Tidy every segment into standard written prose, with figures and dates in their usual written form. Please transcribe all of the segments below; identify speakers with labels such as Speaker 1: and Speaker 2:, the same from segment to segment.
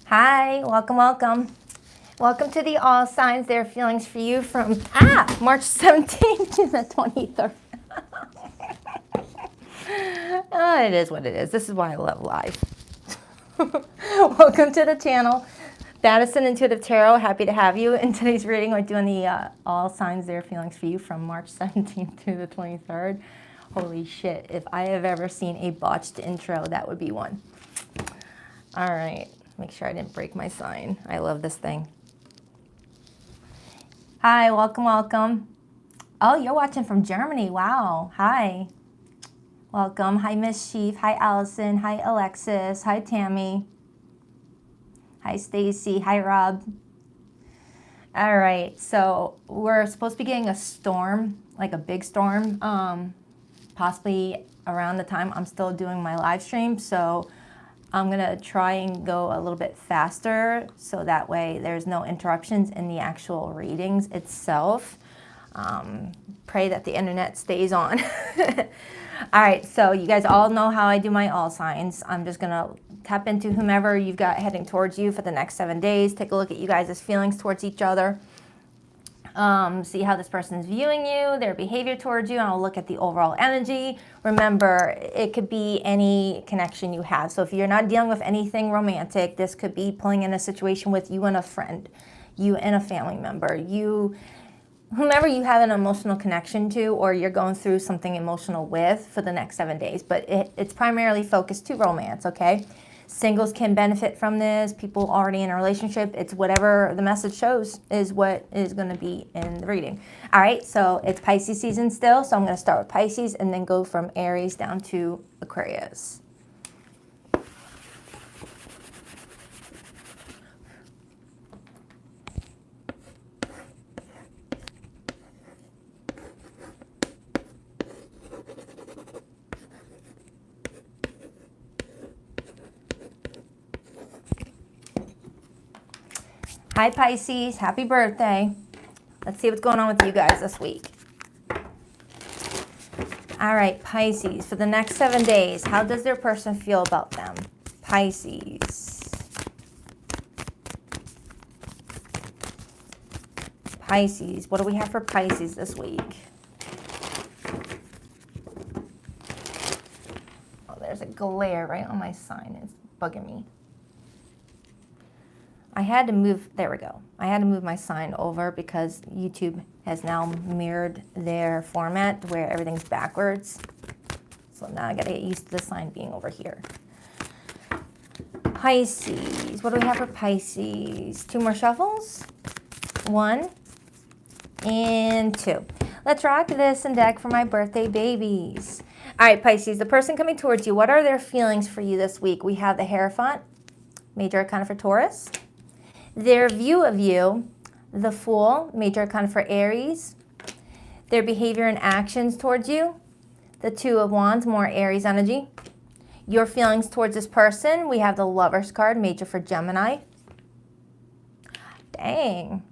Speaker 1: Hi, welcome, welcome. Welcome to the All Signs, Their Feelings for You from March 17th to the 23rd. Oh, it is what it is. This is why I love live. Welcome to the channel. Baddison Intuitive Tarot, happy to have you. In today's reading, we're doing the All Signs, Their Feelings for You from March 17th to the 23rd. Holy shit, if I have ever seen a botched intro, that would be one. All right, make sure I didn't break my sign. I love this thing. Hi, welcome, welcome. Oh, you're watching from Germany. Wow. Hi. Welcome. Hi, Mischief. Hi, Allison. Hi, Alexis. Hi, Tammy. Hi, Stacy. Hi, Rob. All right. So we're supposed to be getting a storm, like a big storm, possibly around the time I'm still doing my live stream. So I'm going to try and go a little bit faster so that way there's no interruptions in the actual readings itself. Pray that the internet stays on. All right, so you guys all know how I do my all signs. I'm just going to tap into whomever you've got heading towards you for the next 7 days. Take a look at you guys' feelings towards each other. See how this person's viewing you, their behavior towards you, and I'll look at the overall energy. Remember, it could be any connection you have. So if you're not dealing with anything romantic, this could be pulling in a situation with you and a friend, you and a family member, whomever you have an emotional connection to or you're going through something emotional with for the next 7 days. But it's primarily focused to romance, okay? Singles can benefit from this. People already in a relationship, it's whatever the message shows is what is going to be in the reading. All right, so it's Pisces season still, so I'm going to start with Pisces and then go from Aries down to Aquarius. Hi, Pisces. Happy birthday. Let's see what's going on with you guys this week. All right, Pisces. For the next 7 days, how does their person feel about them? Pisces. Pisces. What do we have for Pisces this week? Oh, there's a glare right on my sign. It's bugging me. I had to move, there we go. I had to move my sign over because YouTube has now mirrored their format where everything's backwards. So now I gotta get used to the sign being over here. Pisces, what do we have for Pisces? 2 more shuffles. 1 and 2. Let's rock this and deck for my birthday babies. All right, Pisces, the person coming towards you, what are their feelings for you this week? We have the Hierophant, Major Arcana for Taurus. Their view of you, the Fool, Major Arcana for Aries. Their behavior and actions towards you, the 2 of Wands, more Aries energy. Your feelings towards this person, we have the Lovers card, Major for Gemini. Dang,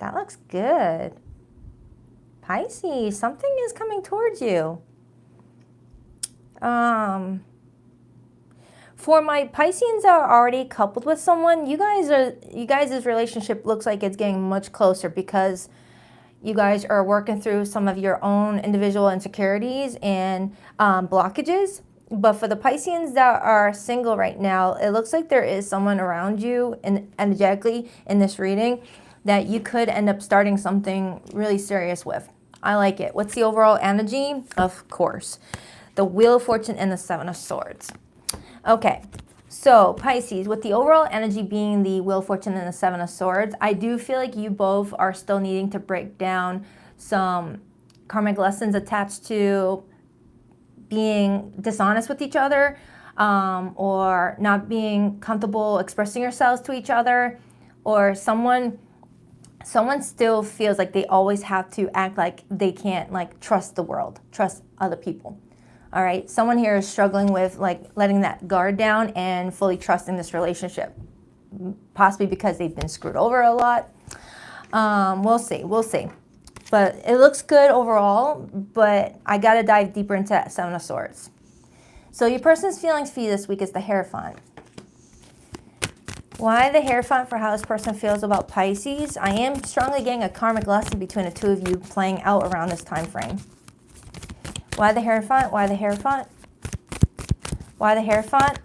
Speaker 1: that looks good. Pisces, something is coming towards you. For my Pisceans that are already coupled with someone, you guys' relationship looks like it's getting much closer because you guys are working through some of your own individual insecurities and blockages. But for the Pisceans that are single right now, it looks like there is someone around you and energetically in this reading that you could end up starting something really serious with. I like it. What's the overall energy? Of course, the Wheel of Fortune and the 7 of Swords. Okay, so Pisces, with the overall energy being the Wheel of Fortune and the 7 of Swords, I do feel like you both are still needing to break down some karmic lessons attached to being dishonest with each other or not being comfortable expressing yourselves to each other, or someone still feels like they always have to act like they can't trust the world, trust other people. All right, someone here is struggling with letting that guard down and fully trusting this relationship, possibly because they've been screwed over a lot. We'll see. But it looks good overall, but I gotta dive deeper into that 7 of Swords. So your person's feelings for you this week is the Hierophant. Why the Hierophant for how this person feels about Pisces? I am strongly getting a karmic lesson between the two of you playing out around this time frame. Why the Hierophant? Why the Hierophant? Why the Hierophant?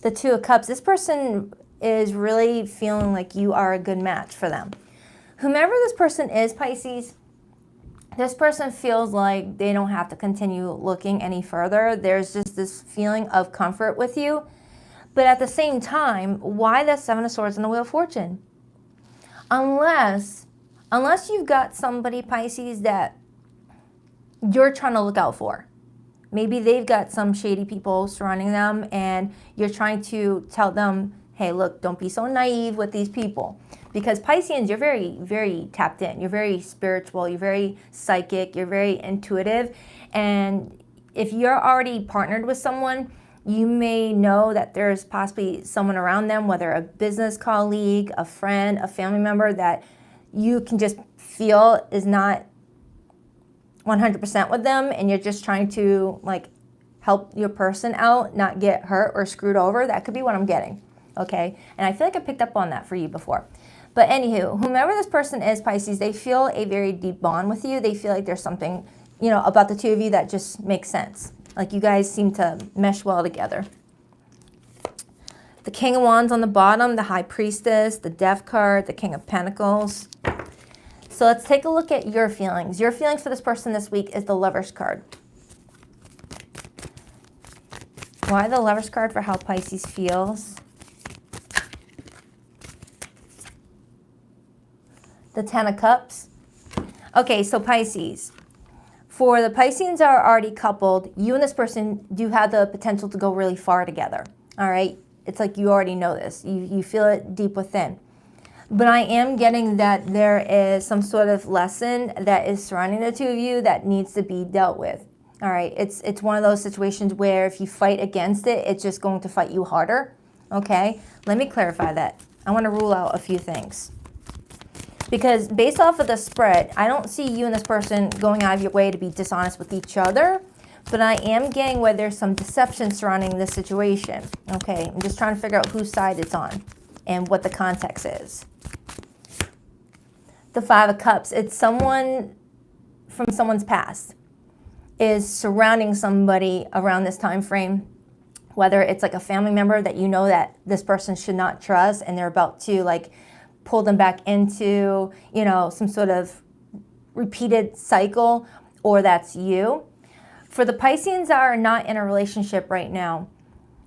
Speaker 1: The Two of Cups. This person is really feeling like you are a good match for them. Whomever this person is, Pisces, this person feels like they don't have to continue looking any further. There's just this feeling of comfort with you. But at the same time, why the Seven of Swords and the Wheel of Fortune? Unless you've got somebody, Pisces, that you're trying to look out for. Maybe they've got some shady people surrounding them and you're trying to tell them, hey, look, don't be so naive with these people. Because Pisceans, you're very, very tapped in. You're very spiritual. You're very psychic. You're very intuitive. And if you're already partnered with someone, you may know that there's possibly someone around them, whether a business colleague, a friend, a family member that you can just feel is not 100% with them, and you're just trying to like help your person out, not get hurt or screwed over. That could be what I'm getting, okay? And I feel like I picked up on that for you before. But anywho, whomever this person is, Pisces, they feel a very deep bond with you. They feel like there's something, you know, about the two of you that just makes sense. Like you guys seem to mesh well together. The King of Wands on the bottom, the High Priestess, the Death card, the King of Pentacles. So let's take a look at your feelings. Your feelings for this person this week is the Lovers card. Why the Lovers card for how Pisces feels? The Ten of Cups. Okay, so Pisces. For the Pisceans that are already coupled, you and this person do have the potential to go really far together. All right? It's like you already know this. You feel it deep within. But I am getting that there is some sort of lesson that is surrounding the two of you that needs to be dealt with. All right? It's one of those situations where if you fight against it, it's just going to fight you harder. Okay? Let me clarify that. I want to rule out a few things. Because based off of the spread, I don't see you and this person going out of your way to be dishonest with each other, but I am getting where there's some deception surrounding this situation. Okay, I'm just trying to figure out whose side it's on and what the context is. The Five of Cups, it's someone from someone's past is surrounding somebody around this time frame, whether it's like a family member that you know that this person should not trust and they're about to like pull them back into, you know, some sort of repeated cycle, or that's you. For the Pisceans that are not in a relationship right now,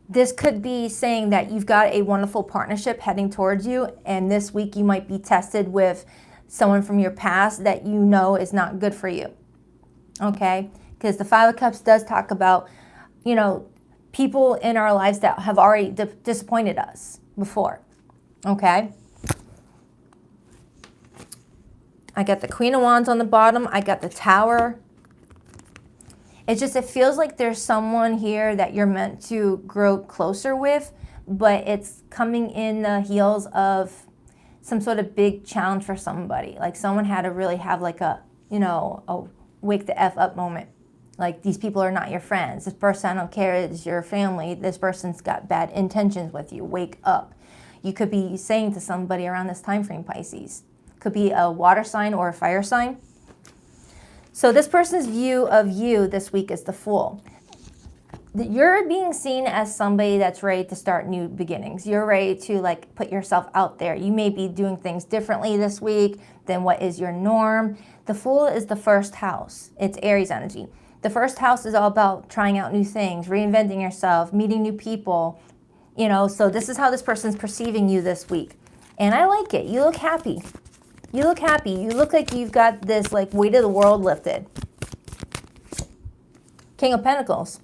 Speaker 1: this could be saying that you've got a wonderful partnership heading towards you, and this week you might be tested with someone from your past that you know is not good for you, okay? Because the Five of Cups does talk about, you know, people in our lives that have already disappointed us before, okay? I got the Queen of Wands on the bottom. I got the Tower. It's just, it feels like there's someone here that you're meant to grow closer with, but it's coming in the heels of some sort of big challenge for somebody. Like someone had to really have like a, you know, a wake the F up moment. Like these people are not your friends. This person, I don't care, is your family. This person's got bad intentions with you. Wake up. You could be saying to somebody around this time frame, Pisces. Could be a water sign or a fire sign. So this person's view of you this week is the Fool. You're being seen as somebody that's ready to start new beginnings. You're ready to like put yourself out there. You may be doing things differently this week than what is your norm. The Fool is the first house. It's Aries energy. The first house is all about trying out new things, reinventing yourself, meeting new people. You know, so this is how this person's perceiving you this week. And I like it. You look happy. You look happy. You look like you've got this like weight of the world lifted. King of Pentacles.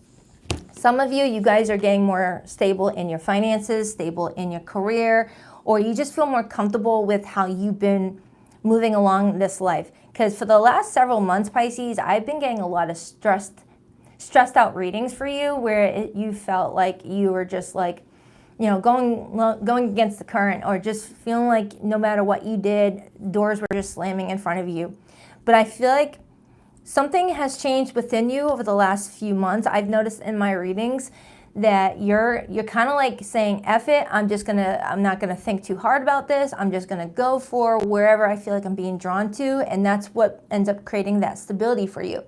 Speaker 1: Some of you, you guys are getting more stable in your finances, stable in your career, or you just feel more comfortable with how you've been moving along this life. Because for the last several months, Pisces, I've been getting a lot of stressed out readings for you where you felt like you were just like, you know, going against the current, or just feeling like no matter what you did, doors were just slamming in front of you. But I feel like something has changed within you over the last few months. I've noticed in my readings that you're kind of like saying, F it, I'm not gonna think too hard about this. I'm just gonna go for wherever I feel like I'm being drawn to, and that's what ends up creating that stability for you.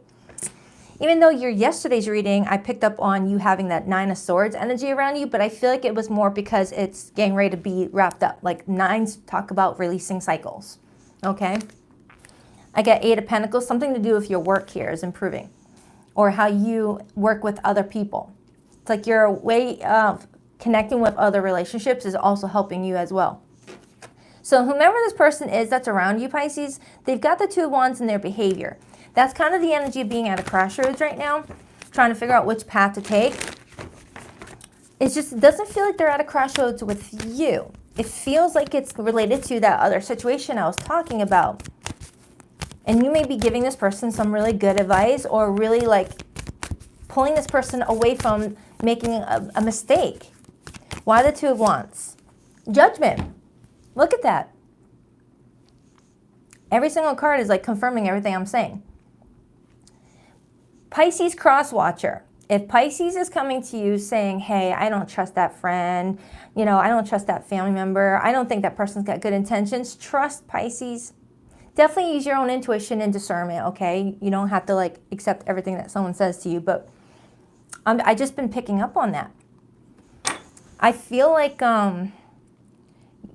Speaker 1: Even though your yesterday's reading, I picked up on you having that Nine of Swords energy around you, but I feel like it was more because it's getting ready to be wrapped up. Like nines talk about releasing cycles, okay? I get Eight of Pentacles, something to do with your work here is improving, or how you work with other people. It's like your way of connecting with other relationships is also helping you as well. So whomever this person is that's around you, Pisces, they've got the Two of Wands in their behavior. That's kind of the energy of being at a crossroads right now, trying to figure out which path to take. It doesn't feel like they're at a crossroads with you. It feels like it's related to that other situation I was talking about. And you may be giving this person some really good advice, or really like pulling this person away from making a mistake. Why the Two of Wands? Judgment. Look at that. Every single card is like confirming everything I'm saying. Pisces cross watcher. If Pisces is coming to you saying, hey, I don't trust that friend, I don't trust that family member, I don't think that person's got good intentions, trust Pisces. Definitely use your own intuition and discernment, okay? You don't have to like accept everything that someone says to you, but I just been picking up on that. I feel like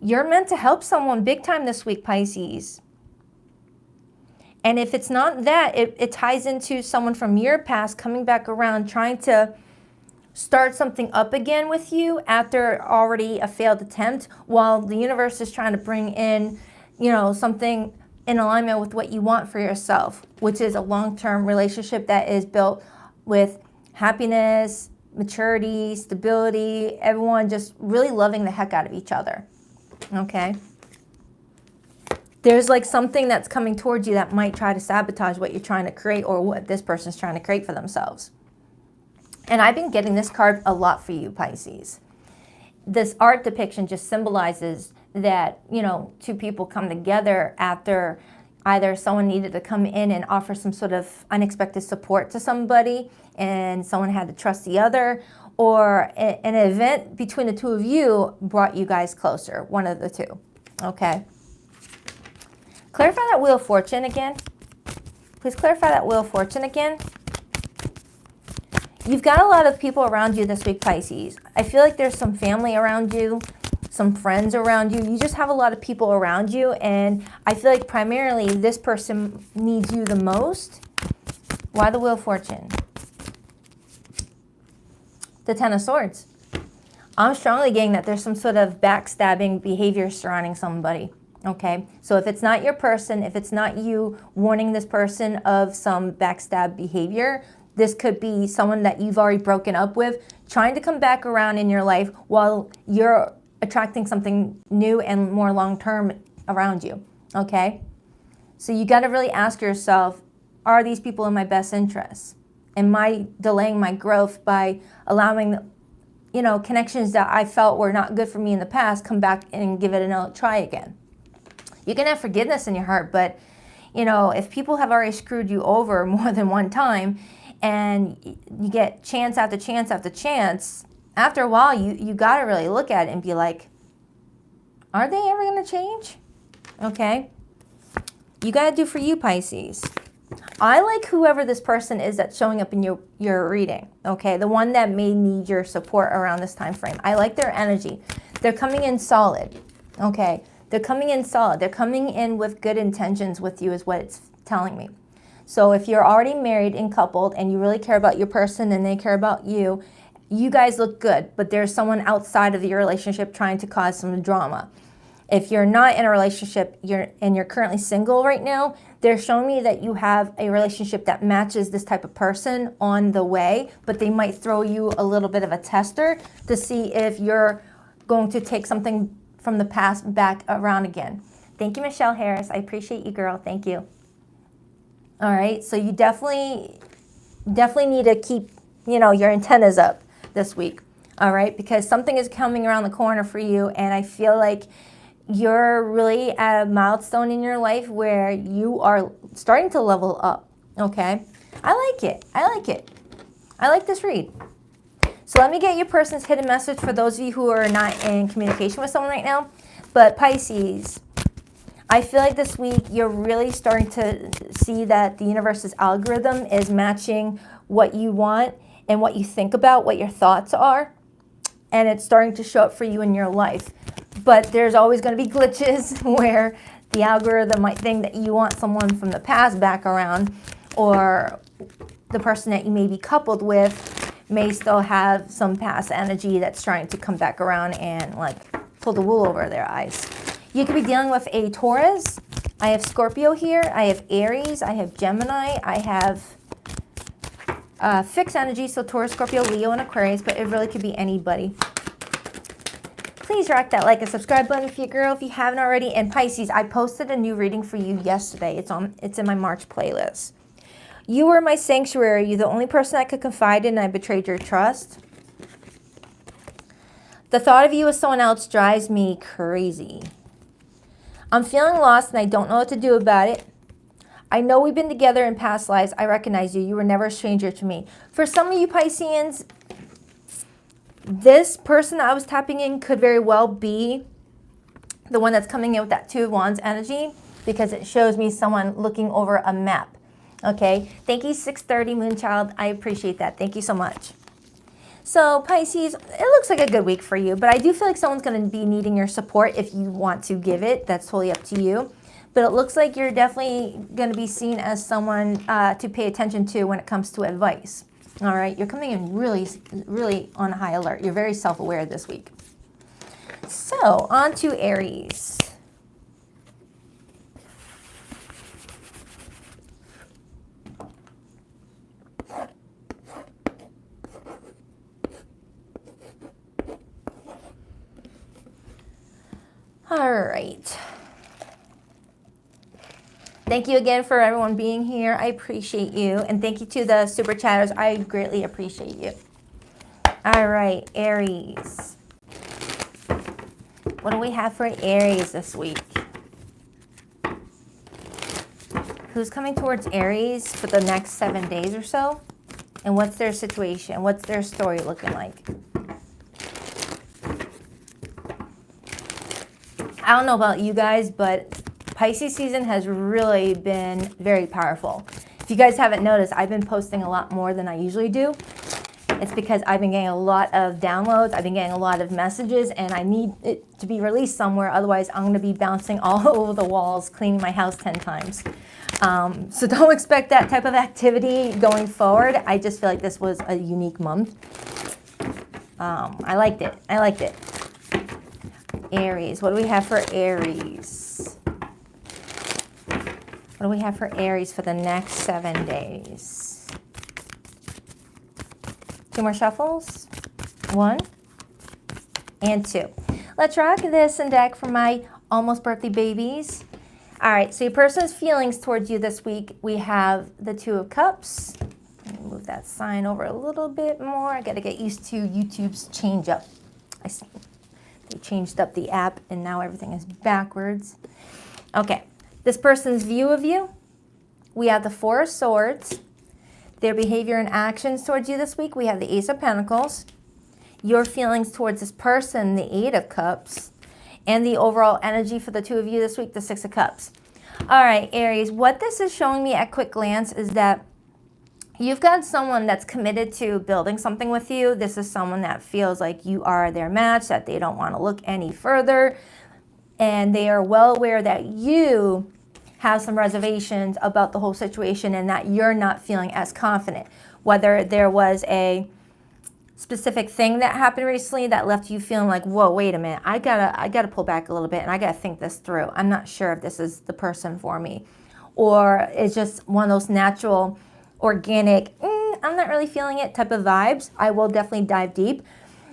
Speaker 1: you're meant to help someone big time this week, Pisces. And if it's not that, it ties into someone from your past coming back around, trying to start something up again with you after already a failed attempt, while the universe is trying to bring in, something in alignment with what you want for yourself, which is a long-term relationship that is built with happiness, maturity, stability, everyone just really loving the heck out of each other, okay? There's like something that's coming towards you that might try to sabotage what you're trying to create, or what this person's trying to create for themselves. And I've been getting this card a lot for you, Pisces. This art depiction just symbolizes that, two people come together after either someone needed to come in and offer some sort of unexpected support to somebody, and someone had to trust the other, or an event between the two of you brought you guys closer, one of the two, okay? Clarify that Wheel of Fortune again. Please clarify that Wheel of Fortune again. You've got a lot of people around you this week, Pisces. I feel like there's some family around you, some friends around you. You just have a lot of people around you, and I feel like primarily this person needs you the most. Why the Wheel of Fortune? The Ten of Swords. I'm strongly getting that there's some sort of backstabbing behavior surrounding somebody. Okay, so if it's not your person, if it's not you warning this person of some backstab behavior, this could be someone that you've already broken up with, trying to come back around in your life while you're attracting something new and more long-term around you, okay? So you got to really ask yourself, are these people in my best interest? Am I delaying my growth by allowing, connections that I felt were not good for me in the past come back and give it another try again? You can have forgiveness in your heart, but, if people have already screwed you over more than one time, and you get chance after chance after chance, after a while, you got to really look at it and be like, are they ever going to change? Okay? You got to do for you, Pisces. I like whoever this person is that's showing up in your reading, okay? The one that may need your support around this time frame. I like their energy. They're coming in solid, okay? They're coming in solid. They're coming in with good intentions with you is what it's telling me. So if you're already married and coupled and you really care about your person and they care about you, you guys look good, but there's someone outside of your relationship trying to cause some drama. If you're not in a relationship and you're currently single right now, they're showing me that you have a relationship that matches this type of person on the way, but they might throw you a little bit of a tester to see if you're going to take something from the past back around again. Thank you, Michelle Harris. I appreciate you, girl. Thank you. All right, so you definitely need to keep, your antennas up this week. All right, because something is coming around the corner for you, and I feel like you're really at a milestone in your life where you are starting to level up. Okay, I like it. I like this read. So let me get your person's hidden message for those of you who are not in communication with someone right now. But Pisces, I feel like this week you're really starting to see that the universe's algorithm is matching what you want and what you think about, what your thoughts are. And it's starting to show up for you in your life. But there's always going to be glitches where the algorithm might think that you want someone from the past back around, or the person that you may be coupled with may still have some past energy that's trying to come back around and like pull the wool over their eyes. You could be dealing with a Taurus. I have Scorpio here. I have Aries. I have Gemini. I have fixed energy, so Taurus, Scorpio, Leo, and Aquarius, but it really could be anybody. Please rock that like and subscribe button for your girl if you haven't already. And Pisces, I posted a new reading for you yesterday. It's in my March playlist. You were my sanctuary. You're the only person I could confide in, and I betrayed your trust. The thought of you as someone else drives me crazy. I'm feeling lost and I don't know what to do about it. I know we've been together in past lives. I recognize you. You were never a stranger to me. For some of you Pisceans, this person I was tapping in could very well be the one that's coming in with that Two of Wands energy, because it shows me someone looking over a map. Okay, thank you 630 Moonchild. I appreciate that. Thank you so much. So Pisces, it looks like a good week for you, but I do feel like someone's going to be needing your support if you want to give it. That's totally up to you. But it looks like you're definitely going to be seen as someone to pay attention to when it comes to advice. All right, you're coming in really, really on high alert. You're very self-aware this week. So on to Aries. All right. Thank you again for everyone being here. I appreciate you. And thank you to the super chatters. I greatly appreciate you. All right, Aries. What do we have for Aries this week? Who's coming towards Aries for the next 7 days or so? And what's their situation? What's their story looking like? I don't know about you guys, but Pisces season has really been very powerful. If you guys haven't noticed, I've been posting a lot more than I usually do. It's because I've been getting a lot of downloads, I've been getting a lot of messages, and I need it to be released somewhere. Otherwise, I'm going to be bouncing all over the walls, cleaning my house 10 times. So don't expect that type of activity going forward. I just feel like this was a unique month. I liked it. I liked it. Aries. What do we have for Aries? What do we have for Aries for the next 7 days? 2 more shuffles. 1 and 2. Let's rock this and deck for my almost birthday babies. All right, so your person's feelings towards you this week. We have the 2 of Cups. Let me move that sign over a little bit more. I got to get used to YouTube's change up. They changed up the app and now everything is backwards. Okay, this person's view of you. We have the 4 of Swords. Their behavior and actions towards you this week. We have the Ace of Pentacles. Your feelings towards this person, the 8 of Cups. And the overall energy for the 2 of you this week, the 6 of Cups. All right, Aries, what this is showing me at quick glance is that you've got someone that's committed to building something with you. This is someone that feels like you are their match, that they don't want to look any further. And they are well aware that you have some reservations about the whole situation and that you're not feeling as confident. Whether there was a specific thing that happened recently that left you feeling like, whoa, wait a minute, I gotta pull back a little bit and I gotta think this through. I'm not sure if this is the person for me. Or it's just one of those natural, organic, I'm not really feeling it type of vibes. I will definitely dive deep.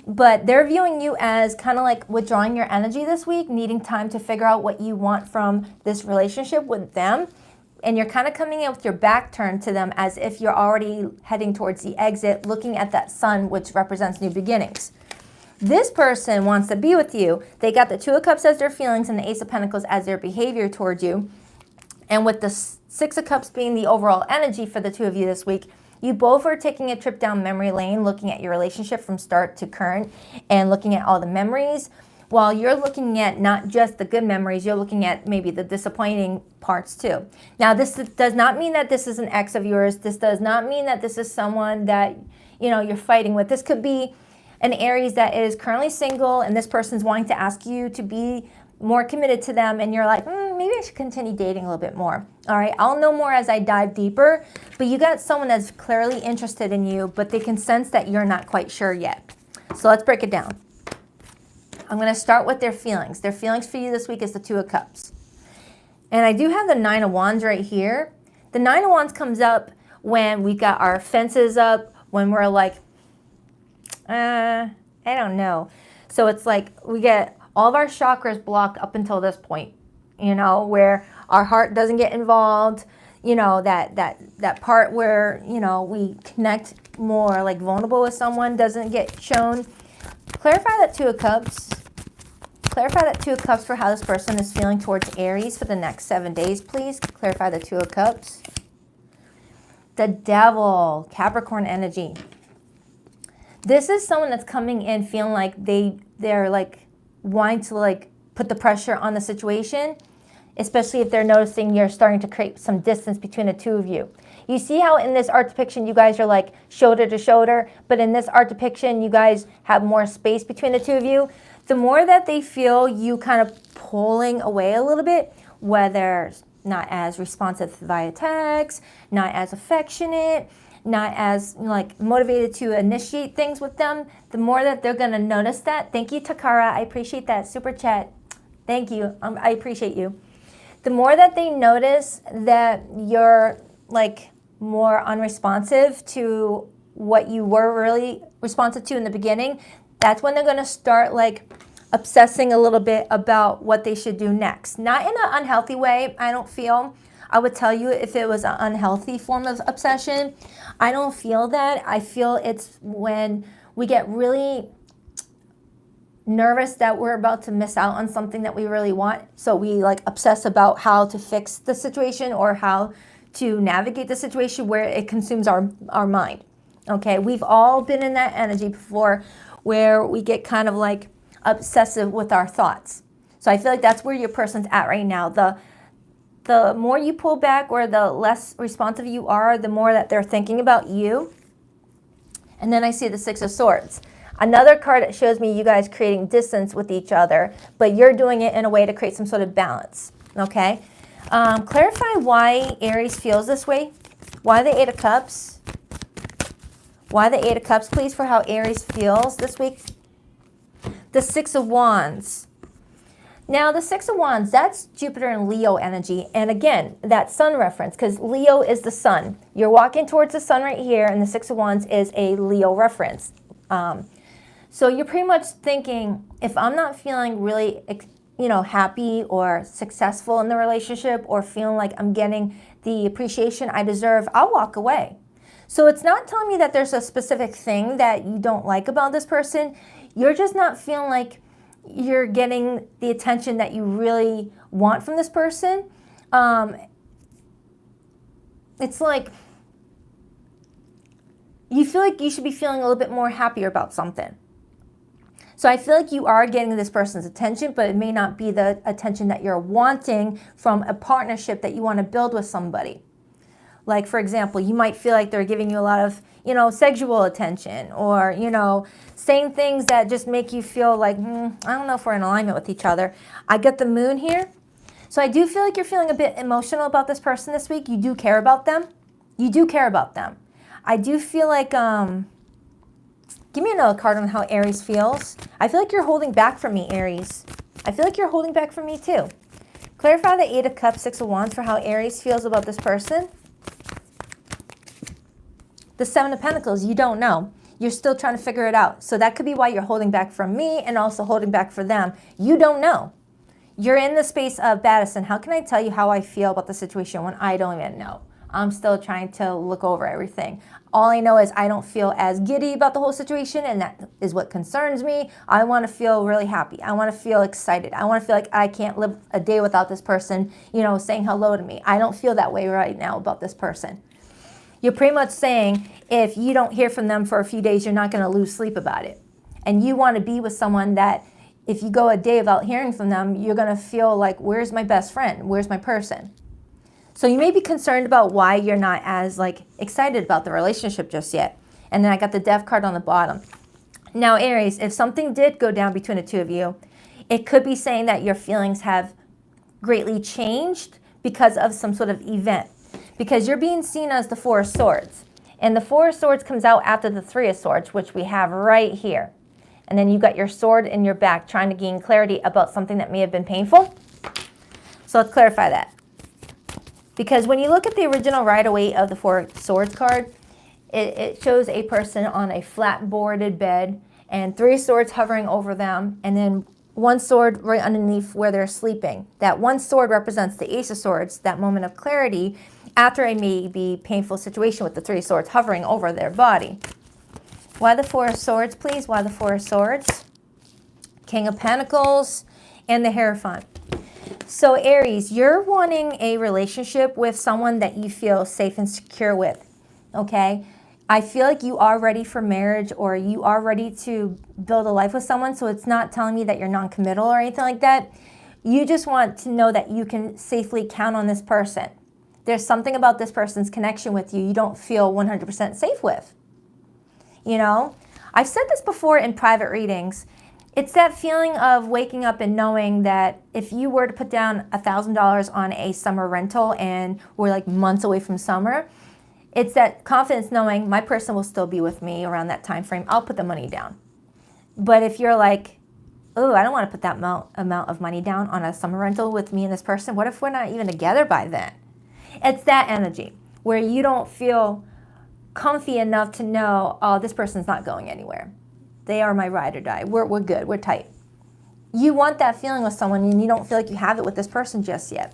Speaker 1: But they're viewing you as kind of like withdrawing your energy this week, needing time to figure out what you want from this relationship with them. And you're kind of coming in with your back turned to them as if you're already heading towards the exit, looking at that sun, which represents new beginnings. This person wants to be with you. They got the 2 of Cups as their feelings and the Ace of Pentacles as their behavior towards you. And with the 6 of Cups being the overall energy for the 2 of you this week, You both are taking a trip down memory lane, looking at your relationship from start to current and looking at all the memories. While you're looking at not just the good memories, you're looking at maybe the disappointing parts too. Now, this does not mean that this is an ex of yours. This does not mean that this is someone that, you know, you're fighting with. This could be an Aries that is currently single and this person's wanting to ask you to be more committed to them, and you're like, maybe I should continue dating a little bit more. All right, I'll know more as I dive deeper, but you got someone that's clearly interested in you, but they can sense that you're not quite sure yet. So let's break it down. I'm going to start with their feelings. Their feelings for you this week is the Two of Cups. And I do have the Nine of Wands right here. The Nine of Wands comes up when we got our fences up, when we're like, I don't know. So it's like we get all of our chakras blocked up until this point, you know, where our heart doesn't get involved, you know, that part where, you know, we connect more, like vulnerable with someone, doesn't get shown. Clarify that Two of Cups. Clarify that Two of Cups for how this person is feeling towards Aries for the next 7 days, please. Clarify the Two of Cups. The Devil, Capricorn energy. This is someone that's coming in feeling like they're like wanting to like put the pressure on the situation, especially if they're noticing you're starting to create some distance between the two of you. You see how in this art depiction you guys are like shoulder to shoulder, but in this art depiction you guys have more space between the two of you. The more that they feel you kind of pulling away a little bit, whether not as responsive via text, not as affectionate, not as like motivated to initiate things with them, the more that they're gonna notice that. Thank you, Takara, I appreciate that super chat. Thank you, I appreciate you. The more that they notice that you're like more unresponsive to what you were really responsive to in the beginning, that's when they're gonna start like obsessing a little bit about what they should do next. Not in an unhealthy way, I don't feel. I would tell you if it was an unhealthy form of obsession. I don't feel that. I feel it's when we get really nervous that we're about to miss out on something that we really want. So we like obsess about how to fix the situation or how to navigate the situation where it consumes our mind. Okay, we've all been in that energy before where we get kind of like obsessive with our thoughts. So I feel like that's where your person's at right now. The more you pull back or the less responsive you are, the more that they're thinking about you. And then I see the Six of Swords. Another card that shows me you guys creating distance with each other, but you're doing it in a way to create some sort of balance, okay? Clarify why Aries feels this way. Why the Eight of Cups? Why the Eight of Cups, please, for how Aries feels this week. The Six of Wands. Now, the Six of Wands, that's Jupiter and Leo energy. And again, that sun reference, because Leo is the sun. You're walking towards the sun right here, and the Six of Wands is a Leo reference. So you're pretty much thinking, if I'm not feeling really, you know, happy or successful in the relationship or feeling like I'm getting the appreciation I deserve, I'll walk away. So it's not telling me that there's a specific thing that you don't like about this person. You're just not feeling like you're getting the attention that you really want from this person. It's like you feel like you should be feeling a little bit more happier about something. So I feel like you are getting this person's attention, but it may not be the attention that you're wanting from a partnership that you want to build with somebody. Like, for example, you might feel like they're giving you a lot of, you know, sexual attention or, you know, saying things that just make you feel like, I don't know if we're in alignment with each other. I get the moon here. So I do feel like you're feeling a bit emotional about this person this week. You do care about them. You do care about them. I do feel like, give me another card on how Aries feels. I feel like you're holding back from me, Aries. I feel like you're holding back from me too. Clarify the Eight of Cups, Six of Wands for how Aries feels about this person. The Seven of Pentacles, you don't know. You're still trying to figure it out. So that could be why you're holding back from me and also holding back for them. You don't know. You're in the space of Baddison. How can I tell you how I feel about the situation when I don't even know? I'm still trying to look over everything. All I know is I don't feel as giddy about the whole situation, and that is what concerns me. I want to feel really happy. I want to feel excited. I want to feel like I can't live a day without this person, you know, saying hello to me. I don't feel that way right now about this person. You're pretty much saying if you don't hear from them for a few days, you're not going to lose sleep about it. And you want to be with someone that if you go a day without hearing from them, you're going to feel like, where's my best friend? Where's my person? So you may be concerned about why you're not as like excited about the relationship just yet. And then I got the Death card on the bottom. Now, Aries, if something did go down between the two of you, it could be saying that your feelings have greatly changed because of some sort of event. Because you're being seen as the Four of Swords. And the Four of Swords comes out after the Three of Swords, which we have right here. And then you got your sword in your back trying to gain clarity about something that may have been painful. So let's clarify that. Because when you look at the original Rider-Waite of the Four of Swords card, it shows a person on a flat boarded bed and three swords hovering over them, and then one sword right underneath where they're sleeping. That one sword represents the Ace of Swords, that moment of clarity after a maybe painful situation with the three swords hovering over their body. Why the Four of Swords, please? Why the Four of Swords? King of Pentacles and the Hierophant. So Aries, you're wanting a relationship with someone that you feel safe and secure with, okay? I feel like you are ready for marriage, or you are ready to build a life with someone, so it's not telling me that you're non-committal or anything like that. You just want to know that you can safely count on this person. There's something about this person's connection with you don't feel 100% safe with. You know, I've said this before in private readings. It's that feeling of waking up and knowing that if you were to put down $1,000 on a summer rental and we're like months away from summer, it's that confidence knowing my person will still be with me around that time frame. I'll put the money down. But if you're like, oh, I don't want to put that amount of money down on a summer rental with me and this person, what if we're not even together by then? It's that energy where you don't feel comfy enough to know, oh, this person's not going anywhere. They are my ride or die. We're good. We're tight. You want that feeling with someone, and you don't feel like you have it with this person just yet.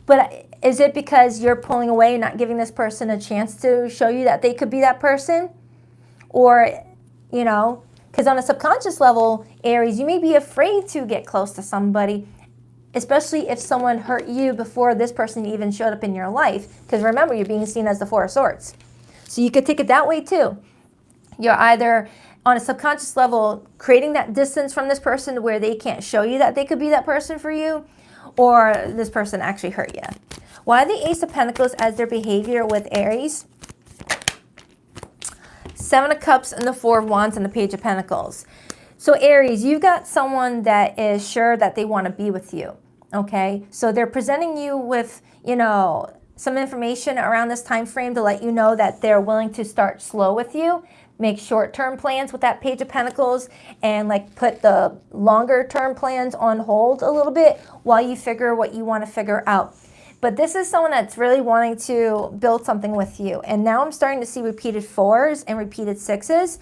Speaker 1: But is it because you're pulling away and not giving this person a chance to show you that they could be that person? Or, you know, because on a subconscious level, Aries, you may be afraid to get close to somebody, especially if someone hurt you before this person even showed up in your life. Because remember, you're being seen as the Four of Swords. So you could take it that way too. You're either on a subconscious level creating that distance from this person where they can't show you that they could be that person for you, or this person actually hurt you. Why the Ace of Pentacles as their behavior with Aries? Seven of Cups and the Four of Wands and the Page of Pentacles. So Aries, you've got someone that is sure that they want to be with you, okay? So they're presenting you with, you know, some information around this time frame to let you know that they're willing to start slow with you, make short-term plans with that Page of Pentacles, and like put the longer-term plans on hold a little bit while you figure what you want to figure out. But this is someone that's really wanting to build something with you. And now I'm starting to see repeated fours and repeated sixes.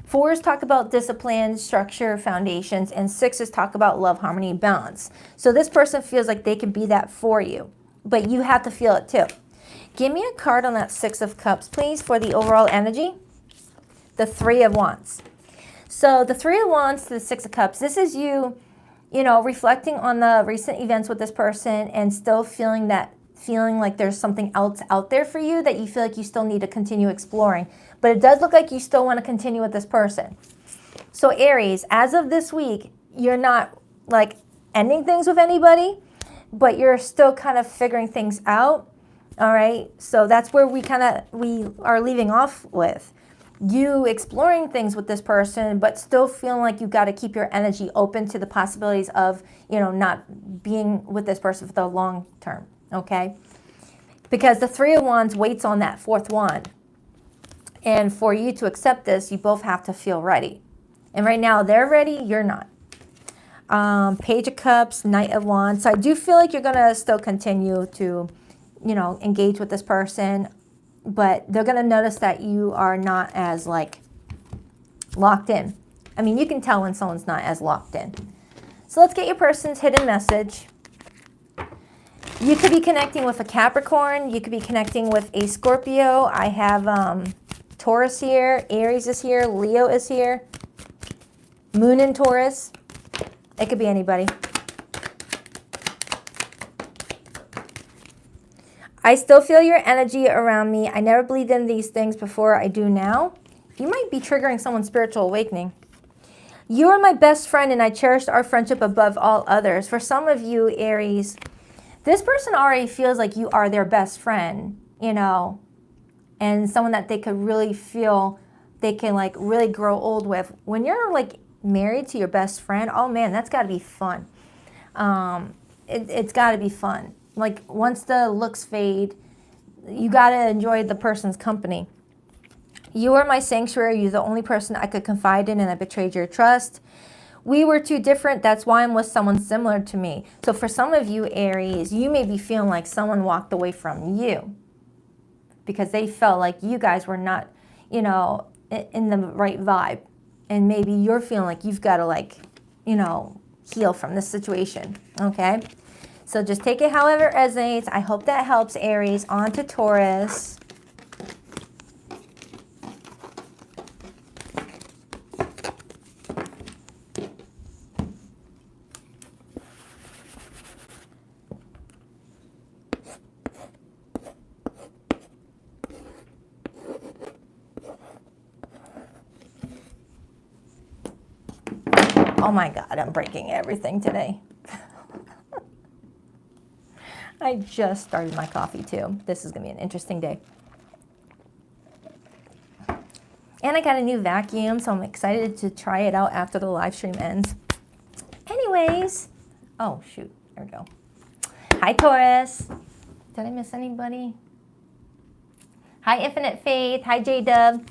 Speaker 1: Fours talk about discipline, structure, foundations, and sixes talk about love, harmony, and balance. So this person feels like they can be that for you, but you have to feel it too. Give me a card on that Six of Cups, please, for the overall energy. The Three of Wands. So the Three of Wands to the Six of Cups, this is you, you know, reflecting on the recent events with this person and still feeling like there's something else out there for you that you feel like you still need to continue exploring. But it does look like you still want to continue with this person. So Aries, as of this week, you're not like ending things with anybody, but you're still kind of figuring things out. All right. So that's where we are leaving off with. You exploring things with this person, but still feeling like you've got to keep your energy open to the possibilities of, you know, not being with this person for the long term, okay? Because the Three of Wands waits on that fourth wand. And for you to accept this, you both have to feel ready. And right now, they're ready, you're not. Page of Cups, Knight of Wands. So I do feel like you're going to still continue to, you know, engage with this person, but they're going to notice that you are not as like locked in. I mean, you can tell when someone's not as locked in. So let's get your person's hidden message. You could be connecting with a Capricorn. You could be connecting with a Scorpio. I have Taurus here. Aries is here. Leo is here. Moon in Taurus. It could be anybody. I still feel your energy around me. I never believed in these things before. I do now. You might be triggering someone's spiritual awakening. You are my best friend, and I cherished our friendship above all others. For some of you, Aries, this person already feels like you are their best friend, you know, and someone that they could really feel they can like really grow old with. When you're like married to your best friend, oh man, that's got to be fun. It's got to be fun. Like once the looks fade, you got to enjoy the person's company. You are my sanctuary. You're the only person I could confide in, and I betrayed your trust. We were too different. That's why I'm with someone similar to me. So for some of you, Aries, you may be feeling like someone walked away from you because they felt like you guys were not, you know, in the right vibe. And maybe you're feeling like you've got to like, you know, heal from this situation. Okay. So just take it however it resonates. I hope that helps, Aries. On to Taurus. Oh my God, I'm breaking everything today. I just started my coffee too. This is gonna be an interesting day. And I got a new vacuum, so I'm excited to try it out after the live stream ends. Anyways, oh shoot, there we go. Hi Taurus. Did I miss anybody? Hi Infinite Faith. Hi J-Dub.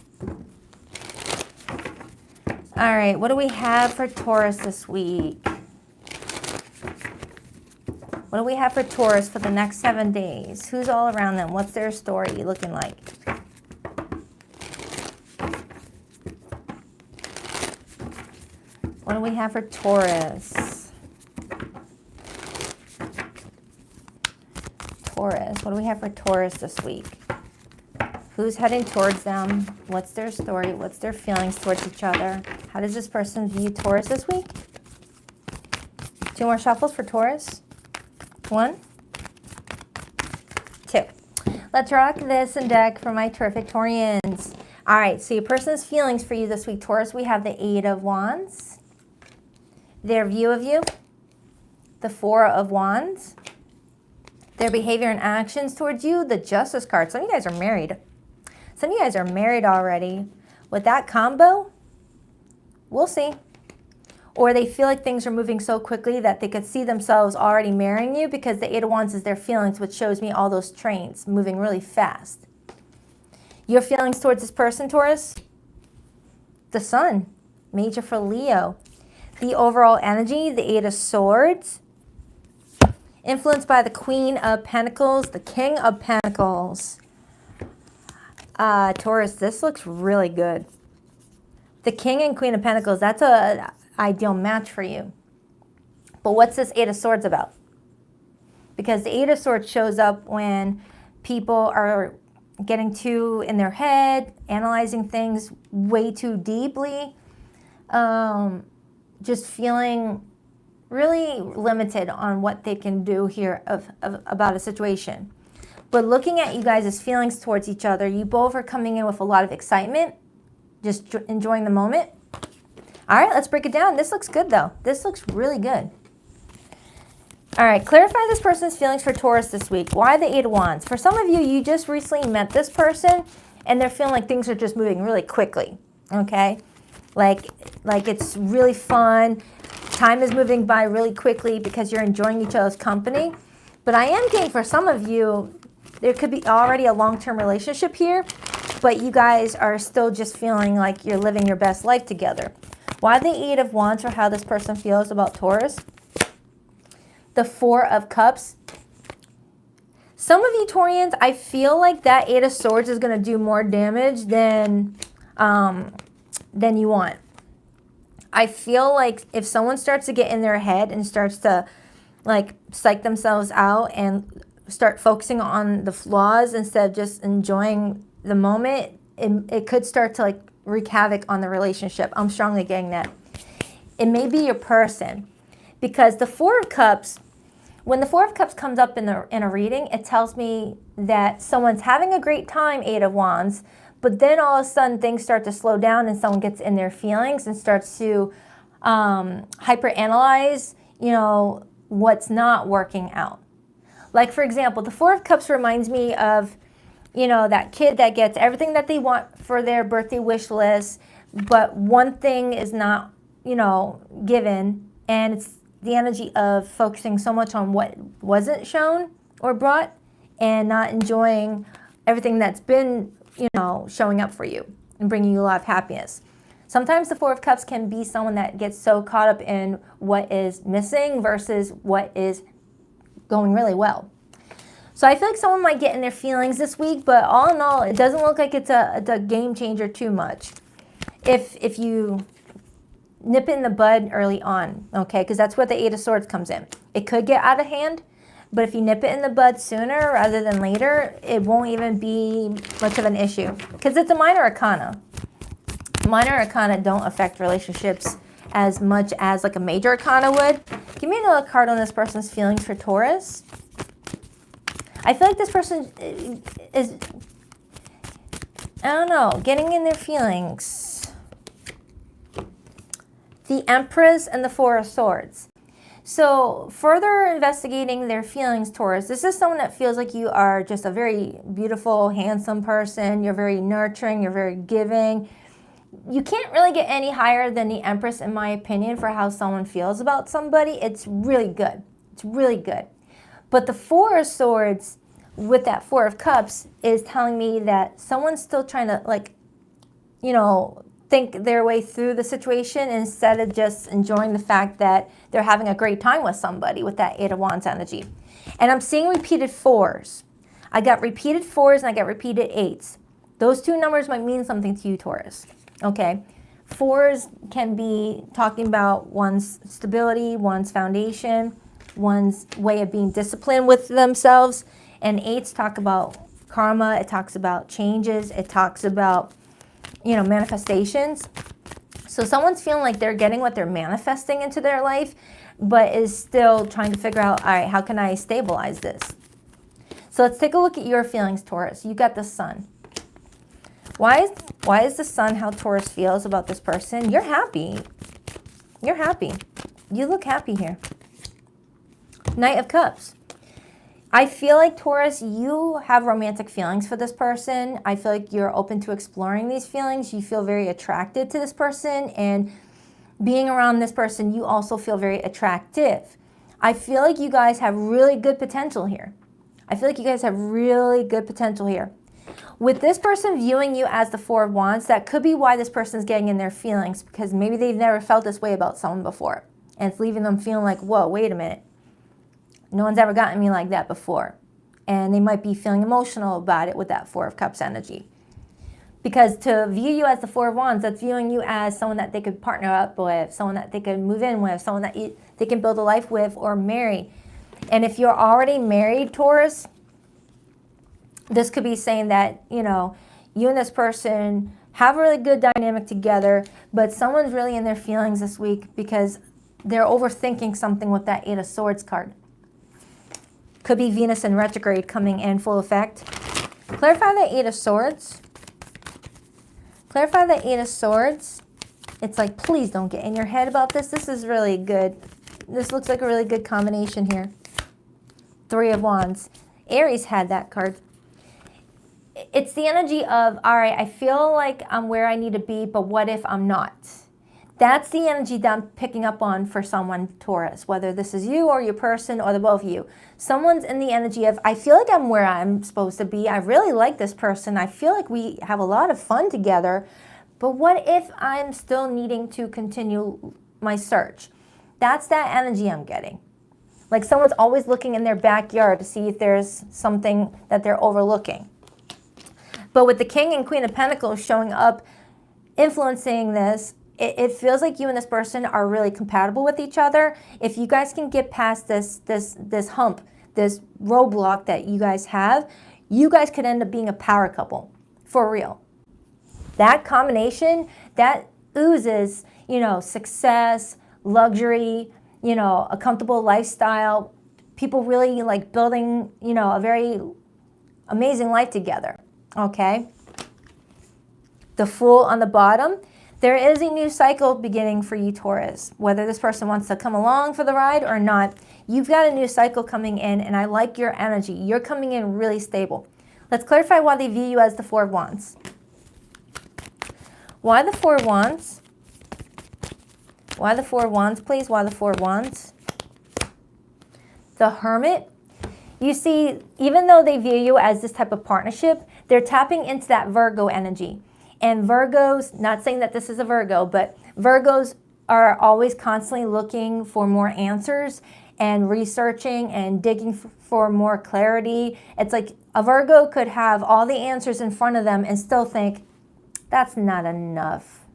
Speaker 1: All right, what do we have for Taurus this week? What do we have for Taurus for the next 7 days? Who's all around them? What's their story looking like? What do we have for Taurus? Taurus, what do we have for Taurus this week? Who's heading towards them? What's their story? What's their feelings towards each other? How does this person view Taurus this week? 2 more shuffles for Taurus. 1, 2. Let's rock this and deck for my terrific Taurians. All right, so your person's feelings for you this week, Taurus, we have the 8 of Wands. Their view of you, the 4 of Wands. Their behavior and actions towards you, the Justice card. Some of you guys are married. Some of you guys are married already. With that combo, we'll see. Or they feel like things are moving so quickly that they could see themselves already marrying you because the 8 of Wands is their feelings, which shows me all those trains moving really fast. Your feelings towards this person, Taurus? The Sun, major for Leo. The overall energy, the 8 of Swords. Influenced by the Queen of Pentacles, the King of Pentacles. Taurus, this looks really good. The King and Queen of Pentacles, that's an ideal match for you. But what's this 8 of Swords about? Because the 8 of Swords shows up when people are getting too in their head, analyzing things way too deeply, just feeling really limited on what they can do here about a situation. But looking at you guys' feelings towards each other, you both are coming in with a lot of excitement, just enjoying the moment. All right, let's break it down. This looks good, though. This looks really good. All right, clarify this person's feelings for Taurus this week. Why the 8 of Wands? For some of you, you just recently met this person, and they're feeling like things are just moving really quickly, okay? Like it's really fun. Time is moving by really quickly because you're enjoying each other's company. But I am getting, for some of you, there could be already a long-term relationship here, but you guys are still just feeling like you're living your best life together. Why the 8 of Wands for how this person feels about Taurus? The 4 of Cups. Some of you Taurians, I feel like that 8 of Swords is going to do more damage than you want. I feel like if someone starts to get in their head and starts to like psych themselves out and start focusing on the flaws instead of just enjoying the moment, it could start to like wreak havoc on the relationship. I'm strongly getting that. It may be your person, because the 4 of Cups, When the Four of Cups comes up in a reading, it tells me that someone's having a great time, Eight of Wands, but then all of a sudden things start to slow down and someone gets in their feelings and starts to hyperanalyze, what's not working out. Like, for example, the Four of Cups reminds me of, that kid that gets everything that they want for their birthday wish list, but one thing is not, given, and it's the energy of focusing so much on what wasn't shown or brought and not enjoying everything that's been, showing up for you and bringing you a lot of happiness. Sometimes the Four of Cups can be someone that gets so caught up in what is missing versus what is going really well. So I feel like someone might get in their feelings this week, but all in all, it doesn't look like it's a game changer too much. If you nip it in the bud early on, okay, because that's where the Eight of Swords comes in. It could get out of hand, but if you nip it in the bud sooner rather than later, it won't even be much of an issue because it's a minor arcana. Minor arcana don't affect relationships as much as like a major arcana would. Give me another card on this person's feelings for Taurus. I feel like this person is, I don't know, getting in their feelings. The Empress and the Four of Swords. So further investigating their feelings, Taurus, this is someone that feels like you are just a very beautiful, handsome person. You're very nurturing. You're very giving. You can't really get any higher than the Empress, in my opinion, for how someone feels about somebody. It's really good. It's really good. But the Four of Swords with that Four of Cups is telling me that someone's still trying to, think their way through the situation instead of just enjoying the fact that they're having a great time with somebody with that Eight of Wands energy. And I'm seeing repeated fours. I got repeated fours and I got repeated eights. Those two numbers might mean something to you, Taurus. Okay? Fours can be talking about one's stability, one's foundation, one's way of being disciplined with themselves. And eights talk about karma. It talks about changes. It talks about manifestations. So someone's feeling like they're getting what they're manifesting into their life, but is still trying to figure out, all right, how can I stabilize this? So let's take a look at your feelings, Taurus. You got the Sun. Why is the Sun how Taurus feels about this person? You're happy. You're happy. You look happy here. Knight of Cups. I feel like, Taurus, you have romantic feelings for this person. I feel like you're open to exploring these feelings. You feel very attracted to this person, and being around this person, you also feel very attractive. I feel like you guys have really good potential here. With this person viewing you as the Four of Wands, that could be why this person's getting in their feelings, because maybe they've never felt this way about someone before, and it's leaving them feeling like, whoa, wait a minute. No one's ever gotten me like that before. And they might be feeling emotional about it with that Four of Cups energy. Because to view you as the Four of Wands, that's viewing you as someone that they could partner up with, someone that they could move in with, someone that they can build a life with or marry. And if you're already married, Taurus, this could be saying that, you and this person have a really good dynamic together, but someone's really in their feelings this week because they're overthinking something with that Eight of Swords card. Could be Venus in retrograde coming in full effect. Clarify the Eight of Swords. Clarify the Eight of Swords. It's like, please don't get in your head about this. This is really good. This looks like a really good combination here. Three of Wands. Aries had that card. It's the energy of, all right, I feel like I'm where I need to be, but what if I'm not? That's the energy that I'm picking up on for someone, Taurus, whether this is you or your person or the both of you. Someone's in the energy of, I feel like I'm where I'm supposed to be. I really like this person. I feel like we have a lot of fun together. But what if I'm still needing to continue my search? That's that energy I'm getting. Like someone's always looking in their backyard to see if there's something that they're overlooking. But with the King and Queen of Pentacles showing up, influencing this, it feels like you and this person are really compatible with each other. If you guys can get past this hump, this roadblock that you guys have, you guys could end up being a power couple, for real. That combination, that oozes, success, luxury, a comfortable lifestyle, people really like building, you know, a very amazing life together, okay? The Fool on the bottom. There is a new cycle beginning for you, Taurus. Whether this person wants to come along for the ride or not, you've got a new cycle coming in, and I like your energy. You're coming in really stable. Let's clarify why they view you as the Four of Wands. Why the Four of Wands? Why the Four of Wands, please? Why the Four of Wands? The Hermit. You see, even though they view you as this type of partnership, they're tapping into that Virgo energy. And Virgos, not saying that this is a Virgo, but Virgos are always constantly looking for more answers and researching and digging for more clarity. It's like a Virgo could have all the answers in front of them and still think, that's not enough.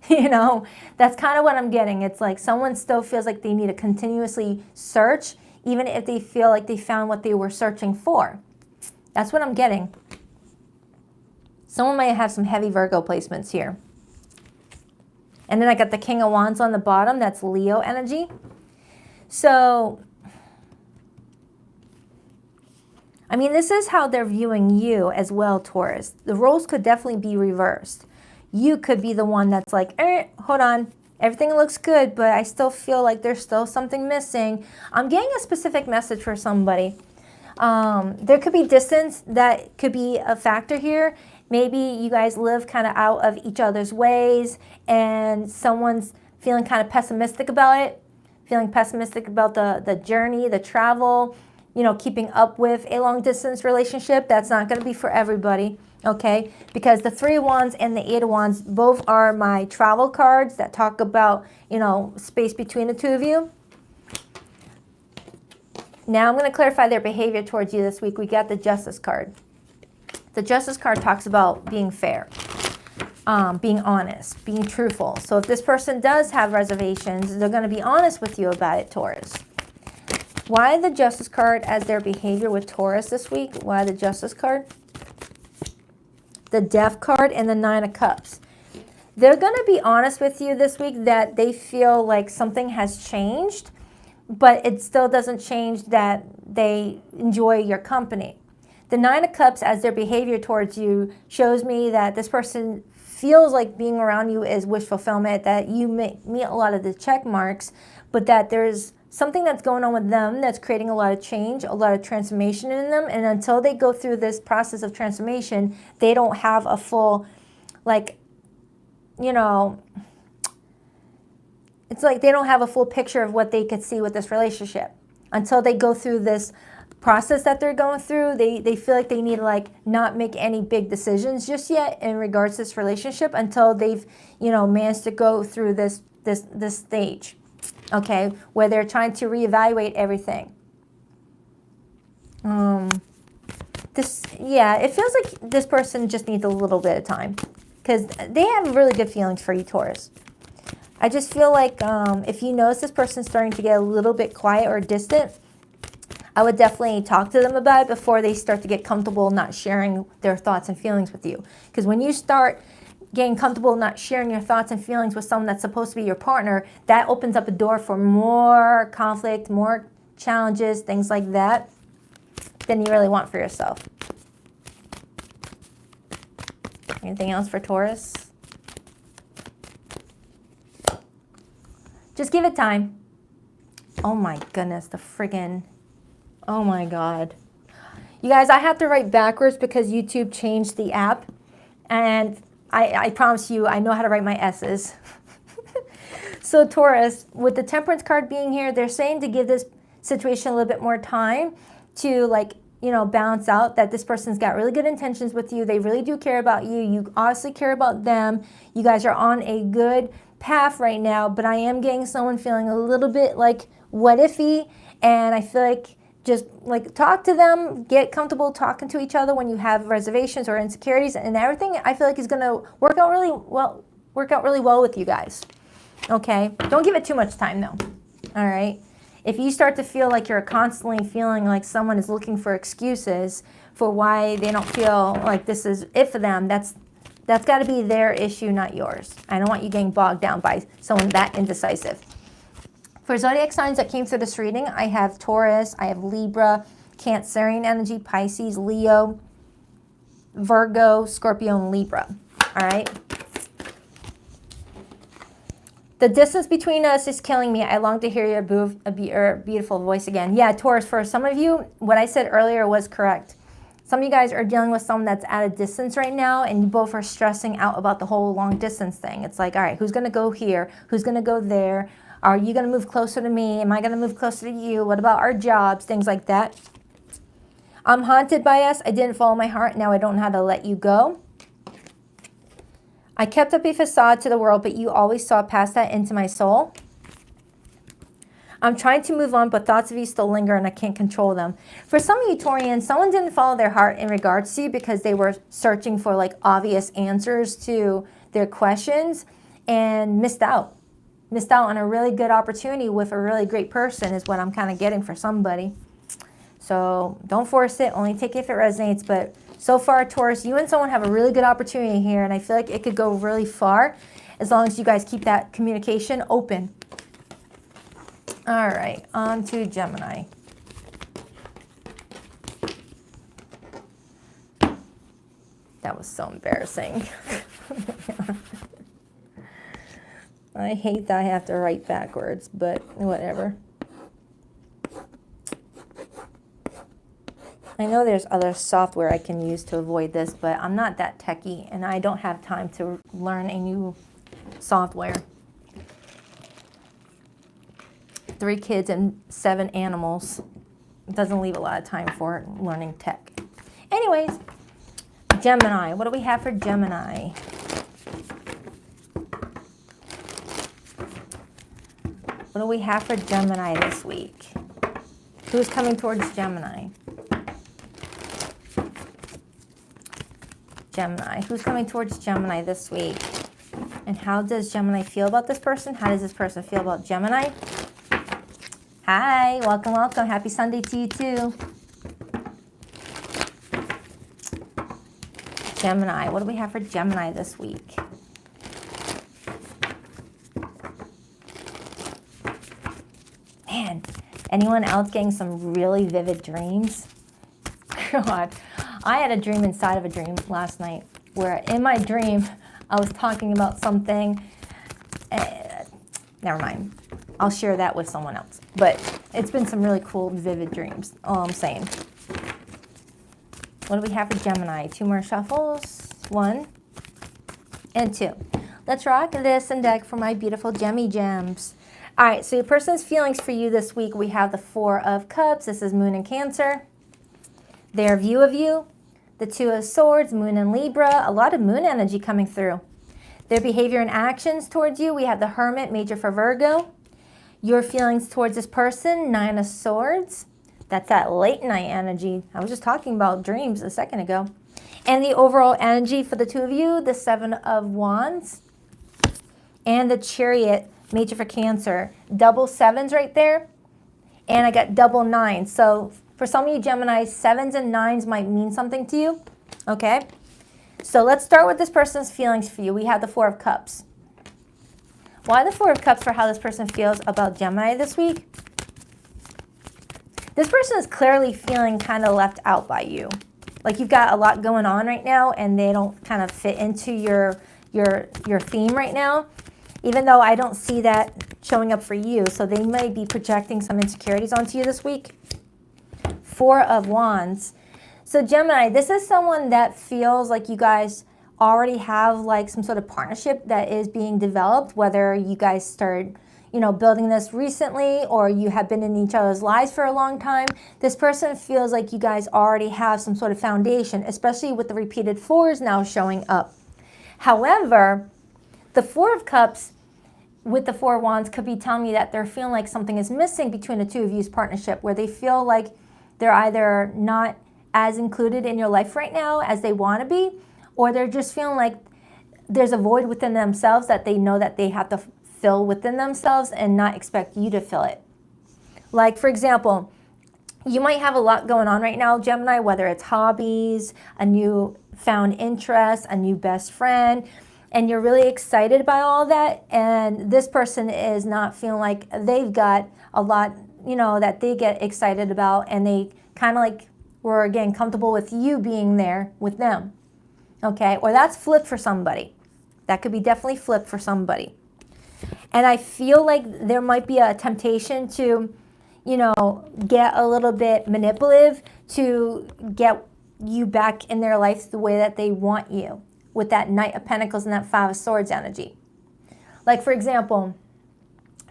Speaker 1: You know, that's kind of what I'm getting. It's like someone still feels like they need to continuously search, even if they feel like they found what they were searching for. That's what I'm getting. Someone might have some heavy Virgo placements here. And then I got the King of Wands on the bottom. That's Leo energy. So, I mean, this is how they're viewing you as well, Taurus. The roles could definitely be reversed. You could be the one that's like, hold on. Everything looks good, but I still feel like there's still something missing. I'm getting a specific message for somebody. There could be distance that could be a factor here. Maybe you guys live kind of out of each other's ways and someone's feeling kind of pessimistic about it, feeling pessimistic about the journey, the travel, you know, keeping up with a long distance relationship. That's not going to be for everybody, okay? Because the Three of Wands and the Eight of Wands both are my travel cards that talk about, you know, space between the two of you. Now I'm going to clarify their behavior towards you this week. We got the Justice card. The Justice card talks about being fair, being honest, being truthful. So if this person does have reservations, they're going to be honest with you about it, Taurus. Why the Justice card as their behavior with Taurus this week? Why the Justice card? The Death card and the Nine of Cups. They're going to be honest with you this week that they feel like something has changed, but it still doesn't change that they enjoy your company. The Nine of Cups as their behavior towards you shows me that this person feels like being around you is wish fulfillment, that you meet a lot of the check marks, but that there's something that's going on with them that's creating a lot of change, a lot of transformation in them. And until they go through this process of transformation, they don't have a full, like, you know, it's like they don't have a full picture of what they could see with this relationship. Until they go through this process that they're going through, they feel like they need to like not make any big decisions just yet in regards to this relationship until they've, you know, managed to go through this stage, okay, where they're trying to reevaluate everything. It feels like this person just needs a little bit of time because they have really good feelings for you, Taurus. I just feel like if you notice this person's starting to get a little bit quiet or distant, I would definitely talk to them about it before they start to get comfortable not sharing their thoughts and feelings with you. Because when you start getting comfortable not sharing your thoughts and feelings with someone that's supposed to be your partner, that opens up a door for more conflict, more challenges, things like that, than you really want for yourself. Anything else for Taurus? Just give it time. Oh my goodness, the friggin'... Oh my God. You guys, I have to write backwards because YouTube changed the app. And I promise you, I know how to write my S's. So Taurus, with the Temperance card being here, they're saying to give this situation a little bit more time to, like, you know, balance out that this person's got really good intentions with you. They really do care about you. You obviously care about them. You guys are on a good path right now, but I am getting someone feeling a little bit like what ify, and I feel like just like talk to them, get comfortable talking to each other when you have reservations or insecurities and everything. I feel like is going to work out really well with you guys. Okay, don't give it too much time though. All right, if you start to feel like you're constantly feeling like someone is looking for excuses for why they don't feel like this is it for them, that's got to be their issue, not yours. I don't want you getting bogged down by someone that indecisive. For zodiac signs that came through this reading, I have Taurus, I have Libra, Cancerian energy, Pisces, Leo, Virgo, Scorpio, and Libra. All right. The distance between us is killing me. I long to hear your beautiful voice again. Yeah, Taurus, for some of you, what I said earlier was correct. Some of you guys are dealing with someone that's at a distance right now, and you both are stressing out about the whole long distance thing. It's like, all right, who's going to go here? Who's going to go there? Are you going to move closer to me? Am I going to move closer to you? What about our jobs? Things like that. I'm haunted by us. I didn't follow my heart. Now I don't know how to let you go. I kept up a facade to the world, but you always saw past that into my soul. I'm trying to move on, but thoughts of you still linger and I can't control them. For some of you Taurians, someone didn't follow their heart in regards to you because they were searching for like obvious answers to their questions and missed out. Missed out on a really good opportunity with a really great person is what I'm kind of getting for somebody. So don't force it. Only take it if it resonates. But so far, Taurus, you and someone have a really good opportunity here. And I feel like it could go really far as long as you guys keep that communication open. All right, on to Gemini. That was so embarrassing. I hate that I have to write backwards, but whatever. I know there's other software I can use to avoid this, but I'm not that techie, and I don't have time to learn a new software. 3 kids and 7 animals. It doesn't leave a lot of time for learning tech. Anyways, Gemini. What do we have for Gemini? What do we have for Gemini this week? Who's coming towards Gemini? Gemini. Who's coming towards Gemini this week? And how does Gemini feel about this person? How does this person feel about Gemini? Hi, welcome, welcome. Happy Sunday to you too. Gemini, what do we have for Gemini this week? Man, anyone else getting some really vivid dreams? God, I had a dream inside of a dream last night where in my dream I was talking about something. Never mind. I'll share that with someone else. But it's been some really cool, vivid dreams. All I'm saying. What do we have for Gemini? 2 more shuffles. 1 and 2. Let's rock this and deck for my beautiful Gemmy Gems. All right, so your person's feelings for you this week. We have the 4 of Cups. This is Moon in Cancer. Their view of you. The 2 of Swords, Moon in Libra. A lot of Moon energy coming through. Their behavior and actions towards you. We have the Hermit, major for Virgo. Your feelings towards this person, 9 of Swords. That's that late night energy. I was just talking about dreams a second ago. And the overall energy for the 2 of you, the 7 of Wands. And the Chariot, major for Cancer. Double 7s right there. And I got double 9s. So for some of you Geminis, 7s and 9s might mean something to you. Okay. So let's start with this person's feelings for you. We have the 4 of Cups. Why the 4 of Cups for how this person feels about Gemini this week? This person is clearly feeling kind of left out by you. Like you've got a lot going on right now and they don't kind of fit into your theme right now. Even though I don't see that showing up for you. So they may be projecting some insecurities onto you this week. 4 of Wands. So Gemini, this is someone that feels like you guys already have like some sort of partnership that is being developed, whether you guys started, building this recently or you have been in each other's lives for a long time. This person feels like you guys already have some sort of foundation, especially with the repeated 4s now showing up. However, the 4 of Cups with the 4 of Wands could be telling me that they're feeling like something is missing between the 2 of you's partnership, where they feel like they're either not as included in your life right now as they want to be, or they're just feeling like there's a void within themselves that they know that they have to fill within themselves and not expect you to fill it. Like, for example, you might have a lot going on right now, Gemini, whether it's hobbies, a new found interest, a new best friend, and you're really excited by all that, and this person is not feeling like they've got a lot, you know, that they get excited about, and they kind of like were getting comfortable with you being there with them, okay? Or that's flipped for somebody. That could be definitely flipped for somebody. And I feel like there might be a temptation to, you know, get a little bit manipulative to get you back in their life the way that they want you, with that Knight of Pentacles and that Five of Swords energy. Like, for example,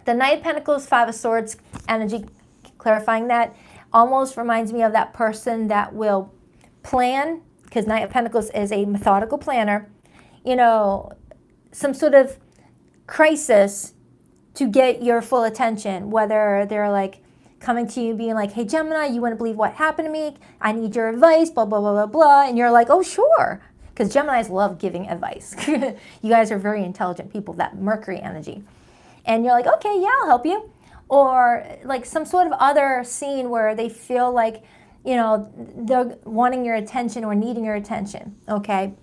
Speaker 1: the Knight of Pentacles, Five of Swords energy, clarifying that, almost reminds me of that person that will plan, because Knight of Pentacles is a methodical planner, you know, some sort of crisis to get your full attention, whether they're like coming to you being like, hey Gemini, you wouldn't believe what happened to me, I need your advice, blah blah blah blah blah, and you're like, oh sure, because Geminis love giving advice. You guys are very intelligent people, that Mercury energy, and you're like, okay, yeah, I'll help you. Or like some sort of other scene where they feel like, you know, they're wanting your attention or needing your attention, okay?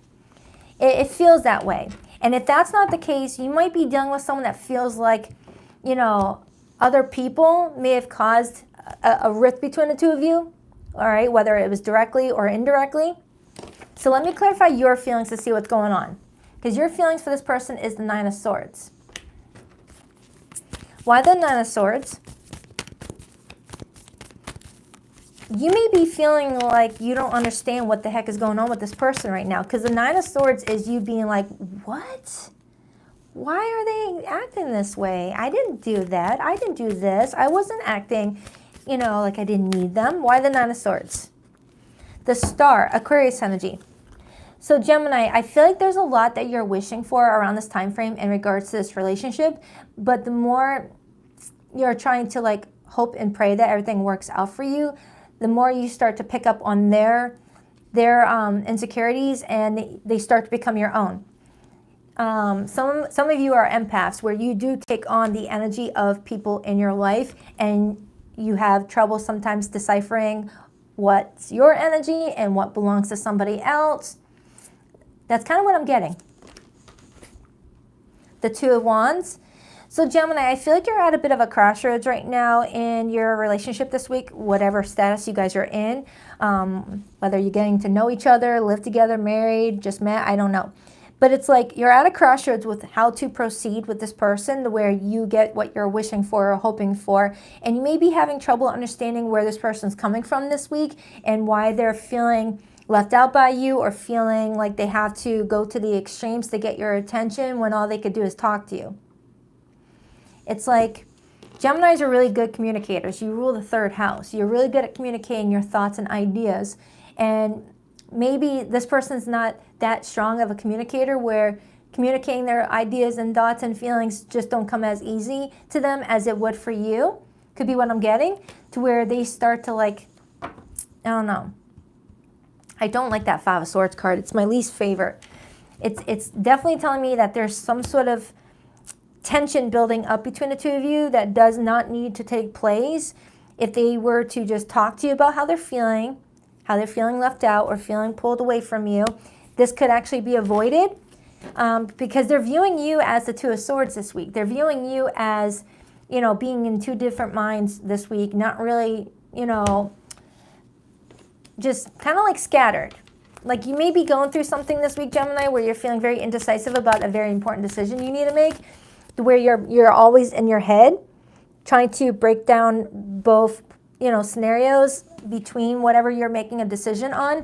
Speaker 1: It feels that way. And if that's not the case, you might be dealing with someone that feels like, you know, other people may have caused a rift between the two of you, all right, whether it was directly or indirectly. So let me clarify your feelings to see what's going on, because your feelings for this person is the Nine of Swords. Why the Nine of Swords? You may be feeling like you don't understand what the heck is going on with this person right now, because the Nine of Swords is you being like, what? Why are they acting this way? I didn't do that. I didn't do this. I wasn't acting, you know, like I didn't need them. Why the Nine of Swords? The Star, Aquarius energy. So Gemini, I feel like there's a lot that you're wishing for around this time frame in regards to this relationship, but the more you're trying to like hope and pray that everything works out for you, the more you start to pick up on their insecurities, and they start to become your own. Some of you are empaths, where you do take on the energy of people in your life, and you have trouble sometimes deciphering what's your energy and what belongs to somebody else. That's kind of what I'm getting. The Two of Wands. So Gemini, I feel like you're at a bit of a crossroads right now in your relationship this week, whatever status you guys are in, whether you're getting to know each other, live together, married, just met, I don't know. But it's like you're at a crossroads with how to proceed with this person, where you get what you're wishing for or hoping for, and you may be having trouble understanding where this person's coming from this week and why they're feeling left out by you, or feeling like they have to go to the extremes to get your attention when all they could do is talk to you. It's like Geminis are really good communicators. You rule the third house. You're really good at communicating your thoughts and ideas. And maybe this person's not that strong of a communicator, where communicating their ideas and thoughts and feelings just don't come as easy to them as it would for you. Could be what I'm getting, to where they start to like, I don't know. I don't like that Five of Swords card. It's my least favorite. It's definitely telling me that there's some sort of tension building up between the two of you that does not need to take place if they were to just talk to you about how they're feeling left out or feeling pulled away from you. This could actually be avoided because they're viewing you as the Two of Swords this week. They're viewing you as, you know, being in two different minds this week, not really, you know, just kind of like scattered. Like you may be going through something this week, Gemini, where you're feeling very indecisive about a very important decision you need to make, where you're always in your head trying to break down both, you know, scenarios between whatever you're making a decision on,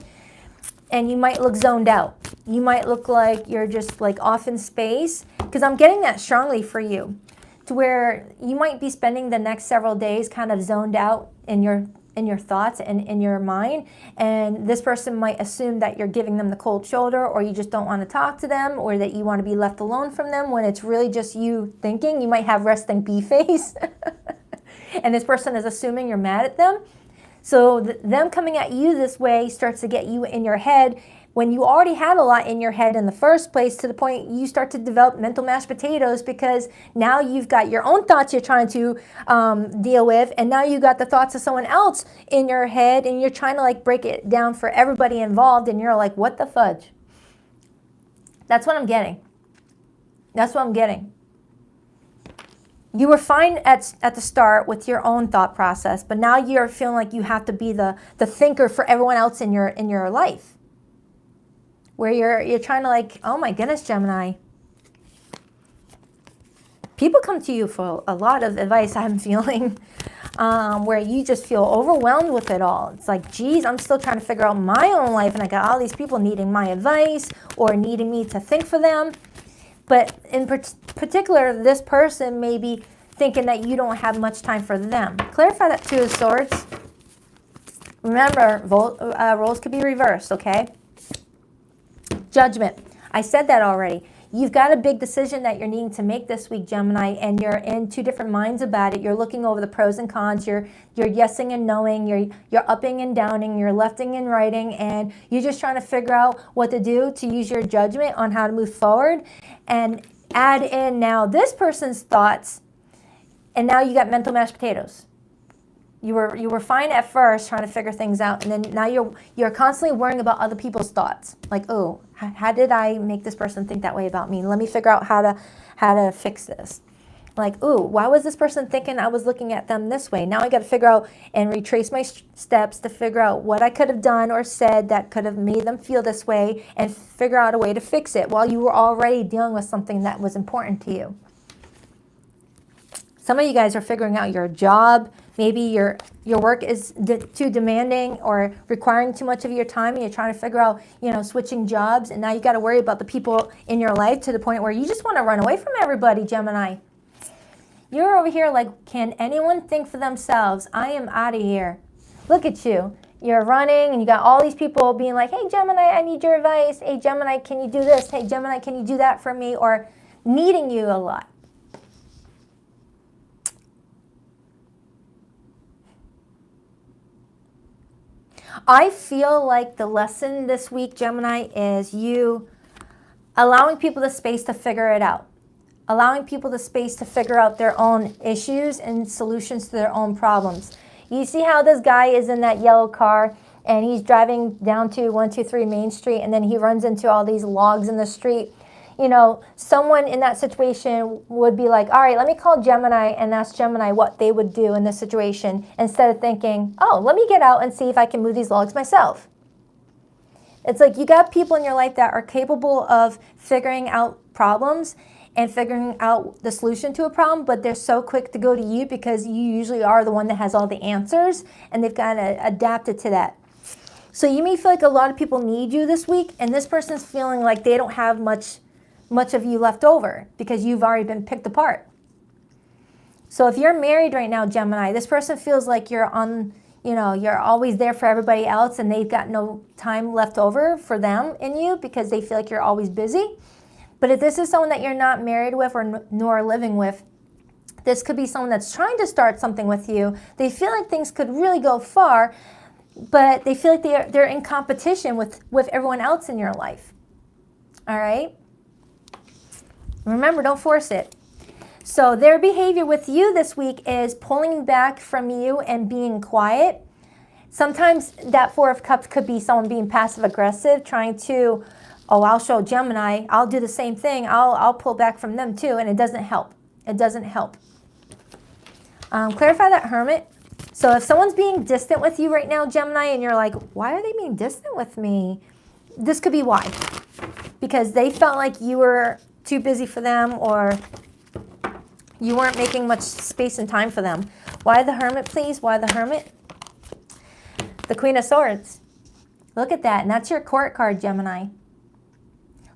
Speaker 1: and you might look zoned out. You might look like you're just like off in space, because I'm getting that strongly for you, to where you might be spending the next several days kind of zoned out in your thoughts and in your mind, and this person might assume that you're giving them the cold shoulder, or you just don't want to talk to them, or that you want to be left alone from them, when it's really just you thinking. You might have resting bee face and this person is assuming you're mad at them. So them coming at you this way starts to get you in your head, when you already had a lot in your head in the first place, to the point you start to develop mental mashed potatoes, because now you've got your own thoughts you're trying to deal with, and now you got the thoughts of someone else in your head, and you're trying to like break it down for everybody involved, and you're like, what the fudge? That's what I'm getting. That's what I'm getting. You were fine at the start with your own thought process, but now you're feeling like you have to be the thinker for everyone else in your life. Where you're trying to like, oh my goodness, Gemini. People come to you for a lot of advice, I'm feeling, where you just feel overwhelmed with it all. It's like, geez, I'm still trying to figure out my own life, and I got all these people needing my advice or needing me to think for them. But in particular, this person may be thinking that you don't have much time for them. Clarify that Two of Swords. Remember, roles could be reversed, okay? Judgment. I said that already. You've got a big decision that you're needing to make this week, Gemini, and you're in two different minds about it. You're looking over the pros and cons. You're yesing and knowing. You're upping and downing. You're lefting and righting, and you're just trying to figure out what to do to use your judgment on how to move forward, and add in now this person's thoughts, and now you got mental mashed potatoes. You were fine at first trying to figure things out, and then now you're constantly worrying about other people's thoughts. Like, oh, how did I make this person think that way about me? Let me figure out how to fix this. Like, ooh, why was this person thinking I was looking at them this way? Now I got to figure out and retrace my steps to figure out what I could have done or said that could have made them feel this way, and figure out a way to fix it while you were already dealing with something that was important to you. Some of you guys are figuring out your job. Maybe your work is too demanding or requiring too much of your time, and you're trying to figure out, switching jobs. And now you got to worry about the people in your life to the point where you just want to run away from everybody, Gemini. You're over here like, can anyone think for themselves? I am out of here. Look at you. You're running, and you got all these people being like, hey, Gemini, I need your advice. Hey, Gemini, can you do this? Hey, Gemini, can you do that for me? Or needing you a lot. I feel like the lesson this week, Gemini, is you allowing people the space to figure it out. Allowing people the space to figure out their own issues and solutions to their own problems. You see how this guy is in that yellow car, and he's driving down to 123 Main Street, and then he runs into all these logs in the street. Someone in that situation would be like, all right, let me call Gemini and ask Gemini what they would do in this situation, instead of thinking, oh, let me get out and see if I can move these logs myself. It's like you got people in your life that are capable of figuring out problems and figuring out the solution to a problem, but they're so quick to go to you because you usually are the one that has all the answers, and they've got to adapt it to that. So you may feel like a lot of people need you this week, and this person's feeling like they don't have much of you left over because you've already been picked apart. So if you're married right now, Gemini, this person feels like you're always there for everybody else, and they've got no time left over for them in you because they feel like you're always busy. But if this is someone that you're not married with or nor living with, this could be someone that's trying to start something with you. They feel like things could really go far, but they feel like they're in competition with everyone else in your life. All right? Remember, don't force it. So their behavior with you this week is pulling back from you and being quiet. Sometimes that Four of Cups could be someone being passive-aggressive, trying to, I'll show Gemini, I'll do the same thing, I'll pull back from them too, and it doesn't help. It doesn't help. Clarify that Hermit. So if someone's being distant with you right now, Gemini, and you're like, why are they being distant with me? This could be why. Because they felt like you were too busy for them, or you weren't making much space and time for them. Why the Hermit, please? Why the Hermit? The Queen of Swords. Look at that. And that's your court card, Gemini.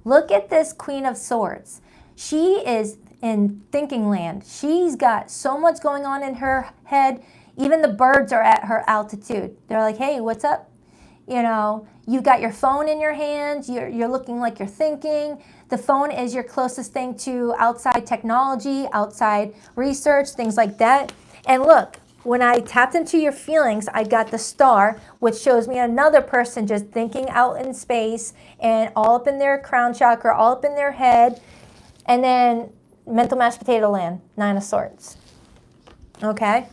Speaker 1: Look at this Queen of Swords. She is in thinking land. She's got so much going on in her head. Even the birds are at her altitude. They're like, hey, what's up? You've got your phone in your hands. You're looking like you're thinking. The phone is your closest thing to outside technology, outside research, things like that. And look, when I tapped into your feelings, I got the star, which shows me another person just thinking out in space and all up in their crown chakra, all up in their head. And then mental mashed potato land, Nine of Swords. Okay?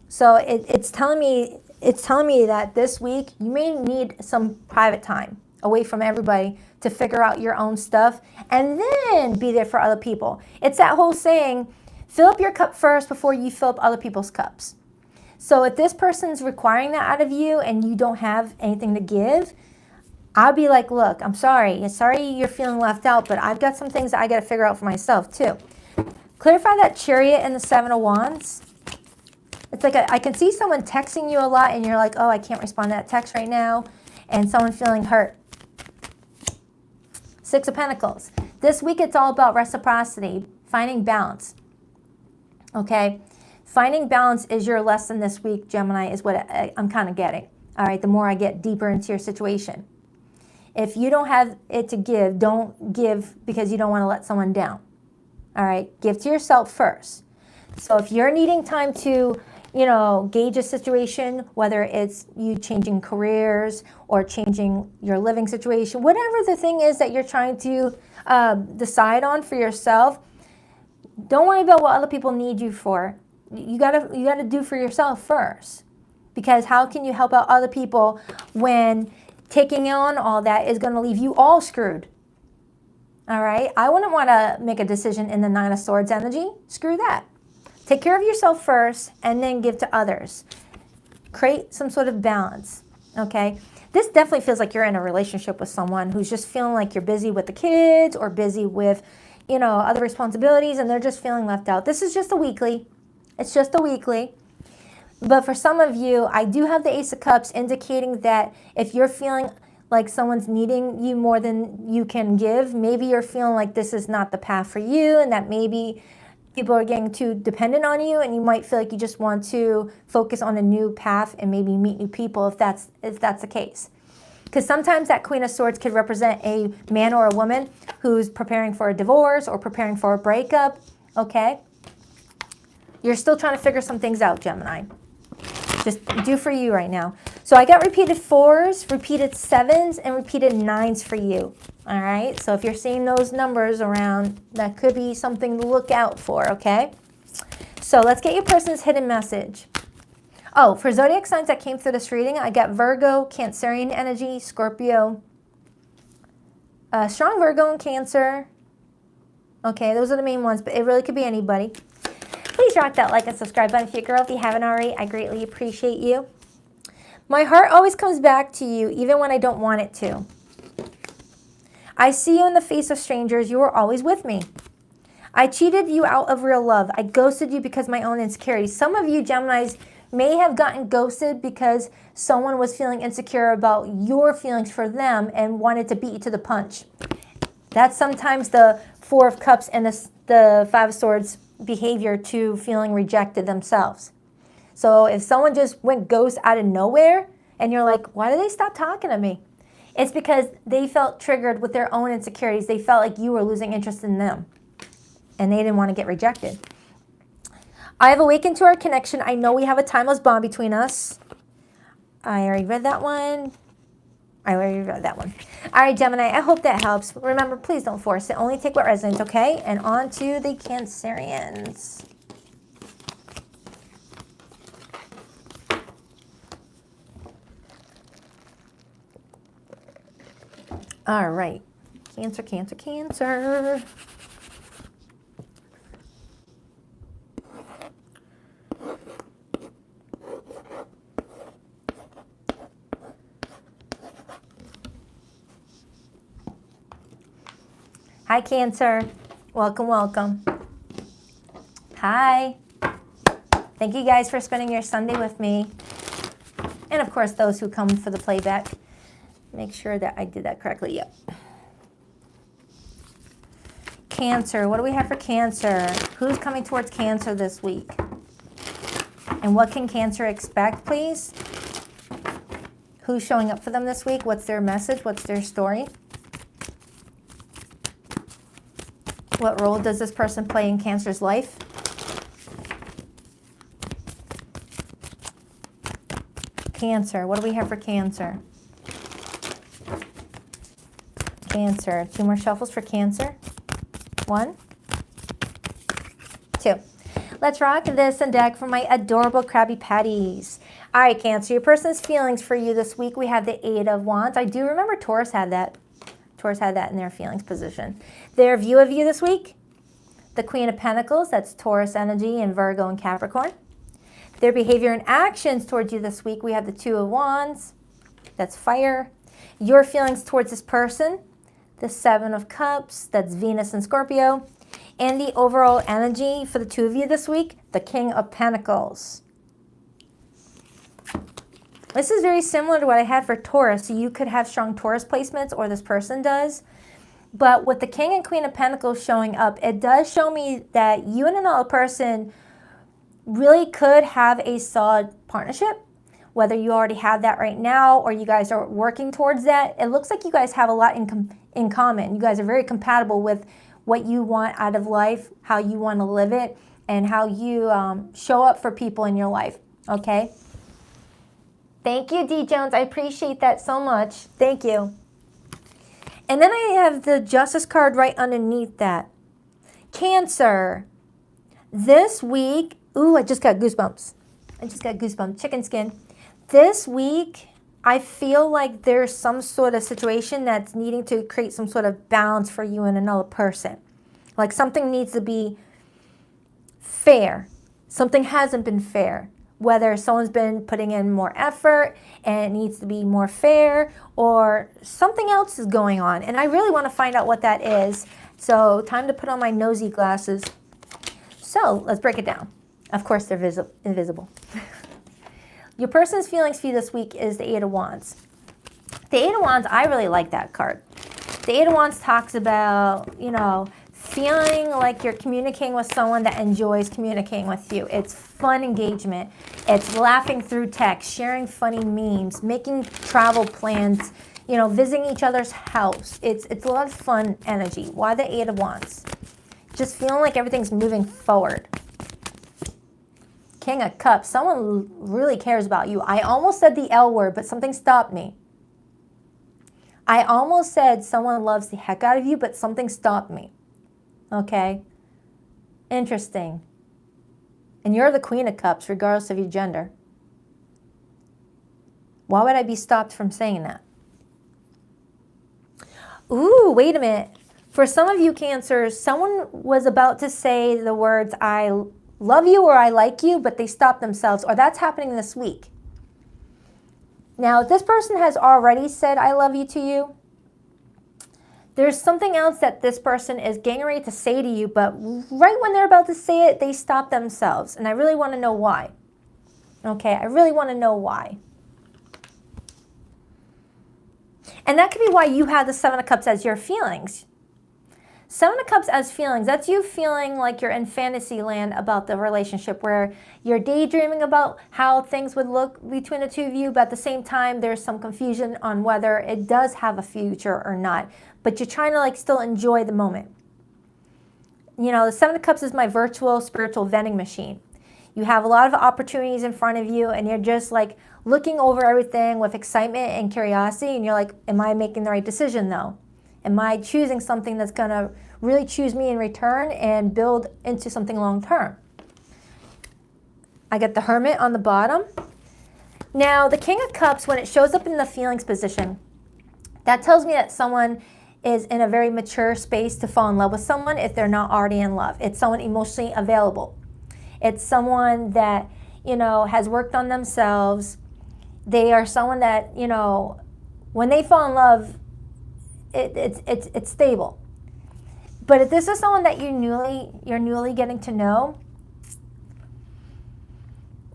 Speaker 1: So it's telling me that this week you may need some private time. away from everybody to figure out your own stuff and then be there for other people. It's that whole saying, fill up your cup first before you fill up other people's cups. So if this person's requiring that out of you and you don't have anything to give, I'll be like, look, I'm sorry you're feeling left out, but I've got some things that I got to figure out for myself too. Clarify that Chariot and the Seven of Wands. It's like I can see someone texting you a lot and you're like, oh, I can't respond to that text right now, and someone feeling hurt. Six of Pentacles. This week it's all about reciprocity, finding balance. Okay? Finding balance is your lesson this week, Gemini, is what I'm kind of getting. All right, the more I get deeper into your situation. If you don't have it to give, don't give because you don't want to let someone down. All right, give to yourself first. So if you're needing time to, gauge a situation, whether it's you changing careers or changing your living situation, whatever the thing is that you're trying to decide on for yourself, don't worry about what other people need you for. You gotta do for yourself first. Because how can you help out other people when taking on all that is going to leave you all screwed? All right? I wouldn't want to make a decision in the Nine of Swords energy. Screw that. Take care of yourself first and then give to others. Create some sort of balance, okay? This definitely feels like you're in a relationship with someone who's just feeling like you're busy with the kids or busy with, other responsibilities, and they're just feeling left out. This is just a weekly. It's just a weekly. But for some of you, I do have the Ace of Cups indicating that if you're feeling like someone's needing you more than you can give, maybe you're feeling like this is not the path for you and that maybe people are getting too dependent on you and you might feel like you just want to focus on a new path and maybe meet new people if that's the case. Because sometimes that Queen of Swords could represent a man or a woman who's preparing for a divorce or preparing for a breakup, okay? You're still trying to figure some things out, Gemini. Just do for you right now. So I got repeated 4s, repeated 7s, and repeated 9s for you. All right? So if you're seeing those numbers around, that could be something to look out for, okay? So let's get your person's hidden message. Oh, for zodiac signs that came through this reading, I got Virgo, Cancerian energy, Scorpio, strong Virgo and Cancer. Okay, those are the main ones, but it really could be anybody. Please rock that like and subscribe button if you're a girl. If you haven't already, I greatly appreciate you. My heart always comes back to you, even when I don't want it to. I see you in the face of strangers. You are always with me. I cheated you out of real love. I ghosted you because of my own insecurities. Some of you Geminis may have gotten ghosted because someone was feeling insecure about your feelings for them and wanted to beat you to the punch. That's sometimes the Four of Cups and the Five of Swords behavior to feeling rejected themselves. So if someone just went ghost out of nowhere and you're like, why did they stop talking to me? It's because they felt triggered with their own insecurities. They felt like you were losing interest in them and they didn't want to get rejected. I have awakened to our connection. I know we have a timeless bond between us. I already read that one. All right, Gemini, I hope that helps. Remember, please don't force it. Only take what resonates, okay? And on to the Cancerians. All right. Cancer, Cancer, Cancer. Hi, Cancer. Welcome, welcome. Hi. Thank you guys for spending your Sunday with me. And of course, those who come for the playback. Make sure that I did that correctly. Yep. Cancer. What do we have for Cancer? Who's coming towards Cancer this week? And what can Cancer expect, please? Who's showing up for them this week? What's their message? What's their story? What role does this person play in Cancer's life? Cancer. What do we have for Cancer? Cancer. 2 more shuffles for Cancer. 1, 2. Let's rock this and deck for my adorable Krabby Patties. All right, Cancer, your person's feelings for you this week. We have the Eight of Wands. I do remember Taurus had that. Taurus had that in their feelings position. Their view of you this week, the Queen of Pentacles. That's Taurus energy and Virgo and Capricorn. Their behavior and actions towards you this week, we have the Two of Wands. That's fire. Your feelings towards this person, the Seven of Cups. That's Venus and Scorpio. And the overall energy for the two of you this week, the King of Pentacles. This is very similar to what I had for Taurus. So you could have strong Taurus placements, or this person does. But with the King and Queen of Pentacles showing up, it does show me that you and another person really could have a solid partnership. Whether you already have that right now or you guys are working towards that, it looks like you guys have a lot in common. You guys are very compatible with what you want out of life, how you want to live it, and how you show up for people in your life, okay? Thank you, D. Jones. I appreciate that so much. Thank you. And then I have the Justice card right underneath that. Cancer. This week, ooh, I just got goosebumps. Chicken skin. This week, I feel like there's some sort of situation that's needing to create some sort of balance for you and another person. Like something needs to be fair. Something hasn't been fair. Whether someone's been putting in more effort and it needs to be more fair, or something else is going on. And I really want to find out what that is. So time to put on my nosy glasses. So let's break it down. Of course, they're invisible. Your person's feelings for you this week is the Eight of Wands. The Eight of Wands, I really like that card. The Eight of Wands talks about, you know, feeling like you're communicating with someone that enjoys communicating with you. It's fun engagement. It's laughing through text, sharing funny memes, making travel plans, you know, visiting each other's house. It's a lot of fun energy. Why the Eight of Wands? Just feeling like everything's moving forward. King of Cups, someone really cares about you. I almost said the L word, but something stopped me. I almost said someone loves the heck out of you, but something stopped me. Okay? Interesting. And you're the Queen of Cups, regardless of your gender. Why would I be stopped from saying that? Ooh, wait a minute. For some of you Cancers, someone was about to say the words, I love you or I like you, but they stopped themselves, or that's happening this week. Now, if this person has already said I love you to you, there's something else that this person is getting ready to say to you, but right when they're about to say it, they stop themselves. And I really want to know why. Okay, I really want to know why. And that could be why you have the Seven of Cups as your feelings. Seven of Cups as feelings, that's you feeling like you're in fantasy land about the relationship, where you're daydreaming about how things would look between the two of you, but at the same time, there's some confusion on whether it does have a future or not. But you're trying to like still enjoy the moment. You know, the Seven of Cups is my virtual spiritual vending machine. You have a lot of opportunities in front of you, and you're just like looking over everything with excitement and curiosity, and you're like, am I making the right decision though? Am I choosing something that's going to really choose me in return and build into something long term? I get the Hermit on the bottom. Now, the King of Cups, when it shows up in the feelings position, that tells me that someone is in a very mature space to fall in love with someone if they're not already in love. It's someone emotionally available. It's someone that, you know, has worked on themselves. They are someone that, you know, when they fall in love, it's stable. But if this is someone that you're newly getting to know,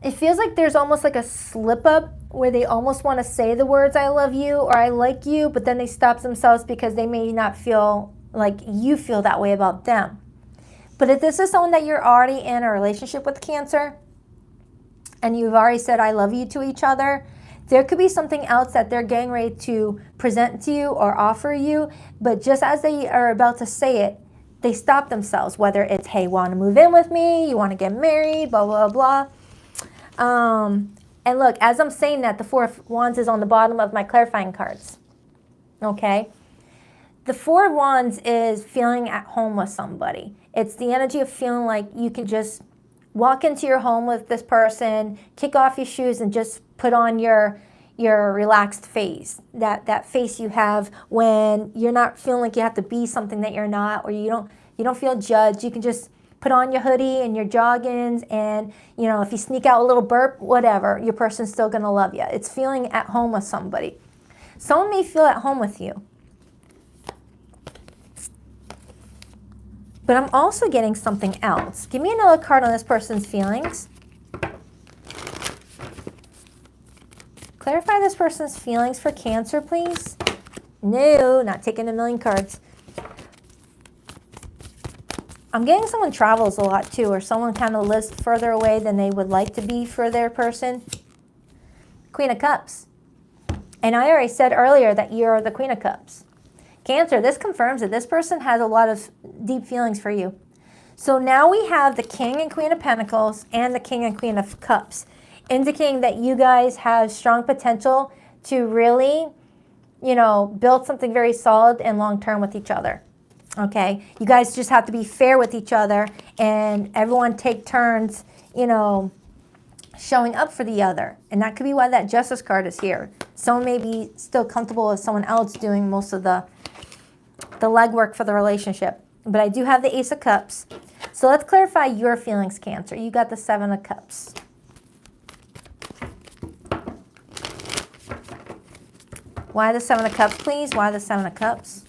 Speaker 1: it feels like there's almost like a slip up where they almost want to say the words I love you or I like you, but then they stop themselves because they may not feel like you feel that way about them. But if this is someone that you're already in a relationship with, Cancer, and you've already said I love you to each other, there could be something else that they're getting ready to present to you or offer you, but just as they are about to say it, they stop themselves, whether it's, hey, want to move in with me, you want to get married, blah, blah, blah. And look, as I'm saying that, the Four of Wands is on the bottom of my clarifying cards, okay? The Four of Wands is feeling at home with somebody. It's the energy of feeling like you can just walk into your home with this person, kick off your shoes, and just put on your relaxed face. That face you have when you're not feeling like you have to be something that you're not, or you don't feel judged. You can just put on your hoodie and your joggings, and you know, if you sneak out a little burp, whatever, your person's still gonna love you. It's feeling at home with somebody. Someone may feel at home with you. But I'm also getting something else. Give me another card on this person's feelings. Clarify this person's feelings for Cancer, please. No, not taking a million cards. I'm getting someone travels a lot too, or someone kind of lives further away than they would like to be for their person. Queen of Cups. And I already said earlier that you're the Queen of Cups. Cancer, this confirms that this person has a lot of deep feelings for you. So now we have the King and Queen of Pentacles and the King and Queen of Cups, indicating that you guys have strong potential to really, you know, build something very solid and long-term with each other. Okay? You guys just have to be fair with each other, and everyone take turns, you know, showing up for the other. And that could be why that Justice card is here. Someone may be still comfortable with someone else doing most of the legwork for the relationship. But I do have the Ace of Cups. So let's clarify your feelings, Cancer. You got the Seven of Cups. Why the Seven of Cups, please? Why the Seven of Cups?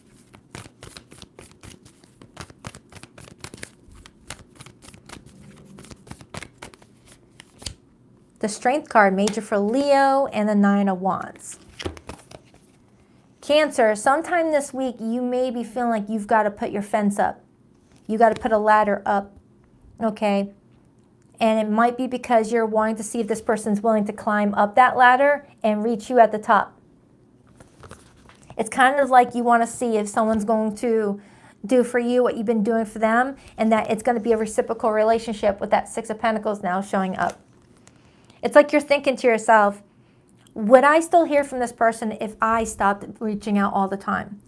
Speaker 1: The Strength card, major for Leo, and the Nine of Wands. Cancer, sometime this week you may be feeling like you've got to put your fence up. You got to put a ladder up, okay? And it might be because you're wanting to see if this person's willing to climb up that ladder and reach you at the top. It's kind of like you want to see if someone's going to do for you what you've been doing for them, and that it's going to be a reciprocal relationship with that Six of Pentacles now showing up. It's like you're thinking to yourself, would I still hear from this person if I stopped reaching out all the time?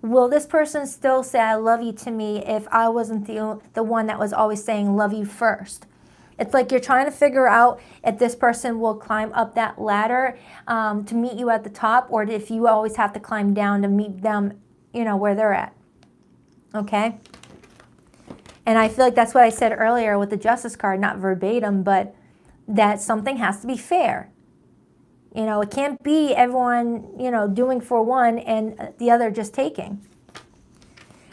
Speaker 1: Will this person still say I love you to me if I wasn't the one that was always saying love you first? It's like you're trying to figure out if this person will climb up that ladder to meet you at the top, or if you always have to climb down to meet them, you know, where they're at. Okay? And I feel like that's what I said earlier with the Justice card, not verbatim, but that something has to be fair. You know, it can't be everyone, you know, doing for one and the other just taking.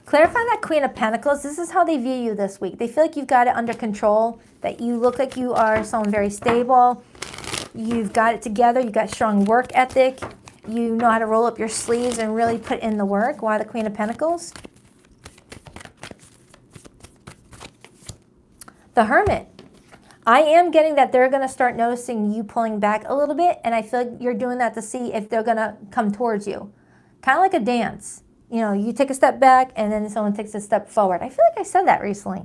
Speaker 1: Clarify that Queen of Pentacles. This is how they view you this week. They feel like you've got it under control, that you look like you are someone very stable. You've got it together. You've got strong work ethic. You know how to roll up your sleeves and really put in the work. Why the Queen of Pentacles? The Hermit. I am getting that they're going to start noticing you pulling back a little bit, and I feel like you're doing that to see if they're going to come towards you. Kind of like a dance. You know, you take a step back, and then someone takes a step forward. I feel like I said that recently.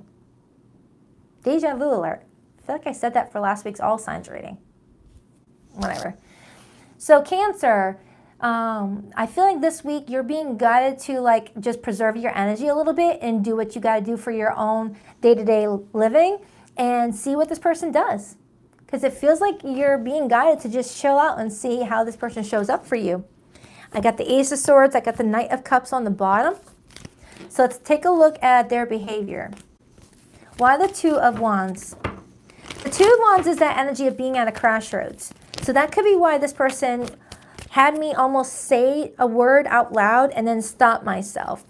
Speaker 1: Deja vu alert. I feel like I said that for last week's All Signs reading. Whatever. So Cancer, I feel like this week you're being guided to like just preserve your energy a little bit and do what you got to do for your own day-to-day living, and see what this person does. Because it feels like you're being guided to just chill out and see how this person shows up for you. I got the Ace of Swords. I got the Knight of Cups on the bottom. So let's take a look at their behavior. Why the Two of Wands? The Two of Wands is that energy of being at a crossroads. So that could be why this person had me almost say a word out loud and then stop myself.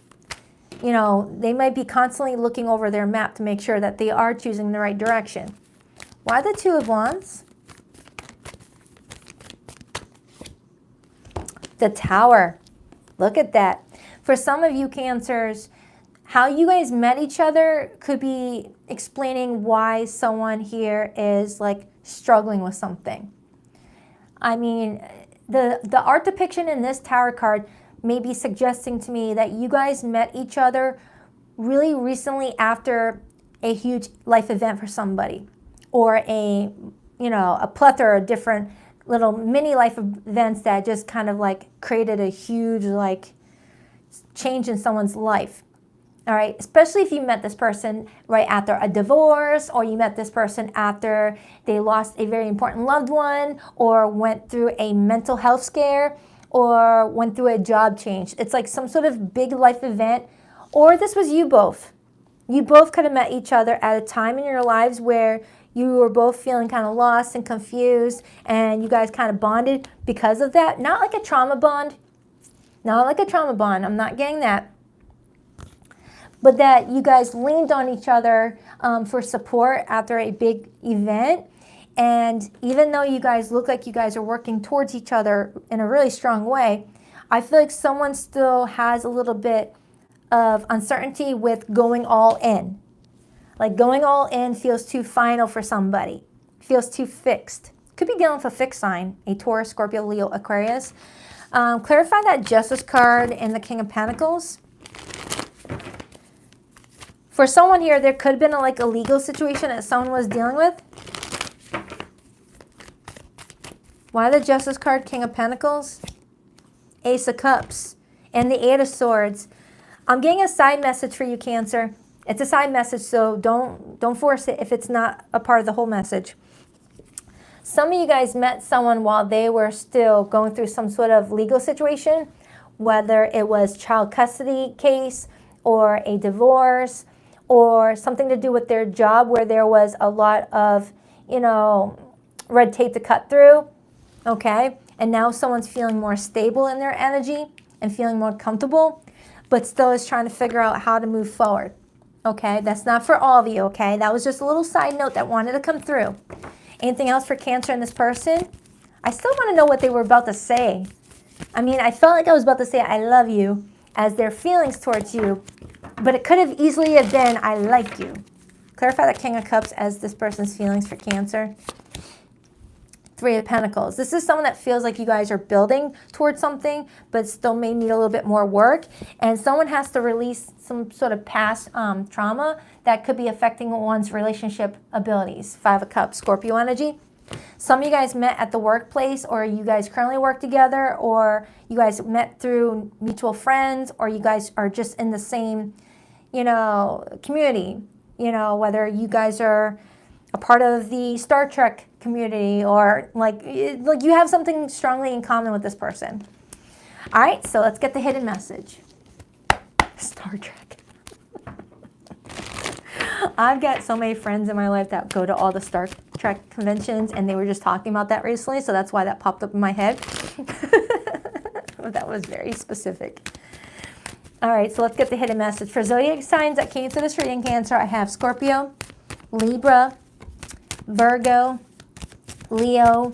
Speaker 1: You know, they might be constantly looking over their map to make sure that they are choosing the right direction. Why the Two of Wands? The Tower. Look at that. For some of you Cancers, how you guys met each other could be explaining why someone here is like struggling with something. I mean, the art depiction in this Tower card may be suggesting to me that you guys met each other really recently after a huge life event for somebody, or a, you know, a plethora of different little mini life events that just kind of like created a huge like change in someone's life. All right, especially if you met this person right after a divorce, or you met this person after they lost a very important loved one, or went through a mental health scare, or went through a job change. It's like some sort of big life event, or this was you both. You both could have met each other at a time in your lives where you were both feeling kind of lost and confused, and you guys kind of bonded because of that. Not like a trauma bond. Not like a trauma bond. I'm not getting that. But that you guys leaned on each other for support after a big event. And even though you guys look like you guys are working towards each other in a really strong way, I feel like someone still has a little bit of uncertainty with going all in. Like going all in feels too final for somebody. Feels too fixed. Could be dealing with a fixed sign, a Taurus, Scorpio, Leo, Aquarius. Clarify that Justice card and the King of Pentacles. For someone here, there could have been a legal situation that someone was dealing with. Why the Justice card, King of Pentacles? Ace of Cups and the Eight of Swords. I'm getting a side message for you, Cancer. It's a side message, so don't force it if it's not a part of the whole message. Some of you guys met someone while they were still going through some sort of legal situation, whether it was child custody case or a divorce, or something to do with their job where there was a lot of, red tape to cut through, okay? And now someone's feeling more stable in their energy and feeling more comfortable, but still is trying to figure out how to move forward, okay? That's not for all of you, okay? That was just a little side note that wanted to come through. Anything else for Cancer and this person? I still want to know what they were about to say. I mean, I felt like I was about to say I love you as their feelings towards you, but it could have easily have been, I like you. Clarify that King of Cups as this person's feelings for Cancer. Three of Pentacles. This is someone that feels like you guys are building towards something, but still may need a little bit more work. And someone has to release some sort of past trauma that could be affecting one's relationship abilities. Five of Cups, Scorpio energy. Some of you guys met at the workplace, or you guys currently work together, or you guys met through mutual friends, or you guys are just in the same, community. Whether you guys are a part of the Star Trek community, or like you have something strongly in common with this person. All right, so let's get the hidden message. Star Trek. I've got so many friends in my life that go to all the Star Trek conventions, and they were just talking about that recently, so that's why that popped up in my head. That was very specific. All right, so let's get the hidden message. For zodiac signs that came through this reading, Cancer, I have Scorpio, Libra, Virgo, Leo,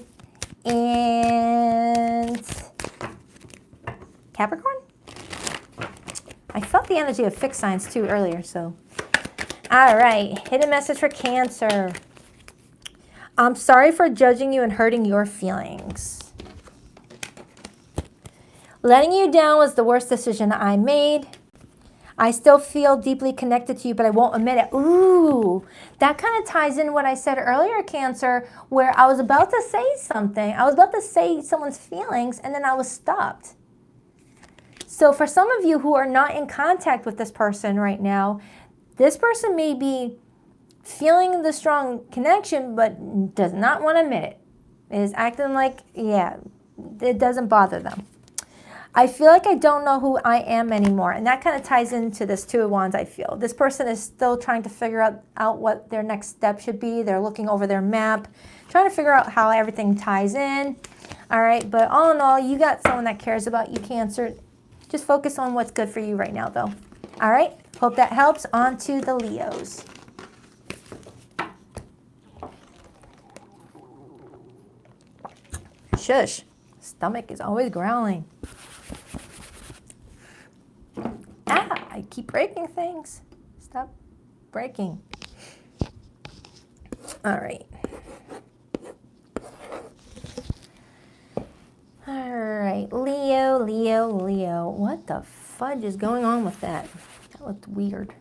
Speaker 1: and Capricorn? I felt the energy of fixed signs too earlier, so. All right, hidden message for Cancer. I'm sorry for judging you and hurting your feelings. Letting you down was the worst decision I made. I still feel deeply connected to you, but I won't admit it. Ooh, that kind of ties in what I said earlier, Cancer, where I was about to say something. I was about to say someone's feelings, and then I was stopped. So for some of you who are not in contact with this person right now, this person may be feeling the strong connection, but does not want to admit it. Is acting like, yeah, it doesn't bother them. I feel like I don't know who I am anymore. And that kind of ties into this Two of Wands, I feel. This person is still trying to figure out what their next step should be. They're looking over their map, trying to figure out how everything ties in. All right, but all in all, you got someone that cares about you, Cancer. Just focus on what's good for you right now, though. All right, hope that helps. On to the Leos. Shush. Stomach is always growling. Ah, I keep breaking things. Stop breaking. All right. All right, Leo, Leo, Leo. What the fudge is going on with that? That looked weird.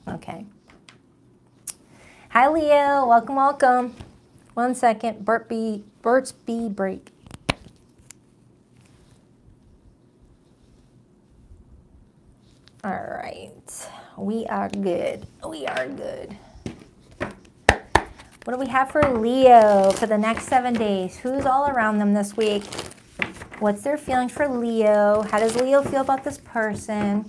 Speaker 1: Okay. Hi, Leo. Welcome, welcome. 1 second. Burt's bee break. We are good. We are good. What do we have for Leo for the next 7 days? Who's all around them this week? What's their feelings for Leo? How does Leo feel about this person?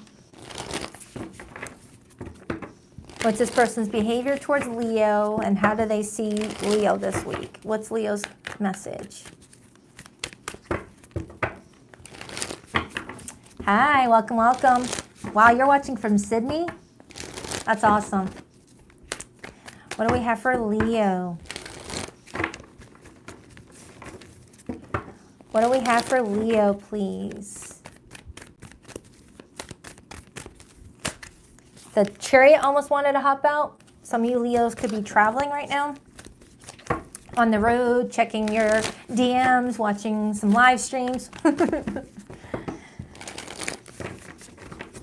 Speaker 1: What's this person's behavior towards Leo? And how do they see Leo this week? What's Leo's message? Hi, welcome, welcome. Wow, you're watching from Sydney? That's awesome. What do we have for Leo? What do we have for Leo, please? The Chariot almost wanted to hop out. Some of you Leos could be traveling right now. On the road, checking your DMs, watching some live streams.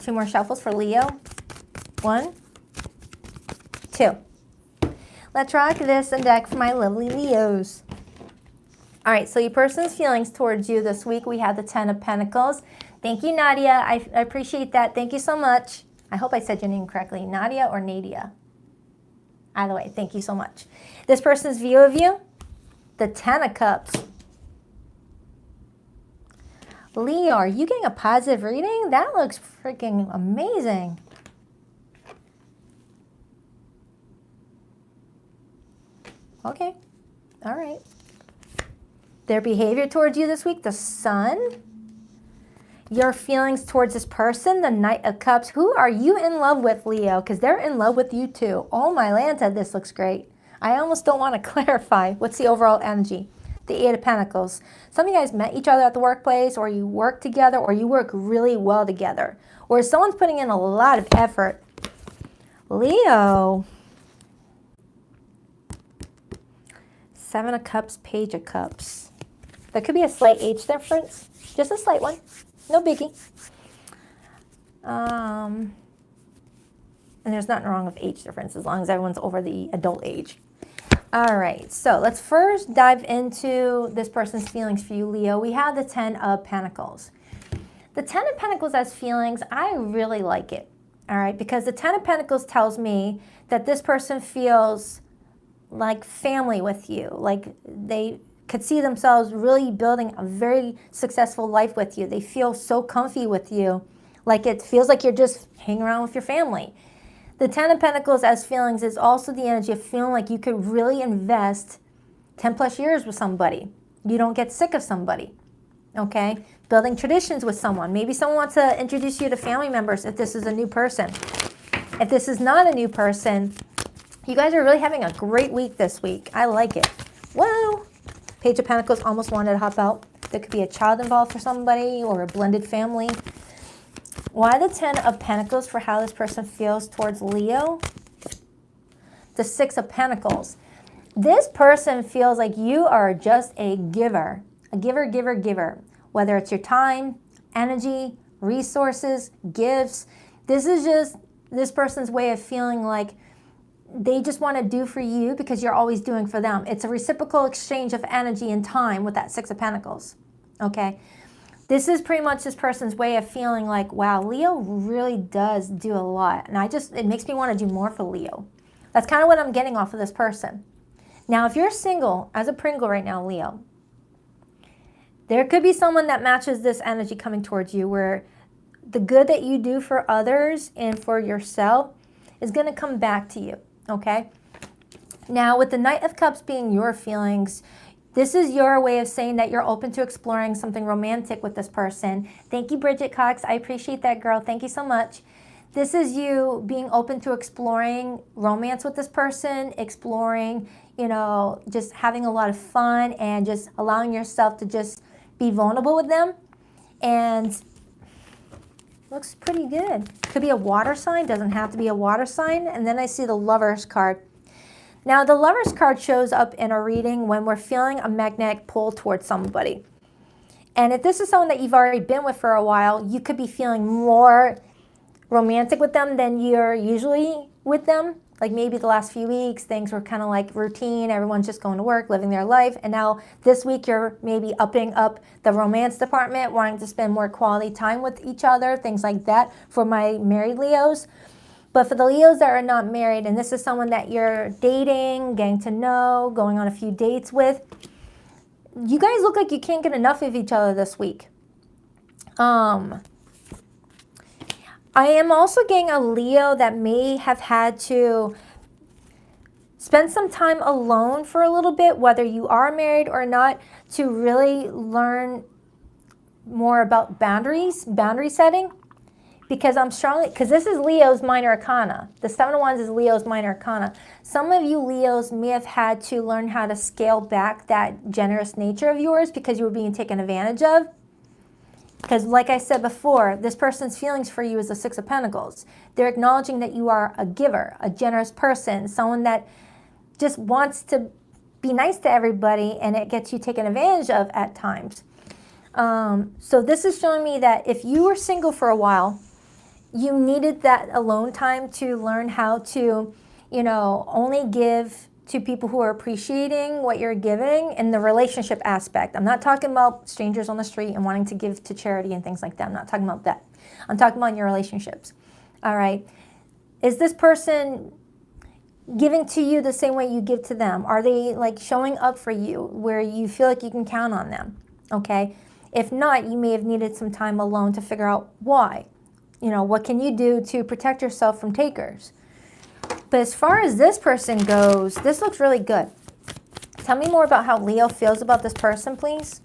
Speaker 1: 2 more shuffles for Leo. 1, 2. Let's rock this and deck for my lovely Leos. All right, so your person's feelings towards you this week, we have the 10 of Pentacles. Thank you, Nadia. I appreciate that. Thank you so much. I hope I said your name correctly, Nadia or Nadia. Either way, thank you so much. This person's view of you, the 10 of Cups. Leo, are you getting a positive reading? That looks freaking amazing. Okay, all right. Their behavior towards you this week, the Sun. Your feelings towards this person, the Knight of Cups. Who are you in love with, Leo? Because they're in love with you too. Oh my Lanta, this looks great. I almost don't want to clarify. What's the overall energy? The 8 of Pentacles. Some of you guys met each other at the workplace, or you work together, or you work really well together. Or someone's putting in a lot of effort. Leo. 7 of Cups, Page of Cups. There could be a slight age difference. Just a slight one. No biggie. And there's nothing wrong with age difference as long as everyone's over the adult age. All right, so let's first dive into this person's feelings for you, Leo. We have the 10 of Pentacles. The 10 of Pentacles as feelings, I really like it. All right, because the 10 of Pentacles tells me that this person feels like family with you, like they could see themselves really building a very successful life with you. They feel so comfy with you, like it feels like you're just hanging around with your family. The 10 of Pentacles as feelings is also the energy of feeling like you could really invest 10 plus years with somebody. You don't get sick of somebody, okay? Building traditions with someone. Maybe someone wants to introduce you to family members if this is a new person. If this is not a new person, you guys are really having a great week this week. I like it. Whoa! Page of Pentacles almost wanted to hop out. There could be a child involved for somebody or a blended family. Why the 10 of Pentacles for how this person feels towards Leo? The 6 of Pentacles. This person feels like you are just a giver. A giver, giver, giver. Whether it's your time, energy, resources, gifts. This is just this person's way of feeling like they just want to do for you because you're always doing for them. It's a reciprocal exchange of energy and time with that 6 of Pentacles, okay? This is pretty much this person's way of feeling like, wow, Leo really does do a lot. And it makes me want to do more for Leo. That's kind of what I'm getting off of this person. Now, if you're single as a Pringle right now, Leo, there could be someone that matches this energy coming towards you where the good that you do for others and for yourself is going to come back to you. Okay, now with the Knight of Cups being your feelings, this is your way of saying that you're open to exploring something romantic with this person. Thank you, Bridget Cox. I appreciate that, girl. Thank you so much. This is you being open to exploring romance with this person, exploring, you know, just having a lot of fun and just allowing yourself to just be vulnerable with them. And looks pretty good. Could be a water sign, doesn't have to be a water sign. And then I see the Lovers card. Now the Lovers card shows up in a reading when we're feeling a magnetic pull towards somebody. And if this is someone that you've already been with for a while, you could be feeling more romantic with them than you're usually with them. Like maybe the last few weeks, things were kind of like routine. Everyone's just going to work, living their life. And now this week, you're maybe upping up the romance department, wanting to spend more quality time with each other, things like that for my married Leos. But for the Leos that are not married, and this is someone that you're dating, getting to know, going on a few dates with, you guys look like you can't get enough of each other this week. I am also getting a Leo that may have had to spend some time alone for a little bit, whether you are married or not, to really learn more about boundary setting. Because because this is Leo's minor arcana. The Seven of Wands is Leo's minor arcana. Some of you Leos may have had to learn how to scale back that generous nature of yours because you were being taken advantage of. Because like I said before, this person's feelings for you is the Six of Pentacles. They're acknowledging that you are a giver, a generous person, someone that just wants to be nice to everybody, and it gets you taken advantage of at times. So this is showing me that if you were single for a while, you needed that alone time to learn how to, only give to people who are appreciating what you're giving in the relationship aspect. I'm not talking about strangers on the street and wanting to give to charity and things like that. I'm not talking about that. I'm talking about your relationships. All right. Is this person giving to you the same way you give to them? Are they like showing up for you where you feel like you can count on them? Okay. If not, you may have needed some time alone to figure out why. What can you do to protect yourself from takers? But as far as this person goes, this looks really good. Tell me more about how Leo feels about this person, please.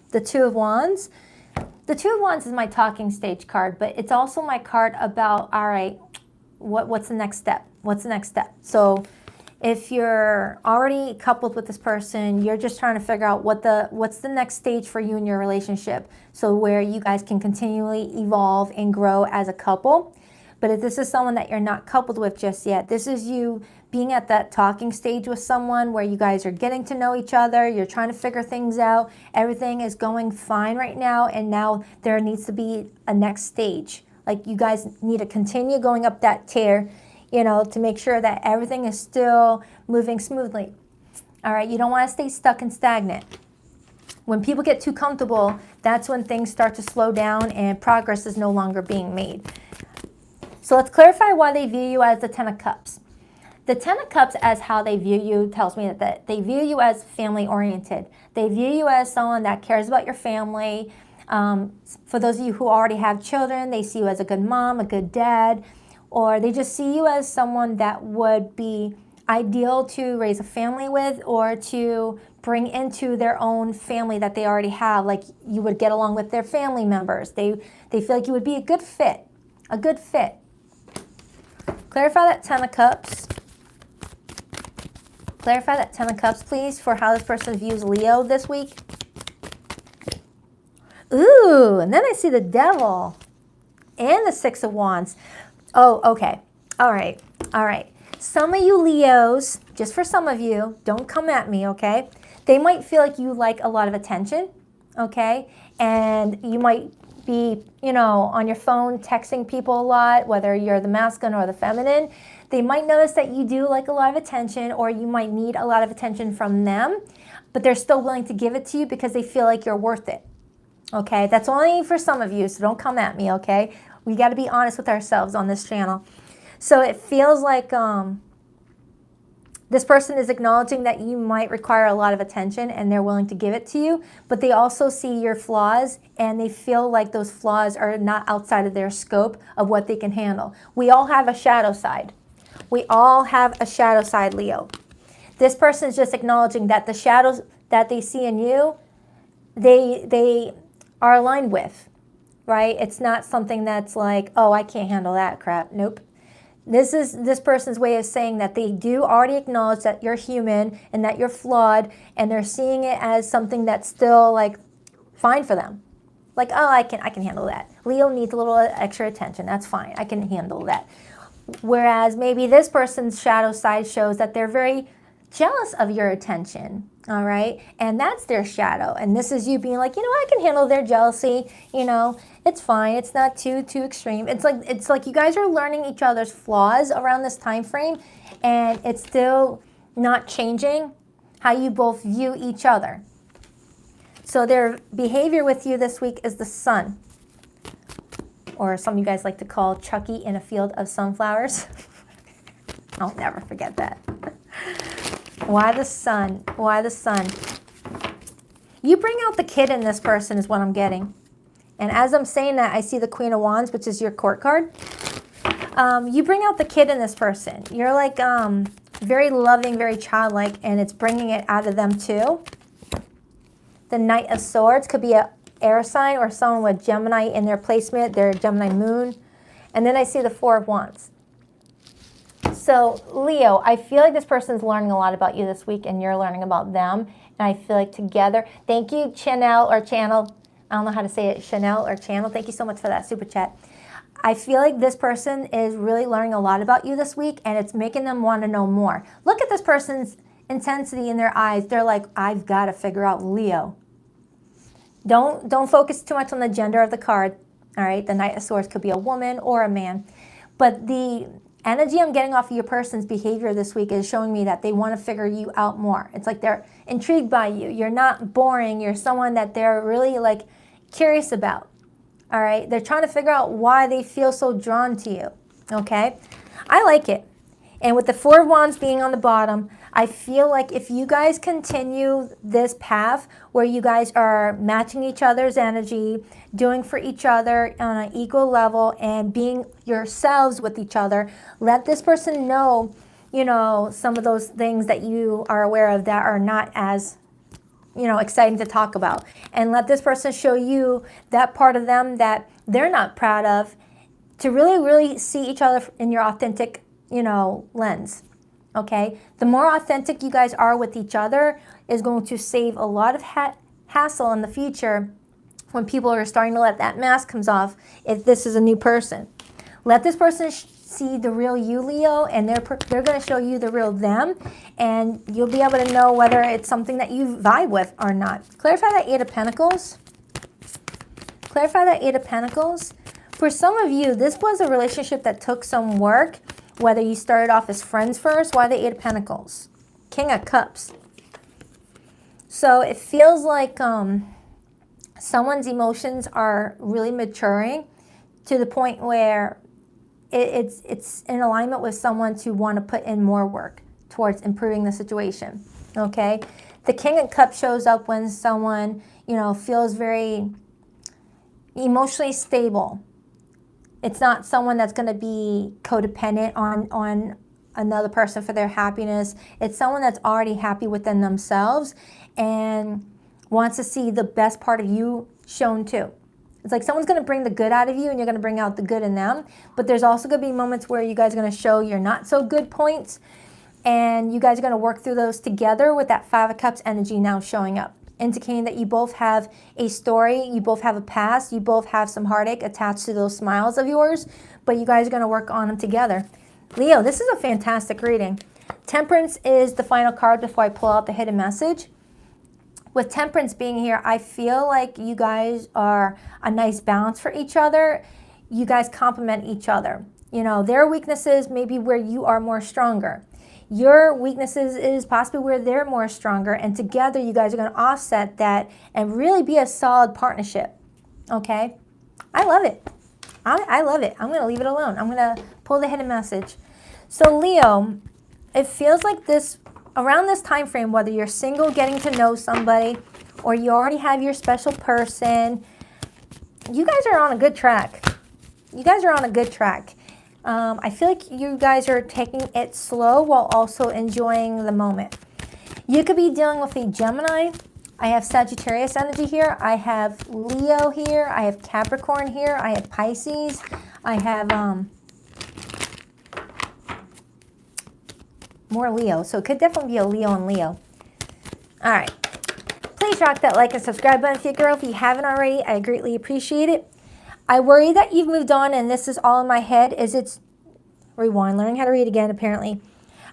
Speaker 1: The Two of Wands. The Two of Wands is my talking stage card, but it's also my card about, all right, what's the next step? What's the next step? So if you're already coupled with this person, you're just trying to figure out what's the next stage for you in your relationship, so where you guys can continually evolve and grow as a couple. But if this is someone that you're not coupled with just yet, this is you being at that talking stage with someone where you guys are getting to know each other, you're trying to figure things out, everything is going fine right now, and now there needs to be a next stage. Like you guys need to continue going up that tier, to make sure that everything is still moving smoothly. All right, you don't want to stay stuck and stagnant. When people get too comfortable, that's when things start to slow down and progress is no longer being made. So let's clarify why they view you as the Ten of Cups. The Ten of Cups, as how they view you, tells me that they view you as family-oriented. They view you as someone that cares about your family. For those of you who already have children, they see you as a good mom, a good dad, or they just see you as someone that would be ideal to raise a family with or to bring into their own family that they already have. Like you would get along with their family members. They feel like you would be a good fit, a good fit. Clarify that Ten of Cups. Clarify that Ten of Cups, please, for how this person views Leo this week. Ooh, and then I see the Devil and the Six of Wands. Oh, okay. All right. All right. Some of you Leos, just for some of you, don't come at me, okay? They might feel like you like a lot of attention, okay? And you might be, on your phone texting people a lot, whether you're the masculine or the feminine. They might notice that you do like a lot of attention, or you might need a lot of attention from them, but they're still willing to give it to you because they feel like you're worth it, okay? That's only for some of you, so don't come at me, okay? We got to be honest with ourselves on this channel. So it feels like this person is acknowledging that you might require a lot of attention and they're willing to give it to you, but they also see your flaws and they feel like those flaws are not outside of their scope of what they can handle. We all have a shadow side. We all have a shadow side, Leo. This person is just acknowledging that the shadows that they see in you, they are aligned with. Right? It's not something that's like, oh, I can't handle that crap. Nope. This is this person's way of saying that they do already acknowledge that you're human and that you're flawed, and they're seeing it as something that's still like fine for them. Like, oh, I can handle that. Leo needs a little extra attention. That's fine. I can handle that. Whereas maybe this person's shadow side shows that they're very jealous of your attention. All right. And that's their shadow. And this is you being like, I can handle their jealousy. It's fine. It's not too extreme. It's like you guys are learning each other's flaws around this time frame, and it's still not changing how you both view each other. So their behavior with you this week is the Sun. or some of you guys like to call Chucky in a field of sunflowers. I'll never forget that. Why the sun? Why the sun? You bring out the kid in this person is what I'm getting. And as I'm saying that, I see the Queen of Wands, which is your court card. You bring out the kid in this person. You're like very loving, very childlike, and it's bringing it out of them too. The Knight of Swords could be an air sign or someone with Gemini in their placement, their Gemini moon. And then I see the Four of Wands. So Leo, I feel like this person's learning a lot about you this week and you're learning about them. And I feel like together, thank you, Chanel or Channel. I don't know how to say it, Chanel or Channel. Thank you so much for that super chat. I feel like this person is really learning a lot about you this week and it's making them want to know more. Look at this person's intensity in their eyes. They're like, I've got to figure out Leo. Don't focus too much on the gender of the card. All right, the Knight of Swords could be a woman or a man. But the energy I'm getting off of your person's behavior this week is showing me that they want to figure you out more. It's like they're intrigued by you. You're not boring. You're someone that they're really like curious about. All right, they're trying to figure out why they feel so drawn to you. Okay, I like it. And with the Four of Wands being on the bottom, I feel like if you guys continue this path where you guys are matching each other's energy, doing for each other on an equal level and being yourselves with each other, let this person know, you know, some of those things that you are aware of that are not as, you know, exciting to talk about. And let this person show you that part of them that they're not proud of, to really, really see each other in your authentic, you know, lens. Okay, the more authentic you guys are with each other is going to save a lot of hassle in the future when people are starting to let that mask comes off if this is a new person. Let this person see the real you, Leo, and they're going to show you the real them, and you'll be able to know whether it's something that you vibe with or not. Clarify that Eight of Pentacles. Clarify that Eight of Pentacles. For some of you, this was a relationship that took some work. Whether you started off as friends first, why the Eight of Pentacles? King of Cups. So it feels like someone's emotions are really maturing to the point where it's in alignment with someone to want to put in more work towards improving the situation, okay? The King of Cups shows up when someone, you know, feels very emotionally stable. It's not someone that's going to be codependent on another person for their happiness. It's someone that's already happy within themselves and wants to see the best part of you shown too. It's like someone's going to bring the good out of you and you're going to bring out the good in them. But there's also going to be moments where you guys are going to show your not so good points and you guys are going to work through those together with that Five of Cups energy now showing up, indicating that you both have a story, you both have a past, you both have some heartache attached to those smiles of yours, but you guys are going to work on them together. Leo, this is a fantastic reading. Temperance is the final card before I pull out the hidden message. With Temperance being here, I feel like you guys are a nice balance for each other. You guys complement each other. You know, their weaknesses may be where you are more stronger. Your weaknesses is possibly where they're more stronger, and together you guys are going to offset that and really be a solid partnership, okay? I love it. I love it. I'm going to leave it alone. I'm going to pull the hidden message. So Leo, it feels like this, around this time frame, whether you're single, getting to know somebody, or you already have your special person, you guys are on a good track. You guys are on a good track. I feel like you guys are taking it slow while also enjoying the moment. You could be dealing with a Gemini. I have Sagittarius energy here. I have Leo here. I have Capricorn here. I have Pisces. I have more Leo. So it could definitely be a Leo and Leo. All right. Please rock that like and subscribe button if you girl. If you haven't already, I greatly appreciate it. I worry that you've moved on and this is all in my head. Rewind, learning how to read again apparently.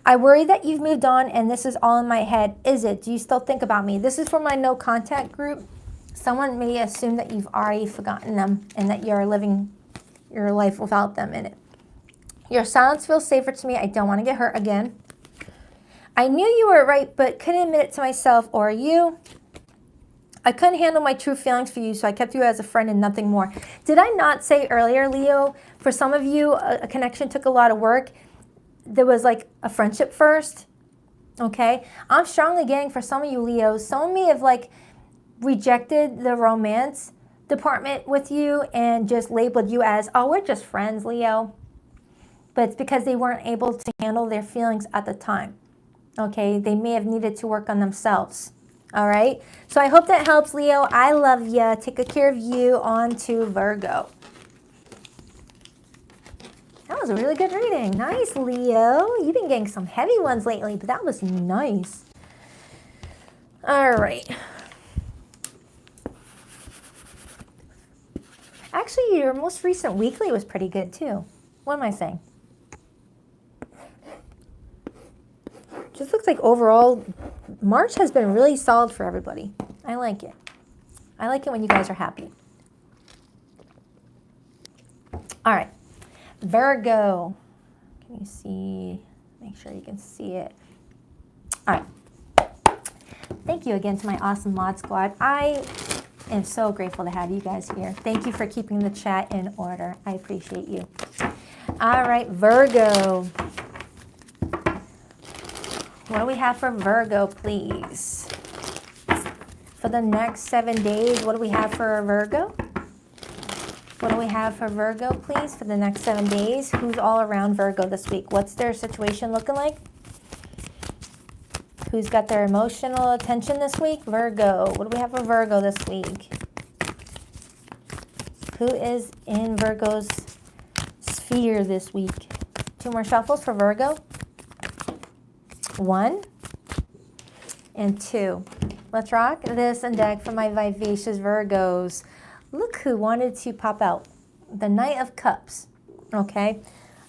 Speaker 1: I worry that you've moved on and this is all in my head. Is it? Do you still think about me? This is for my no contact group. Someone may assume that you've already forgotten them and that you're living your life without them in it. Your silence feels safer to me. I don't want to get hurt again. I knew you were right but couldn't admit it to myself or you. I couldn't handle my true feelings for you, so I kept you as a friend and nothing more. Did I not say earlier, Leo, for some of you, a connection took a lot of work? There was like a friendship first, okay? I'm strongly getting for some of you, Leos, some may have like rejected the romance department with you and just labeled you as, oh, we're just friends, Leo. But it's because they weren't able to handle their feelings at the time, okay? They may have needed to work on themselves, all right? So I hope that helps, Leo. I love you. Take good care of you. On to Virgo. That was a really good reading. Nice, Leo. You've been getting some heavy ones lately, but that was nice. All right. Actually, your most recent weekly was pretty good, too. What am I saying? Just looks like overall, March has been really solid for everybody. I like it. I like it when you guys are happy. All right. Virgo. Can you see? Make sure you can see it. All right. Thank you again to my awesome mod squad. I am so grateful to have you guys here. Thank you for keeping the chat in order. I appreciate you. All right, Virgo. What do we have for Virgo, please? For the next 7 days, what do we have for Virgo? What do we have for Virgo, please, for the next 7 days? Who's all around Virgo this week? What's their situation looking like? Who's got their emotional attention this week? Virgo. What do we have for Virgo this week? Who is in Virgo's sphere this week? 2 more shuffles for Virgo. 1 and 2. Let's rock this and deck for my vivacious Virgos. Look who wanted to pop out. The Knight of Cups. Okay.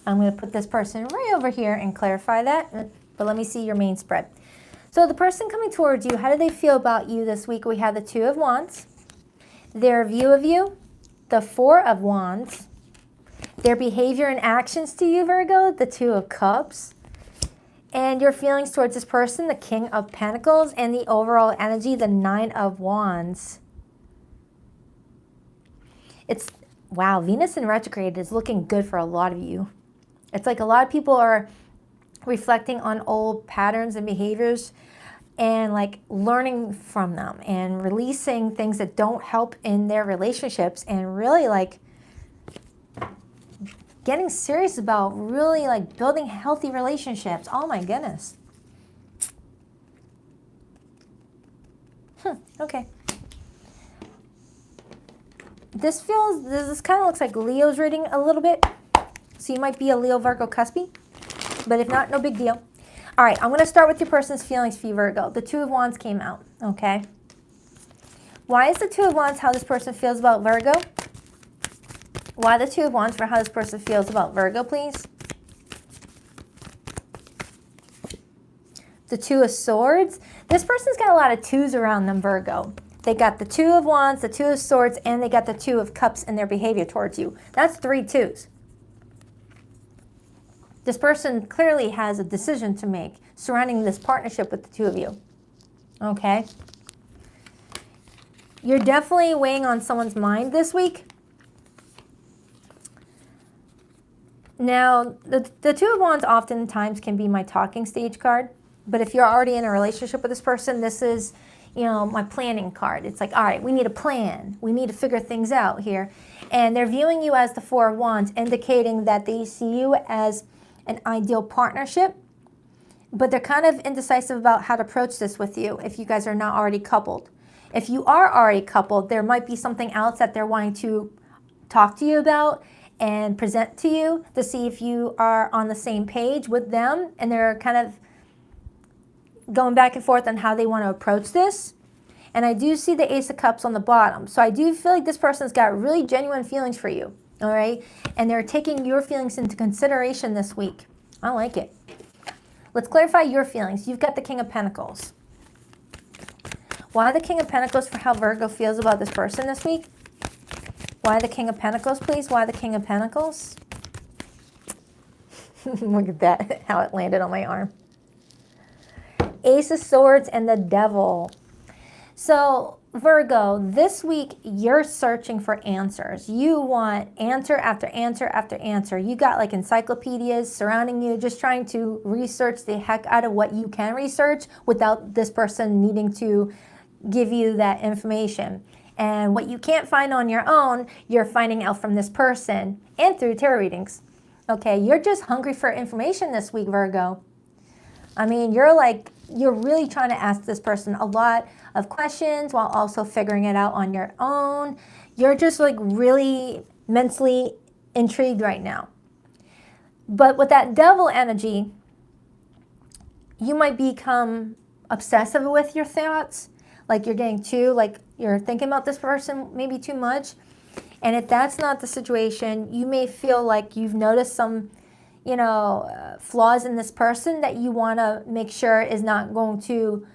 Speaker 1: I'm going to put this person right over here and clarify that. But let me see your main spread. So the person coming towards you, how do they feel about you this week? We have the 2 of Wands. Their view of you, the 4 of Wands. Their behavior and actions to you, Virgo, the 2 of Cups. And your feelings towards this person, the King of Pentacles, and the overall energy, the 9 of Wands. It's, wow, Venus in retrograde is looking good for a lot of you. It's like a lot of people are reflecting on old patterns and behaviors and like learning from them and releasing things that don't help in their relationships and really like getting serious about really like building healthy relationships. Oh my goodness. Okay. This kind of looks like Leo's reading a little bit. So you might be a Leo Virgo cuspy. But if not, no big deal. All right, I'm going to start with your person's feelings for you, Virgo. The 2 of Wands came out, okay? Why is the 2 of Wands how this person feels about Virgo? Why the 2 of Wands for how this person feels about Virgo, please? The 2 of Swords. This person's got a lot of 2s around them, Virgo. They got the 2 of Wands, the 2 of Swords, and they got the 2 of Cups in their behavior towards you. That's 3 2s. This person clearly has a decision to make surrounding this partnership with the 2 of you. Okay? You're definitely weighing on someone's mind this week. Now, the 2 of Wands oftentimes can be my talking stage card. But if you're already in a relationship with this person, this is, you know, my planning card. It's like, all right, we need a plan. We need to figure things out here. And they're viewing you as the 4 of Wands, indicating that they see you as an ideal partnership, but they're kind of indecisive about how to approach this with you if you guys are not already coupled. If you are already coupled, there might be something else that they're wanting to talk to you about and present to you to see if you are on the same page with them, and they're kind of going back and forth on how they want to approach this. And I do see the Ace of Cups on the bottom, so I do feel like this person's got really genuine feelings for you. All right, and they're taking your feelings into consideration this week. I like it. Let's clarify your feelings. You've got the King of Pentacles. Why the King of Pentacles for how Virgo feels about this person this week? Why the King of Pentacles, please? Why the King of Pentacles? Look at that, how it landed on my arm. Ace of Swords and the Devil. So Virgo, this week you're searching for answers. You want answer after answer after answer. You got like encyclopedias surrounding you, just trying to research the heck out of what you can research without this person needing to give you that information. And what you can't find on your own, you're finding out from this person and through tarot readings. Okay, you're just hungry for information this week, Virgo. I mean, you're really trying to ask this person a lot of questions while also figuring it out on your own. You're just like really mentally intrigued right now. But with that devil energy, you might become obsessive with your thoughts. Like you're getting too, like you're thinking about this person maybe too much. And if that's not the situation, you may feel like you've noticed some, flaws in this person that you want to make sure is not going to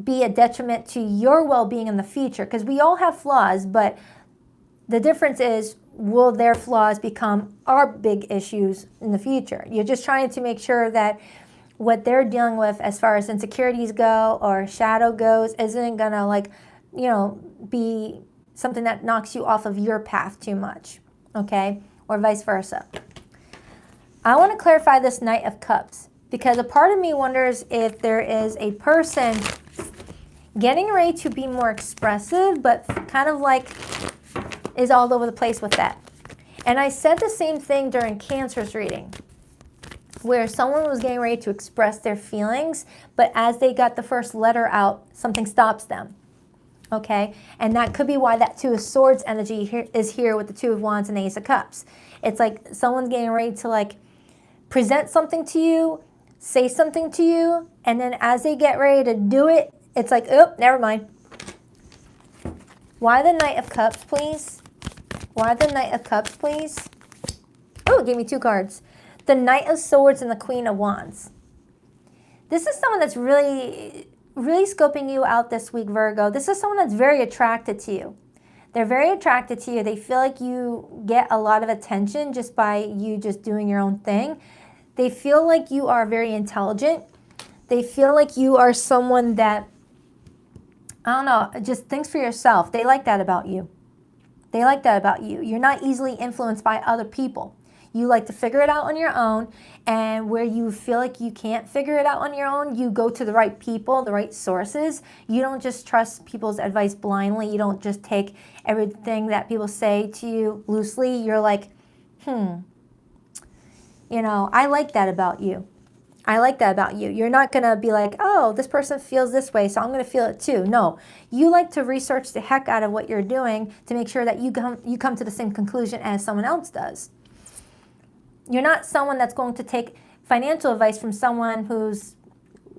Speaker 1: be a detriment to your well-being in the future. Because we all have flaws, but the difference is, will their flaws become our big issues in the future? You're just trying to make sure that what they're dealing with as far as insecurities go or shadow goes isn't going to be something that knocks you off of your path too much, okay? Or vice versa. I want to clarify this Knight of Cups because a part of me wonders if there is a person getting ready to be more expressive, but kind of like is all over the place with that. And I said the same thing during Cancer's reading, where someone was getting ready to express their feelings, but as they got the first letter out, something stops them. Okay, and that could be why that Two of Swords energy is here with the Two of Wands and the Ace of Cups. It's like someone's getting ready to present something to you, say something to you, and then as they get ready to do it, it's like, oh, never mind. Why the Knight of Cups, please? Why the Knight of Cups, please? Oh, it gave me two cards. The Knight of Swords and the Queen of Wands. This is someone that's really scoping you out this week, Virgo. This is someone that's very attracted to you. They're very attracted to you. They feel like you get a lot of attention just by you just doing your own thing. They feel like you are very intelligent. They feel like you are someone that, I don't know, just thinks for yourself. They like that about you. They like that about you. You're not easily influenced by other people. You like to figure it out on your own, and where you feel like you can't figure it out on your own, you go to the right people, the right sources. You don't just trust people's advice blindly. You don't just take everything that people say to you loosely. You're like, I like that about you. I like that about you. You're not going to be like, oh, this person feels this way, so I'm going to feel it too. No, you like to research the heck out of what you're doing to make sure that you come to the same conclusion as someone else does. You're not someone that's going to take financial advice from someone who's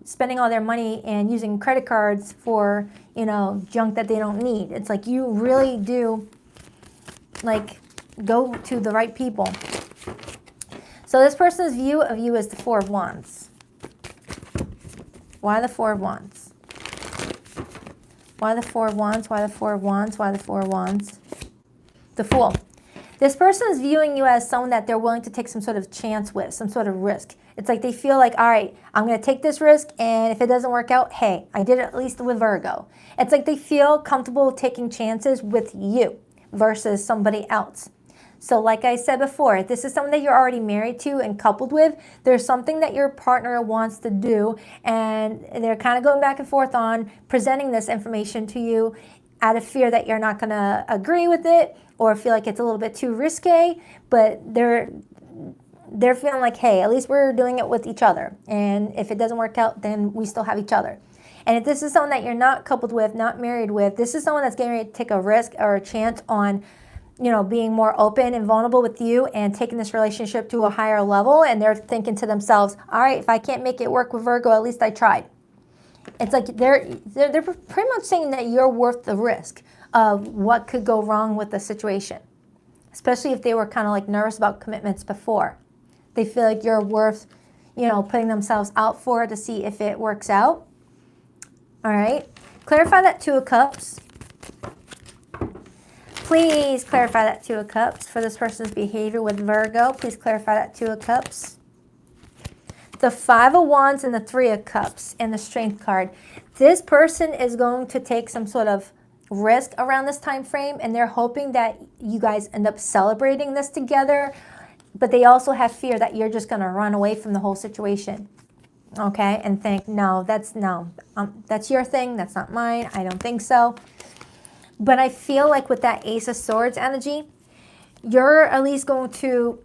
Speaker 1: spending all their money and using credit cards for, junk that they don't need. It's like you really do, go to the right people. So this person's view of you is the Four of Wands. Why the Four of Wands? Why the Four of Wands? Why the Four of Wands? Why the Four of Wands? The Fool. This person is viewing you as someone that they're willing to take some sort of chance with, some sort of risk. It's like they feel like, all right, I'm going to take this risk, and if it doesn't work out, hey, I did it at least with Virgo. It's like they feel comfortable taking chances with you versus somebody else. So like I said before, if this is someone that you're already married to and coupled with, there's something that your partner wants to do, and they're kind of going back and forth on presenting this information to you out of fear that you're not going to agree with it or feel like it's a little bit too risque, but they're feeling like, hey, at least we're doing it with each other. And if it doesn't work out, then we still have each other. And if this is someone that you're not coupled with, not married with, this is someone that's getting ready to take a risk or a chance on, being more open and vulnerable with you and taking this relationship to a higher level. And they're thinking to themselves, all right, if I can't make it work with Virgo, at least I tried. It's like they're pretty much saying that you're worth the risk of what could go wrong with the situation, especially if they were kind of nervous about commitments before. They feel like you're worth, putting themselves out for to see if it works out. All right. Clarify that Two of Cups. Please clarify that Two of Cups for this person's behavior with Virgo. Please clarify that Two of Cups. The Five of Wands and the Three of Cups and the Strength card. This person is going to take some sort of risk around this time frame, and they're hoping that you guys end up celebrating this together, but they also have fear that you're just going to run away from the whole situation, okay, and think, no, that's your thing, that's not mine, I don't think so. But I feel like with that Ace of Swords energy, you're at least going to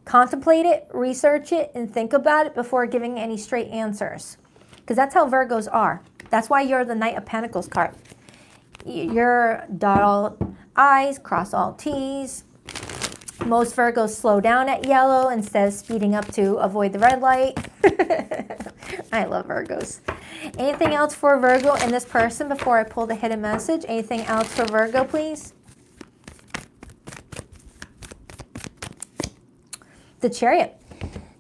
Speaker 1: contemplate it, research it, and think about it before giving any straight answers, because that's how Virgos are. That's why you're the Knight of Pentacles card. You're dot all I's, cross all T's. Most Virgos slow down at yellow instead of speeding up to avoid the red light. I love Virgos. Anything else for Virgo and this person before I pull the hidden message? Anything else for Virgo, please? The Chariot.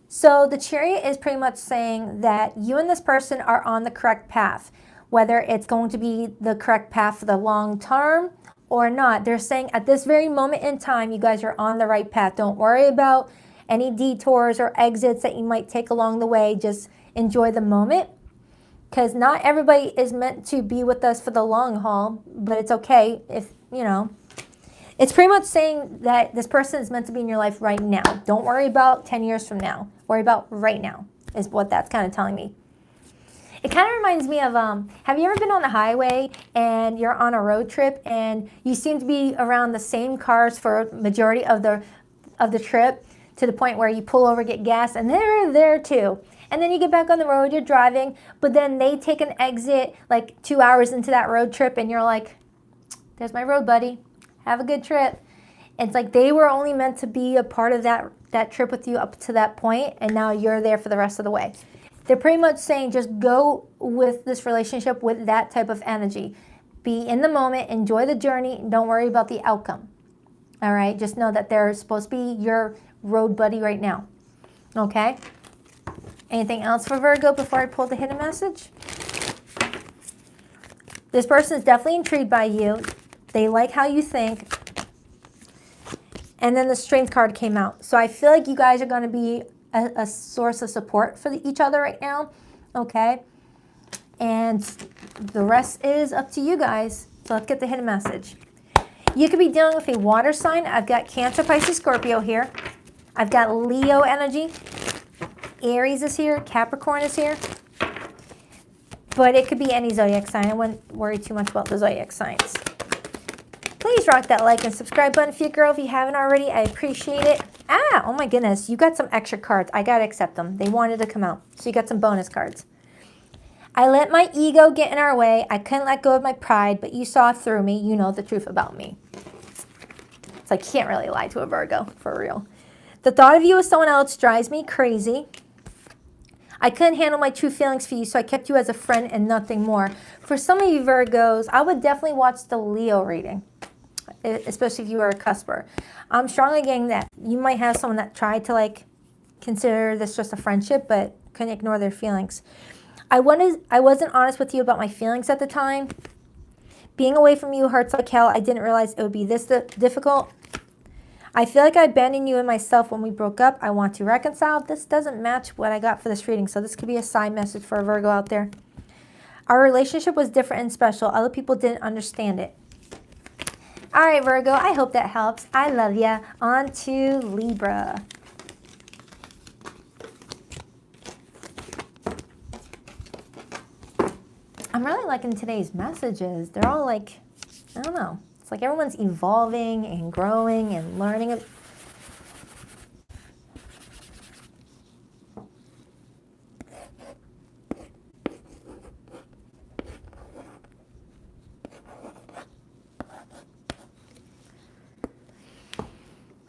Speaker 1: So the Chariot is pretty much saying that you and this person are on the correct path. Whether it's going to be the correct path for the long term or not. They're saying at this very moment in time, you guys are on the right path. Don't worry about any detours or exits that you might take along the way. Just enjoy the moment, because not everybody is meant to be with us for the long haul, but it's okay if, you know. It's pretty much saying that this person is meant to be in your life right now. Don't worry about 10 years from now. Worry about right now is what that's kind of telling me. It kind of reminds me of, have you ever been on the highway and you're on a road trip and you seem to be around the same cars for a majority of the trip, to the point where you pull over, get gas, and they're there too. And then you get back on the road, you're driving, but then they take an exit like 2 hours into that road trip and you're like, there's my road buddy. Have a good trip. It's like they were only meant to be a part of that trip with you up to that point, and now you're there for the rest of the way. They're pretty much saying just go with this relationship with that type of energy. Be in the moment, enjoy the journey, and don't worry about the outcome. All right? Just know that they're supposed to be your road buddy right now. Okay? Anything else for Virgo before I pull the hidden message? This person is definitely intrigued by you. They like how you think. And then the Strength card came out. So I feel like you guys are going to be a source of support for each other right now, okay? And the rest is up to you guys. So let's get the hidden message. You could be dealing with a water sign. I've got Cancer, Pisces, Scorpio here. I've got Leo energy. Aries is here. Capricorn is here. But it could be any zodiac sign. I wouldn't worry too much about the zodiac signs. Please rock that like and subscribe button for your girl if you haven't already. I appreciate it. Oh my goodness, you got some extra cards. I gotta accept them. They wanted to come out. So you got some bonus cards. I let my ego get in our way. I couldn't let go of my pride, but you saw through me. You know the truth about me. It's like, you can't really lie to a Virgo, for real. The thought of you as someone else drives me crazy. I couldn't handle my true feelings for you, so I kept you as a friend and nothing more. For some of you Virgos, I would definitely watch the Leo reading, especially if you are a cusper. I'm strongly getting that you might have someone that tried to like consider this just a friendship, but couldn't ignore their feelings. I wasn't honest with you about my feelings at the time. Being away from you hurts like hell. I didn't realize it would be this difficult. I feel like I abandoned you and myself when we broke up. I want to reconcile. This doesn't match what I got for this reading, so this could be a side message for a Virgo out there. Our relationship was different and special. Other people didn't understand it. All right, Virgo, I hope that helps. I love ya. On to Libra. I'm really liking today's messages. They're all like, I don't know. It's like everyone's evolving and growing and learning.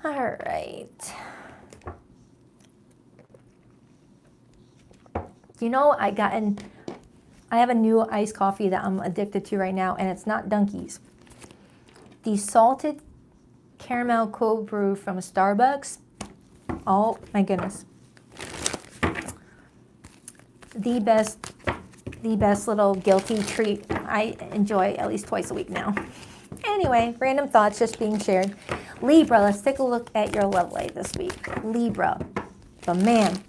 Speaker 1: All right. You know, I have a new iced coffee that I'm addicted to right now, and it's not Dunkies. The salted caramel cold brew from Starbucks. Oh my goodness. The best little guilty treat I enjoy at least twice a week now. Anyway, random thoughts just being shared. Libra, let's take a look at your love life this week. Libra, the man.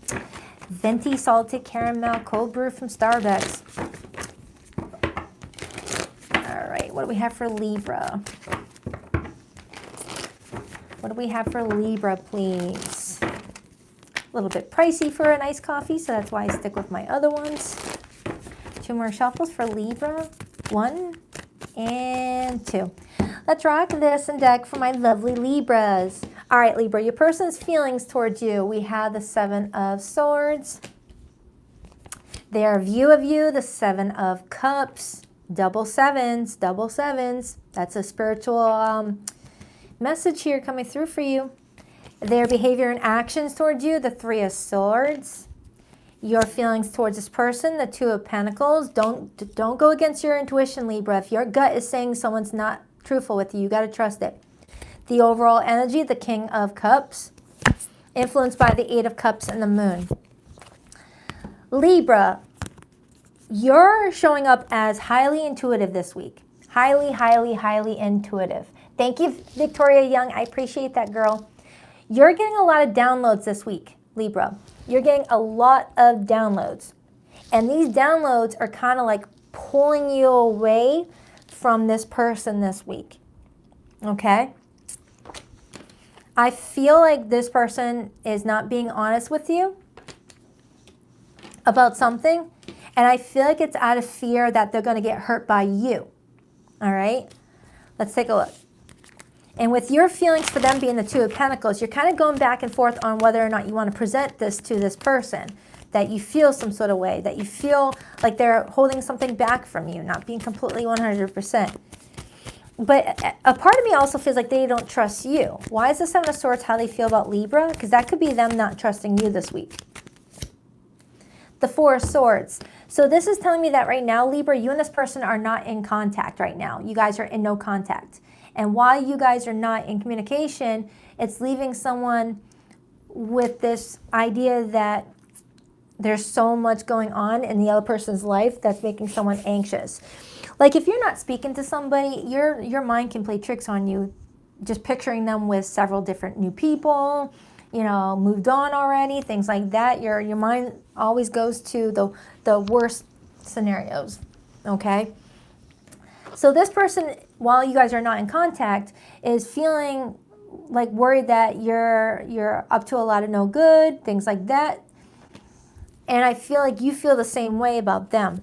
Speaker 1: Venti salted caramel cold brew from Starbucks. All right, what What do we have for Libra? What do we have for Libra, please? A little bit pricey for an iced coffee, so that's why I stick with my other ones. 2 more shuffles for Libra. 1 and 2. Let's rock this and deck for my lovely Libras. All right, Libra, your person's feelings towards you. We have the 7 of Swords. Their view of you, the 7 of Cups. Double sevens, double sevens. That's a spiritual message here coming through for you. Their behavior and actions towards you, the 3 of Swords. Your feelings towards this person, the 2 of Pentacles. Don't go against your intuition, Libra. If your gut is saying someone's not truthful with you, you got to trust it. The overall energy, the King of Cups. Influenced by the 8 of Cups and the Moon. Libra, you're showing up as highly intuitive this week. Highly, highly, highly intuitive. Thank you, Victoria Young. I appreciate that, girl. You're getting a lot of downloads this week, Libra. You're getting a lot of downloads. And these downloads are kind of like pulling you away from this person this week. Okay? I feel like this person is not being honest with you about something. And I feel like it's out of fear that they're going to get hurt by you. All right? Let's take a look. And with your feelings for them being the 2 of Pentacles, you're kind of going back and forth on whether or not you want to present this to this person, that you feel some sort of way, that you feel like they're holding something back from you, not being completely 100%. But a part of me also feels like they don't trust you. Why is the 7 of Swords how they feel about Libra? Because that could be them not trusting you this week. The 4 of Swords. So this is telling me that right now, Libra, you and this person are not in contact right now. You guys are in no contact. And while you guys are not in communication, it's leaving someone with this idea that there's so much going on in the other person's life that's making someone anxious. Like if you're not speaking to somebody, your mind can play tricks on you, just picturing them with several different new people, you know, moved on already, things like that. Your mind always goes to the worst scenarios, okay? So this person, while you guys are not in contact, is feeling like worried that you're up to a lot of no good, things like that. And I feel like you feel the same way about them.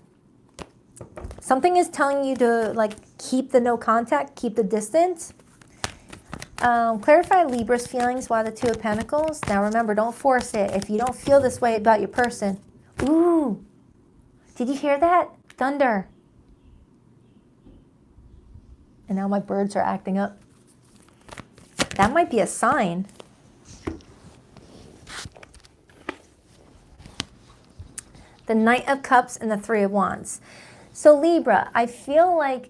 Speaker 1: Something is telling you to like keep the no contact, keep the distance. Clarify Libra's feelings while the 2 of Pentacles. Now remember, don't force it. If you don't feel this way about your person. Ooh, did you hear that? Thunder. And now my birds are acting up. That might be a sign. The Knight of Cups and the 3 of Wands. So Libra, I feel like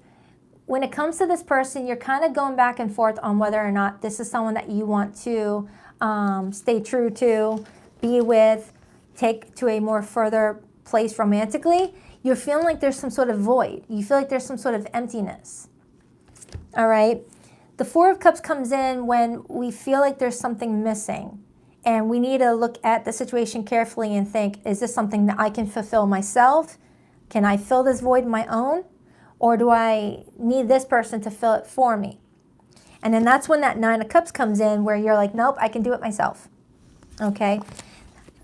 Speaker 1: when it comes to this person, you're kind of going back and forth on whether or not this is someone that you want to stay true to, be with, take to a more further place romantically. You're feeling like there's some sort of void. You feel like there's some sort of emptiness. All right. The 4 of Cups comes in when we feel like there's something missing. And we need to look at the situation carefully and think, is this something that I can fulfill myself? Can I fill this void my own? Or do I need this person to fill it for me? And then that's when that 9 of Cups comes in where you're like, nope, I can do it myself. Okay.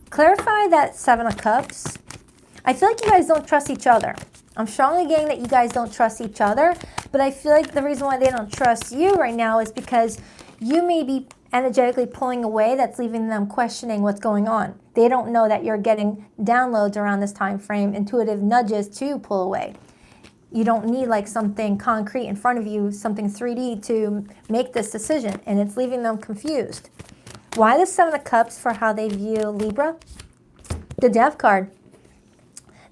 Speaker 1: Clarify that 7 of Cups. I feel like you guys don't trust each other. I'm strongly getting that you guys don't trust each other, but I feel like the reason why they don't trust you right now is because you may be energetically pulling away that's leaving them questioning what's going on. They don't know that you're getting downloads around this time frame, intuitive nudges to pull away. You don't need like something concrete in front of you, something 3D to make this decision, and it's leaving them confused. Why the 7 of Cups for how they view Libra? The Death card.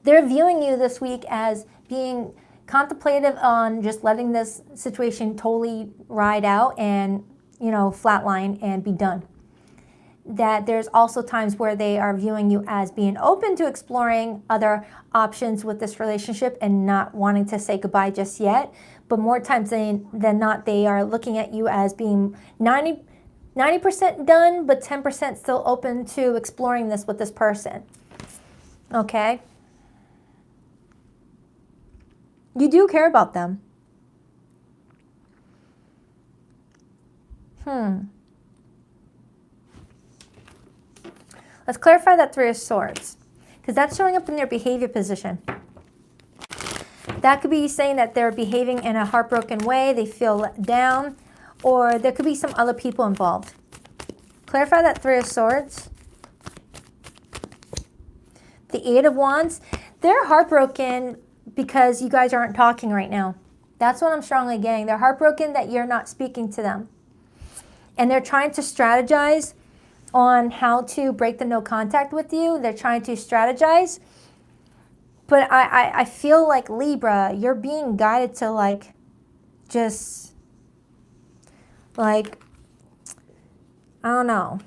Speaker 1: They're viewing you this week as being contemplative on just letting this situation totally ride out and, you know, flatline and be done. That there's also times where they are viewing you as being open to exploring other options with this relationship and not wanting to say goodbye just yet. But more times than not, they are looking at you as being 90% done, but 10% still open to exploring this with this person. Okay? You do care about them. Let's clarify that Three of Swords, because that's showing up in their behavior position. That could be saying that they're behaving in a heartbroken way, they feel let down, or there could be some other people involved. Clarify that Three of Swords. The Eight of Wands, they're heartbroken because you guys aren't talking right now. That's what I'm strongly getting. They're heartbroken that you're not speaking to them. And they're trying to strategize on how to break the no contact with you. They're trying to strategize. But I feel like, Libra, you're being guided to like, just like, I don't know.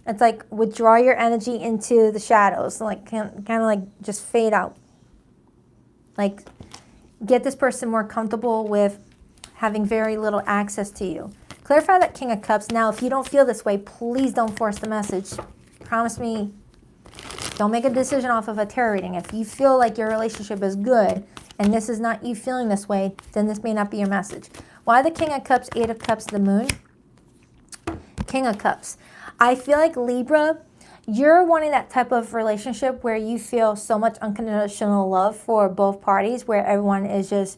Speaker 1: It's like withdraw your energy into the shadows. Like kind of like just fade out. Like get this person more comfortable with having very little access to you. Clarify that King of Cups. Now, if you don't feel this way, please don't force the message. Promise me, don't make a decision off of a tarot reading. If you feel like your relationship is good and this is not you feeling this way, then this may not be your message. Why the King of Cups, Eight of Cups, the Moon? King of Cups. I feel like, Libra, you're wanting that type of relationship where you feel so much unconditional love for both parties, where everyone is just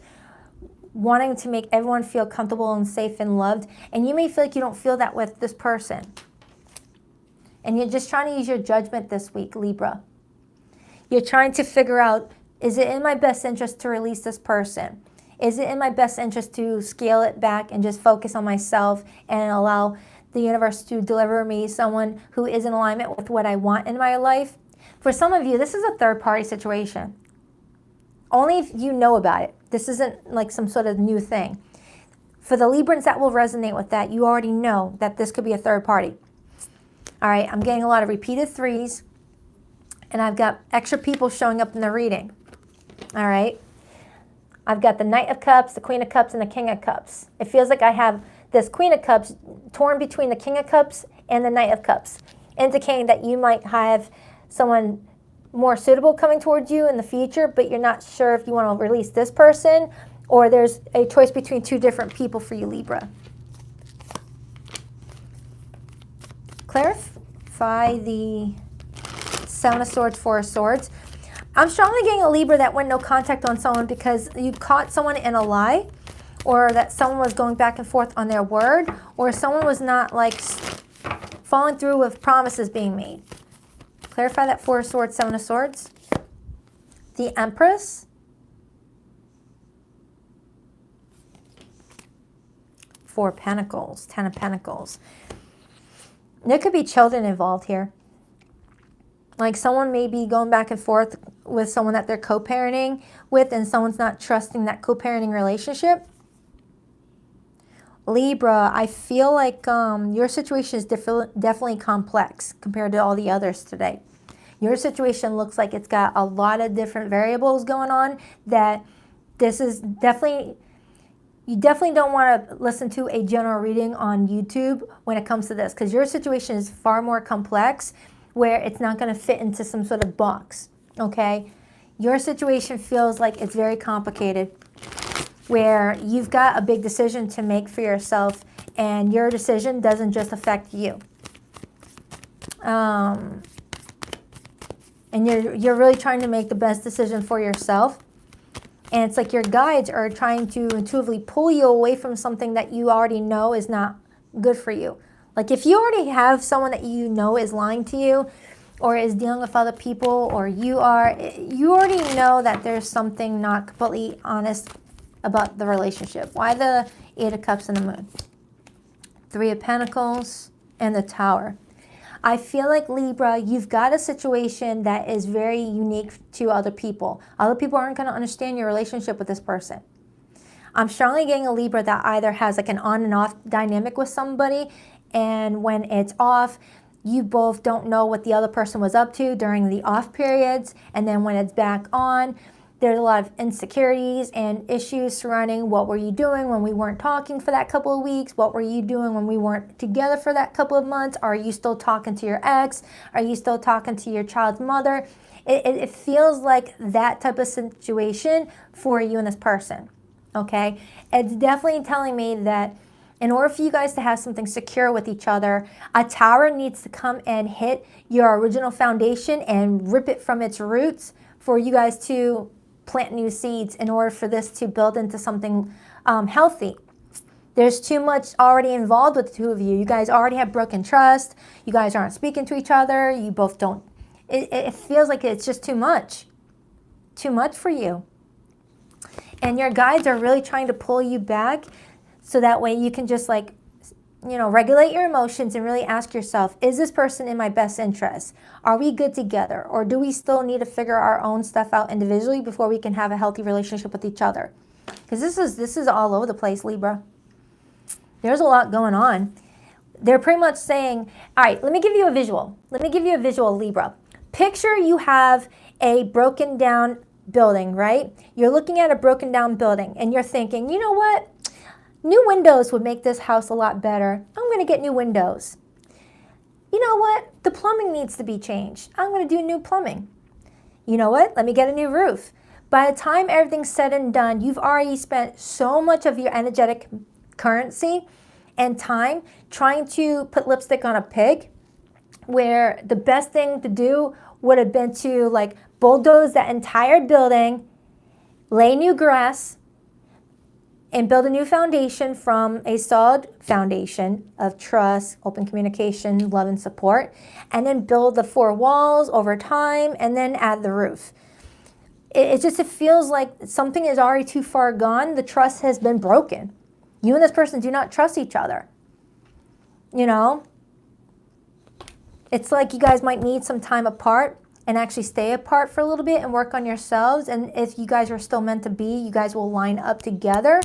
Speaker 1: wanting to make everyone feel comfortable and safe and loved. And you may feel like you don't feel that with this person. And you're just trying to use your judgment this week, Libra. You're trying to figure out, is it in my best interest to release this person? Is it in my best interest to scale it back and just focus on myself and allow the universe to deliver me someone who is in alignment with what I want in my life? For some of you, this is a third-party situation. Only if you know about it. This isn't like some sort of new thing. For the Librans that will resonate with that, you already know that this could be a third party. All right, I'm getting a lot of repeated threes, and I've got extra people showing up in the reading. All right. I've got the Knight of Cups, the Queen of Cups, and the King of Cups. It feels like I have this Queen of Cups torn between the King of Cups and the Knight of Cups, indicating that you might have someone more suitable coming towards you in the future, but you're not sure if you want to release this person, or there's a choice between two different people for you, Libra. Clarify the Seven of Swords, Four of Swords. I'm strongly getting a Libra that went no contact on someone because you caught someone in a lie, or that someone was going back and forth on their word, or someone was not like following through with promises being made. Clarify that Four of Swords, Seven of Swords. The Empress. Four of Pentacles, Ten of Pentacles. There could be children involved here. Like someone may be going back and forth with someone that they're co-parenting with, and someone's not trusting that co-parenting relationship. Libra, I feel like your situation is definitely complex compared to all the others today. Your situation looks like it's got a lot of different variables going on, that this is definitely, you definitely don't want to listen to a general reading on YouTube when it comes to this, because your situation is far more complex, where it's not going to fit into some sort of box, okay? Your situation feels like it's very complicated, where you've got a big decision to make for yourself, and your decision doesn't just affect you. And you're really trying to make the best decision for yourself. And it's like your guides are trying to intuitively pull you away from something that you already know is not good for you. Like if you already have someone that you know is lying to you, or is dealing with other people, or you already know that there's something not completely honest about the relationship. Why the Eight of Cups and the Moon? Three of Pentacles and the Tower. I feel like, Libra, you've got a situation that is very unique to other people. Other people aren't going to understand your relationship with this person. I'm strongly getting a Libra that either has like an on and off dynamic with somebody, and when it's off, you both don't know what the other person was up to during the off periods, and then when it's back on, there's a lot of insecurities and issues surrounding what were you doing when we weren't talking for that couple of weeks? What were you doing when we weren't together for that couple of months? Are you still talking to your ex? Are you still talking to your child's mother? It feels like that type of situation for you and this person, okay? It's definitely telling me that In order for you guys to have something secure with each other, a tower needs to come and hit your original foundation and rip it from its roots for you guys to plant new seeds in order for this to build into something healthy. There's too much already involved with the two of you. You guys already have broken trust. You guys aren't speaking to each other. You both don't. It feels like it's just too much. Too much for you. And your guides are really trying to pull you back so that way you can just like, you know, regulate your emotions and really ask yourself, is this person in my best interest? Are we good together? Or do we still need to figure our own stuff out individually before we can have a healthy relationship with each other? Because this is all over the place, Libra. There's a lot going on. They're pretty much saying, all right, let me give you a visual. Let me give you a visual, Libra. Picture you have a broken down building, right? You're looking at a broken down building and you're thinking, you know what? New windows would make this house a lot better. I'm going to get new windows. You know what? The plumbing needs to be changed. I'm going to do new plumbing. You know what? Let me get a new roof. By the time everything's said and done, you've already spent so much of your energetic currency and time trying to put lipstick on a pig, where the best thing to do would have been to like bulldoze that entire building, lay new grass, and build a new foundation from a solid foundation of trust, open communication, love, and support, and then build the 4 walls over time, and then add the roof. It feels like something is already too far gone. The trust has been broken. You and this person do not trust each other. You know? It's like you guys might need some time apart and actually stay apart for a little bit and work on yourselves. And if you guys are still meant to be, you guys will line up together.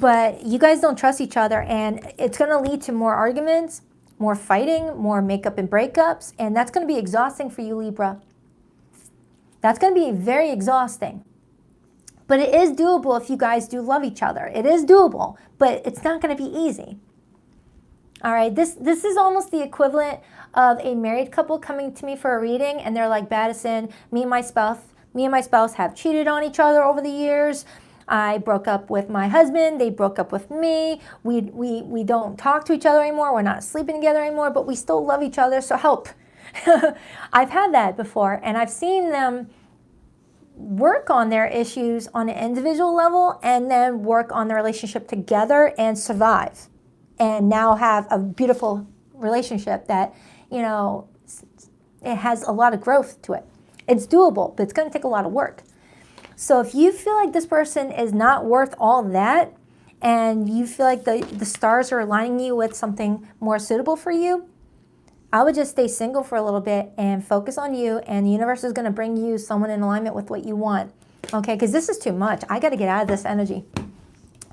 Speaker 1: But you guys don't trust each other, and it's going to lead to more arguments, more fighting, more makeup and breakups, and that's going to be exhausting for you, Libra. That's going to be very exhausting. But it is doable if you guys do love each other. It is doable, but it's not going to be easy. All right, this is almost the equivalent of a married couple coming to me for a reading, and they're like, Baddison, me and my spouse have cheated on each other over the years. I broke up with my husband. They broke up with me. We don't talk to each other anymore. We're not sleeping together anymore, but we still love each other, so help. I've had that before, and I've seen them work on their issues on an individual level and then work on the relationship together and survive. And now have a beautiful relationship that, you know, it has a lot of growth to it. It's doable, but it's going to take a lot of work. So if you feel like this person is not worth all that, and you feel like the stars are aligning you with something more suitable for you, I would just stay single for a little bit and focus on you, and the universe is going to bring you someone in alignment with what you want. Okay, because this is too much. I got to get out of this energy.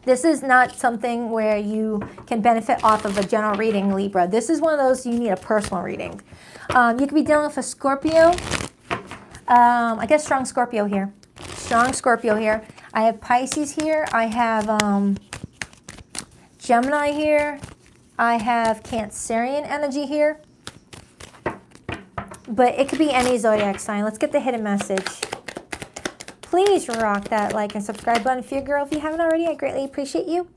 Speaker 1: This is not something where you can benefit off of a general reading, Libra. This is one of those you need a personal reading. You could be dealing with a Scorpio. I guess strong Scorpio here. Strong Scorpio here. I have Pisces here. I have Gemini here. I have Cancerian energy here. But it could be any zodiac sign. Let's get the hidden message. Please rock that like and subscribe button for your girl if you haven't already. I greatly appreciate you.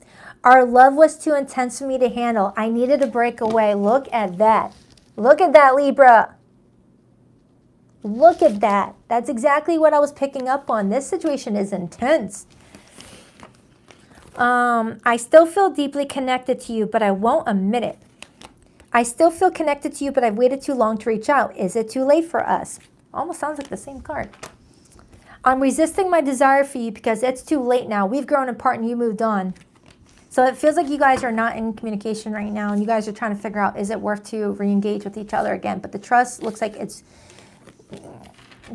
Speaker 1: Our love was too intense for me to handle. I needed to break away. Look at that. Look at that, Libra. Look at that. That's exactly what I was picking up on. This situation is intense. I still feel deeply connected to you, but I won't admit it. I still feel connected to you, but I've waited too long to reach out. Is it too late for us? Almost sounds like the same card. I'm resisting my desire for you because it's too late now. We've grown apart and you moved on. So it feels like you guys are not in communication right now, and you guys are trying to figure out, is it worth to re-engage with each other again? But the trust looks like it's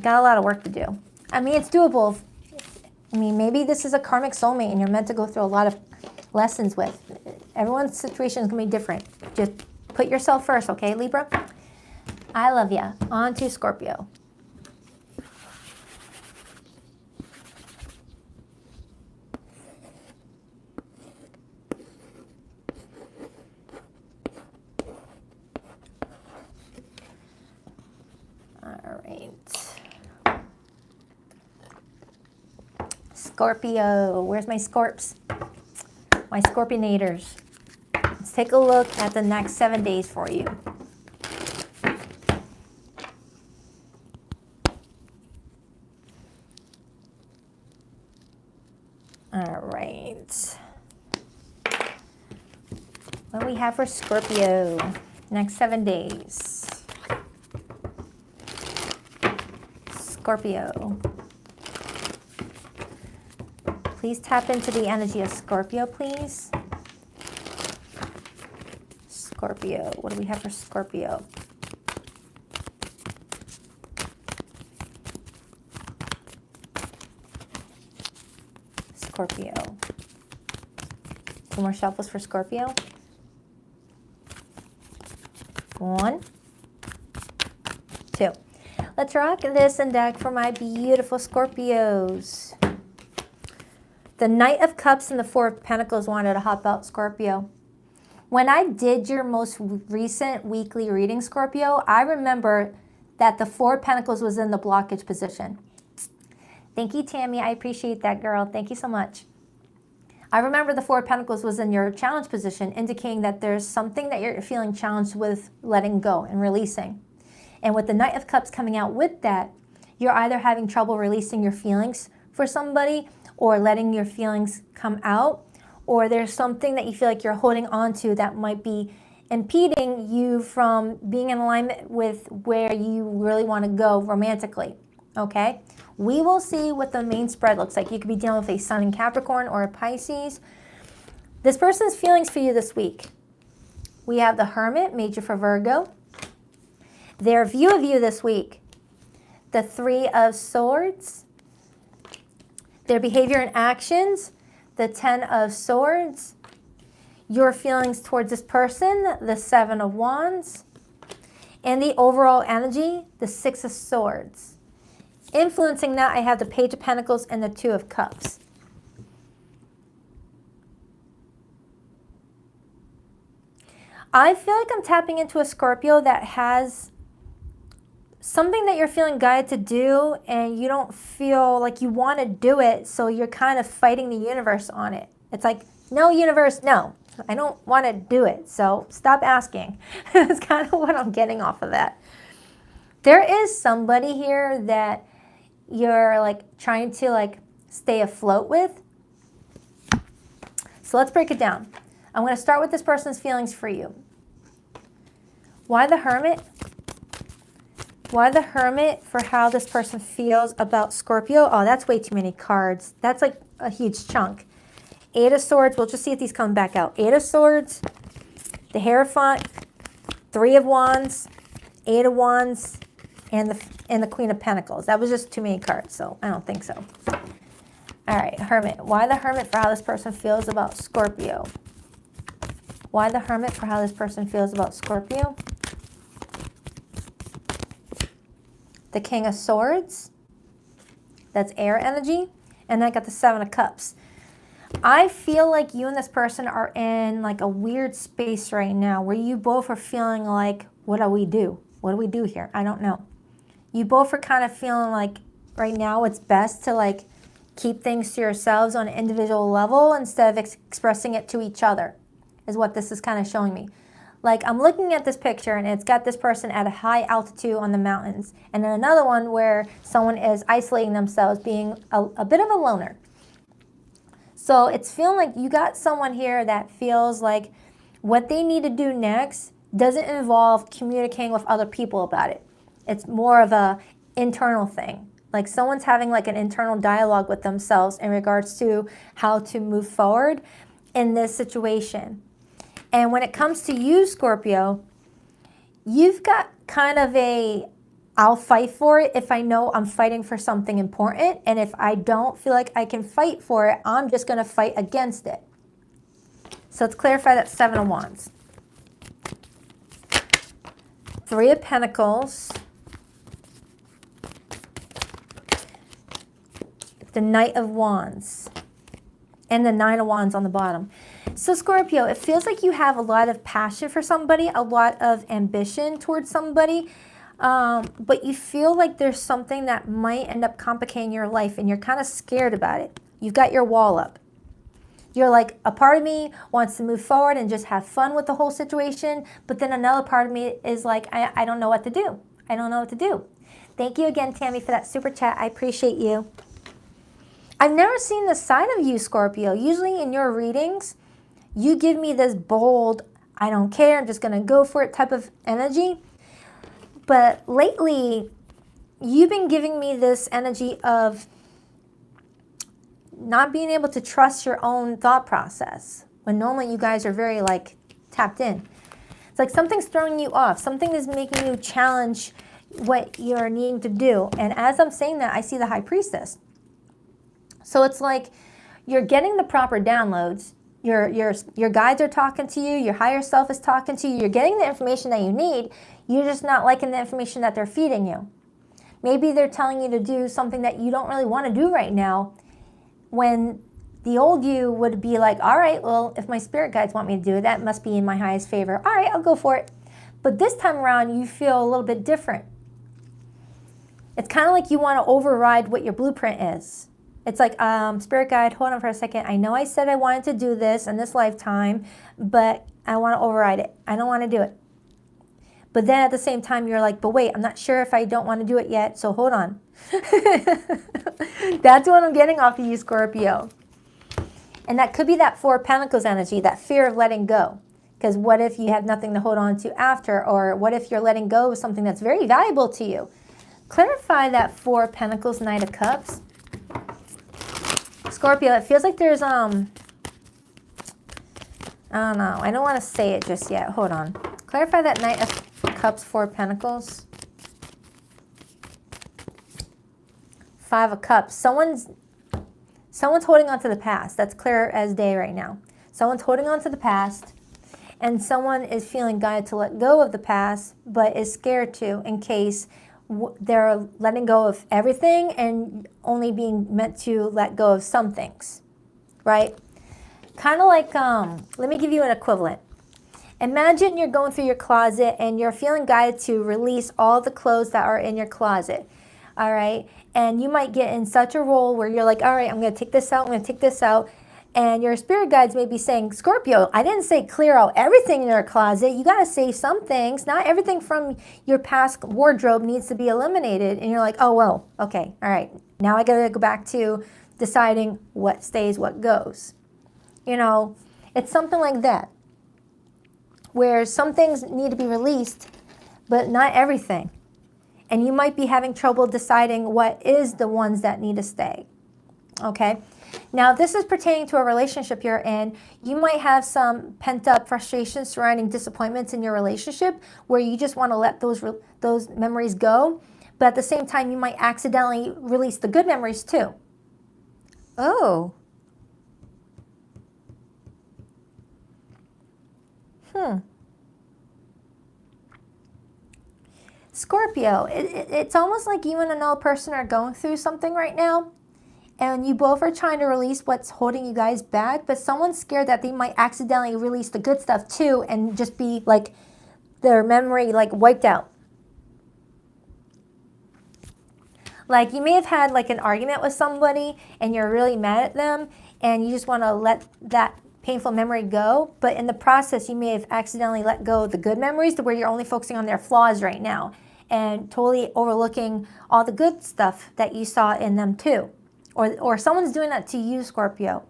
Speaker 1: got a lot of work to do. I mean, it's doable. I mean, maybe this is a karmic soulmate and you're meant to go through a lot of lessons with. Everyone's situation is going to be different. Just put yourself first, okay, Libra? I love ya. On to Scorpio. All right. Scorpio. Where's my Scorps? My Scorpionators. Let's take a look at the next 7 days for you. All right. What do we have for Scorpio? Next 7 days. Scorpio. Please tap into the energy of Scorpio, please. Scorpio. What do we have for Scorpio? Scorpio. 2 more shuffles for Scorpio. 1, 2. Let's rock this and deck for my beautiful Scorpios. The Knight of Cups and the 4 of Pentacles wanted to hop out, Scorpio. When I did your most recent weekly reading, Scorpio, I remember that the 4 of Pentacles was in the blockage position. Thank you, Tammy. I appreciate that, girl. Thank you so much. I remember the 4 of Pentacles was in your challenge position, indicating that there's something that you're feeling challenged with letting go and releasing. And with the Knight of Cups coming out with that, you're either having trouble releasing your feelings for somebody or letting your feelings come out, or there's something that you feel like you're holding on to that might be impeding you from being in alignment with where you really want to go romantically, okay? We will see what the main spread looks like. You could be dealing with a Sun in Capricorn or a Pisces. This person's feelings for you this week. We have the Hermit, major for Virgo. Their view of you this week. The 3 of Swords. Their behavior and actions. The 10 of Swords. Your feelings towards this person. The 7 of Wands. And the overall energy. The 6 of Swords. Influencing that, I have the Page of Pentacles and the 2 of Cups. I feel like I'm tapping into a Scorpio that has something that you're feeling guided to do and you don't feel like you want to do it, so you're kind of fighting the universe on it. It's like, no, universe, no, I don't want to do it, so stop asking. That's kind of what I'm getting off of that. There is somebody here that you're like trying to like stay afloat with. So let's break it down. I'm going to start with this person's feelings for you. Why the Hermit? Why the Hermit for how this person feels about Scorpio? Oh, that's way too many cards. That's like a huge chunk. 8 of Swords. We'll just see if these come back out. 8 of Swords. The Hierophant. 3 of Wands. 8 of Wands. And the Queen of Pentacles. That was just too many cards, so I don't think so. All right, Hermit. Why the Hermit for how this person feels about Scorpio? Why the Hermit for how this person feels about Scorpio? The King of Swords. That's air energy. And then I got the 7 of Cups. I feel like you and this person are in like a weird space right now where you both are feeling like, what do we do? What do we do here? I don't know. You both are kind of feeling like right now it's best to like keep things to yourselves on an individual level instead of expressing it to each other, is what this is kind of showing me. Like I'm looking at this picture and it's got this person at a high altitude on the mountains, and then another one where someone is isolating themselves, being a bit of a loner. So it's feeling like you got someone here that feels like what they need to do next doesn't involve communicating with other people about it. It's more of a internal thing. Like someone's having like an internal dialogue with themselves in regards to how to move forward in this situation. And when it comes to you, Scorpio, you've got kind of a, I'll fight for it if I know I'm fighting for something important. And if I don't feel like I can fight for it, I'm just going to fight against it. So let's clarify that 7 of Wands. 3 of Pentacles. The Knight of Wands. And the 9 of Wands on the bottom. So Scorpio, it feels like you have a lot of passion for somebody, a lot of ambition towards somebody, but you feel like there's something that might end up complicating your life and you're kind of scared about it. You've got your wall up. You're like, a part of me wants to move forward and just have fun with the whole situation, but then another part of me is like, I don't know what to do. I don't know what to do. Thank you again, Tammy, for that super chat. I appreciate you. I've never seen this side of you, Scorpio. Usually in your readings, you give me this bold, I don't care, I'm just going to go for it type of energy. But lately, you've been giving me this energy of not being able to trust your own thought process, when normally you guys are very like tapped in. It's like something's throwing you off. Something is making you challenge what you're needing to do. And as I'm saying that, I see the High Priestess. So it's like you're getting the proper downloads. Your guides are talking to you. Your higher self is talking to you. You're getting the information that you need. You're just not liking the information that they're feeding you. Maybe they're telling you to do something that you don't really want to do right now, when the old you would be like, all right, well, if my spirit guides want me to do it, that must be in my highest favor. All right, I'll go for it. But this time around, you feel a little bit different. It's kind of like you want to override what your blueprint is. It's like, spirit guide, hold on for a second. I know I said I wanted to do this in this lifetime, but I want to override it. I don't want to do it. But then at the same time, you're like, but wait, I'm not sure if I don't want to do it yet, so hold on. That's what I'm getting off of you, Scorpio. And that could be that Four of Pentacles energy, that fear of letting go. Because what if you have nothing to hold on to after? Or what if you're letting go of something that's very valuable to you? Clarify that Four of Pentacles, Knight of Cups. Scorpio, it feels like there's, I don't know. I don't want to say it just yet. Hold on. Clarify that Knight of Cups, Four of Pentacles. Five of Cups. Someone's holding on to the past. That's clear as day right now. Someone's holding on to the past, and someone is feeling guided to let go of the past, but is scared to, in case they're letting go of everything and only being meant to let go of some things, right? Kind of like, let me give you an equivalent. Imagine you're going through your closet and you're feeling guided to release all the clothes that are in your closet, all right? And you might get in such a role where you're like, all right, I'm going to take this out, I'm going to take this out. And your spirit guides may be saying, Scorpio, I didn't say clear out everything in your closet. You got to save some things. Not everything from your past wardrobe needs to be eliminated. And you're like, oh, well, okay, all right. Now I got to go back to deciding what stays, what goes. You know, it's something like that, where some things need to be released, but not everything. And you might be having trouble deciding what is the ones that need to stay, okay? Now, this is pertaining to a relationship you're in. You might have some pent-up frustration surrounding disappointments in your relationship, where you just want to let those memories go. But at the same time, you might accidentally release the good memories too. Oh. Scorpio, it's almost like you and another person are going through something right now, and you both are trying to release what's holding you guys back, but someone's scared that they might accidentally release the good stuff too and just be like their memory like wiped out. Like you may have had like an argument with somebody and you're really mad at them and you just want to let that painful memory go, but in the process you may have accidentally let go of the good memories to where you're only focusing on their flaws right now and totally overlooking all the good stuff that you saw in them too. Or someone's doing that to you, Scorpio.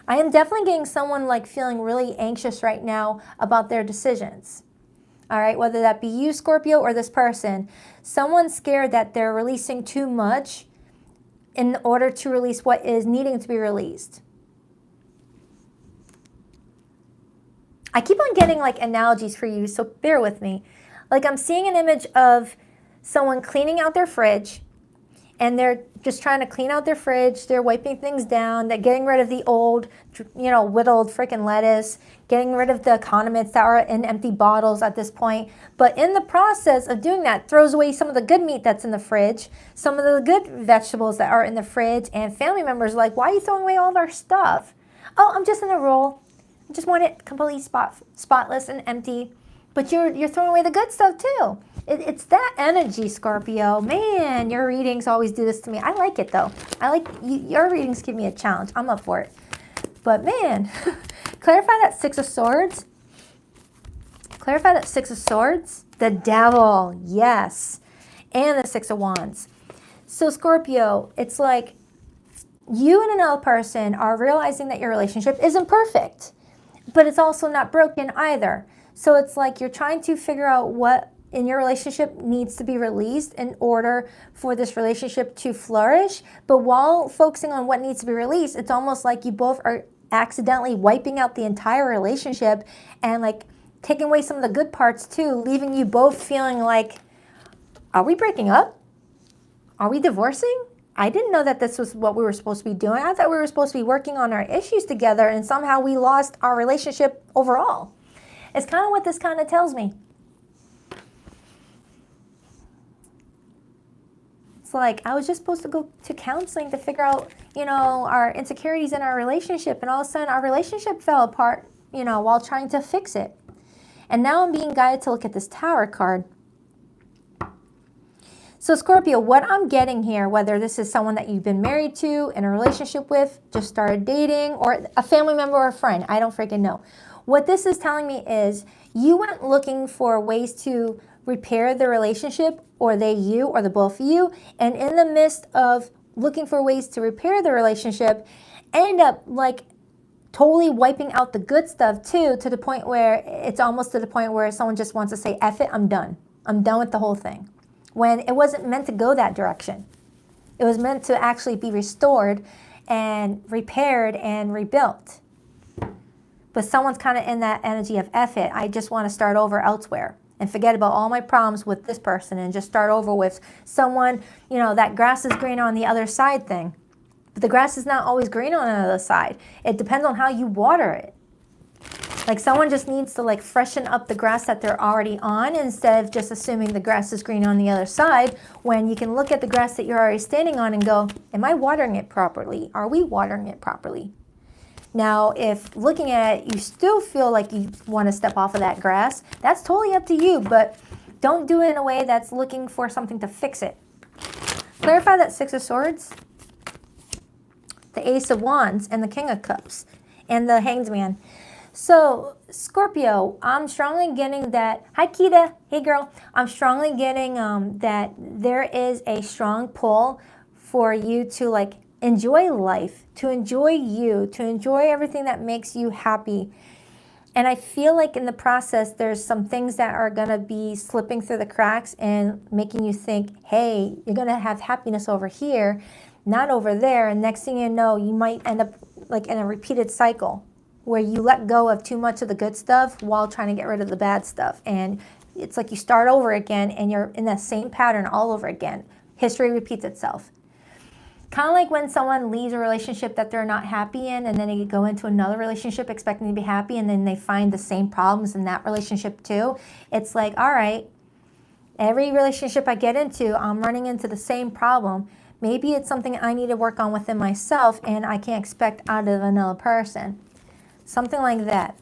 Speaker 1: I am definitely getting someone like feeling really anxious right now about their decisions. All right, whether that be you, Scorpio, or this person. Someone's scared that they're releasing too much in order to release what is needing to be released. I keep on getting like analogies for you, so bear with me. Like I'm seeing an image of someone cleaning out their fridge, and they're just trying to clean out their fridge. They're wiping things down. They're getting rid of the old, whittled freaking lettuce, getting rid of the condiments that are in empty bottles at this point. But in the process of doing that, throws away some of the good meat that's in the fridge, some of the good vegetables that are in the fridge, and family members are like, why are you throwing away all of our stuff? Oh, I'm just in a roll. I just want it completely spotless and empty. but you're throwing away the good stuff too. It's that energy, Scorpio. Man, your readings always do this to me. I like it though. I like your readings give me a challenge. I'm up for it. But man, clarify that Six of Swords. Clarify that Six of Swords. The Devil, yes. And the Six of Wands. So Scorpio, it's like you and another person are realizing that your relationship isn't perfect, but it's also not broken either. So it's like you're trying to figure out what in your relationship needs to be released in order for this relationship to flourish. But while focusing on what needs to be released, it's almost like you both are accidentally wiping out the entire relationship and like taking away some of the good parts too, leaving you both feeling like, are we breaking up? Are we divorcing? I didn't know that this was what we were supposed to be doing. I thought we were supposed to be working on our issues together, and somehow we lost our relationship overall. It's kind of what this kind of tells me. It's like I was just supposed to go to counseling to figure out, you know, our insecurities in our relationship, and all of a sudden our relationship fell apart, you know, while trying to fix it. And now I'm being guided to look at this Tower card. So Scorpio, what I'm getting here, whether this is someone that you've been married to, in a relationship with, just started dating, or a family member or a friend, I don't freaking know. What this is telling me is you went looking for ways to repair the relationship, or you, or the both of you, and in the midst of looking for ways to repair the relationship, end up like totally wiping out the good stuff too, to the point where it's almost to the point where someone just wants to say, F it, I'm done. I'm done with the whole thing. When it wasn't meant to go that direction. It was meant to actually be restored and repaired and rebuilt. But someone's kind of in that energy of F it, I just want to start over elsewhere and forget about all my problems with this person and just start over with someone, you know, that grass is greener on the other side thing. But the grass is not always green on the other side. It depends on how you water it. Like someone just needs to like freshen up the grass that they're already on instead of just assuming the grass is green on the other side, when you can look at the grass that you're already standing on and go, am I watering it properly? Are we watering it properly? Now, if looking at it, you still feel like you want to step off of that grass, that's totally up to you, but don't do it in a way that's looking for something to fix it. Clarify that Six of Swords, the Ace of Wands, and the King of Cups, and the Hanged Man. So, Scorpio, I'm strongly getting that, hi Kita, hey girl, I'm strongly getting that there is a strong pull for you to like enjoy life, to enjoy you, to enjoy everything that makes you happy. And I feel like in the process, there's some things that are going to be slipping through the cracks and making you think, hey, you're going to have happiness over here, not over there. And next thing you know, you might end up like in a repeated cycle where you let go of too much of the good stuff while trying to get rid of the bad stuff. And it's like you start over again and you're in that same pattern all over again. History repeats itself. Kind of like when someone leaves a relationship that they're not happy in, and then they go into another relationship expecting to be happy, and then they find the same problems in that relationship too. It's like, all right, every relationship I get into, I'm running into the same problem. Maybe it's something I need to work on within myself and I can't expect out of another person. Something like that.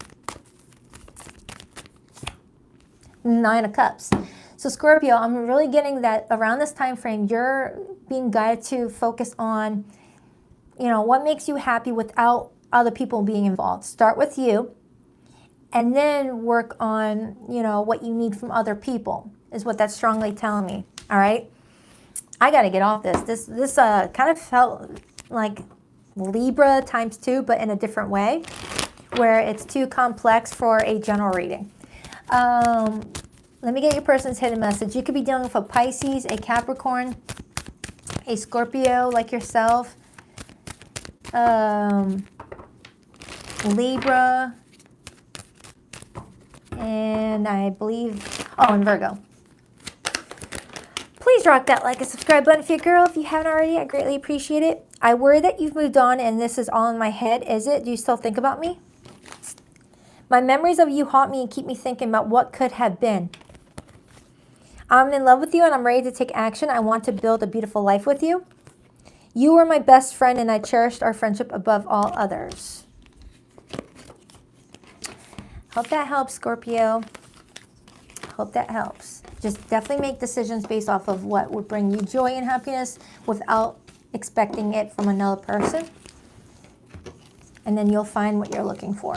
Speaker 1: Nine of Cups. So Scorpio, I'm really getting that around this time frame, you're being guided to focus on, you know, what makes you happy without other people being involved. Start with you, and then work on, you know, what you need from other people, is what that's strongly telling me. All right? I got to get off this. This kind of felt like Libra times 2, but in a different way, where it's too complex for a general reading. Let me get your person's hidden message. You could be dealing with a Pisces, a Capricorn, a Scorpio like yourself, Libra, and I believe, and Virgo. Please rock that like and subscribe button for your girl if you haven't already. I greatly appreciate it. I worry that you've moved on and this is all in my head. Is it? Do you still think about me? My memories of you haunt me and keep me thinking about what could have been. I'm in love with you and I'm ready to take action. I want to build a beautiful life with you. You were my best friend and I cherished our friendship above all others. Hope that helps, Scorpio. Hope that helps. Just definitely make decisions based off of what would bring you joy and happiness without expecting it from another person. And then you'll find what you're looking for.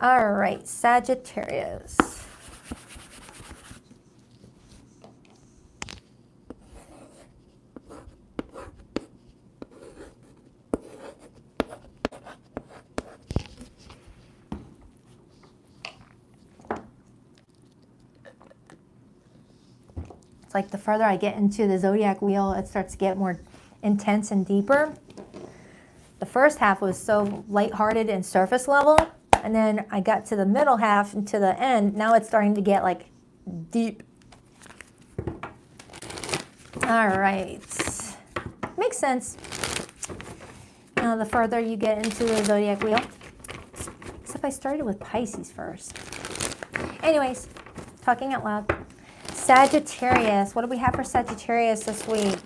Speaker 1: All right, Sagittarius. Like the further I get into the zodiac wheel, it starts to get more intense and deeper. The first half was so lighthearted and surface level, and then I got to the middle half and to the end. Now it's starting to get like deep. All right, makes sense. Now the further you get into the zodiac wheel, except I started with Pisces first. Anyways, talking out loud. Sagittarius, what do we have for Sagittarius this week?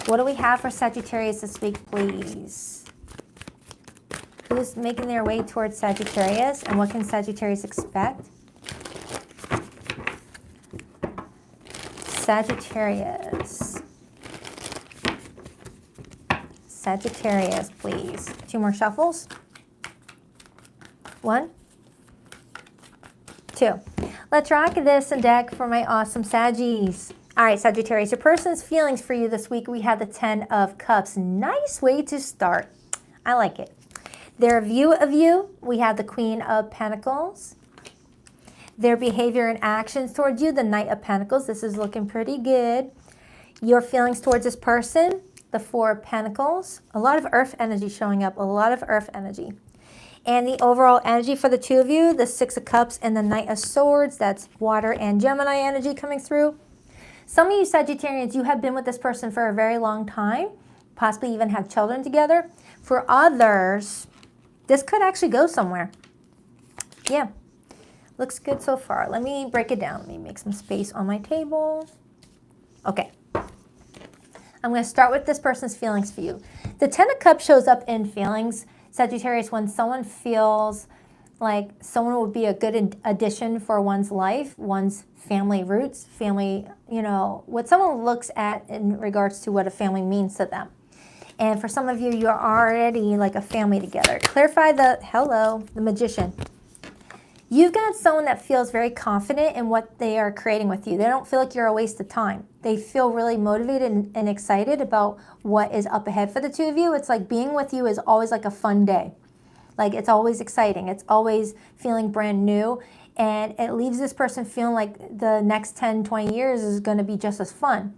Speaker 1: What do we have for Sagittarius this week, please? Who's making their way towards Sagittarius, and what can Sagittarius expect? Sagittarius. Sagittarius, please. 2 more shuffles. 1, 2. Let's rock this deck for my awesome Saggies. All right, Sagittarius, your person's feelings for you this week, we have the 10 of Cups. Nice way to start. I like it. Their view of you, we have the Queen of Pentacles. Their behavior and actions towards you, the Knight of Pentacles. This is looking pretty good. Your feelings towards this person, the 4 of Pentacles. A lot of earth energy showing up, a lot of earth energy. And the overall energy for the 2 of you, the 6 of Cups and the Knight of Swords, that's water and Gemini energy coming through. Some of you Sagittarians, you have been with this person for a very long time, possibly even have children together. For others, this could actually go somewhere. Yeah, looks good so far. Let me break it down. Let me make some space on my table. Okay. I'm going to start with this person's feelings for you. The 10 of Cups shows up in feelings, Sagittarius, when someone feels like someone would be a good addition for one's life, one's family roots, family, you know, what someone looks at in regards to what a family means to them. And for some of you, you're already like a family together. Clarify the Magician. You've got someone that feels very confident in what they are creating with you. They don't feel like you're a waste of time. They feel really motivated and excited about what is up ahead for the 2 of you. It's like being with you is always like a fun day. Like it's always exciting. It's always feeling brand new. And it leaves this person feeling like the next 10, 20 years is going to be just as fun.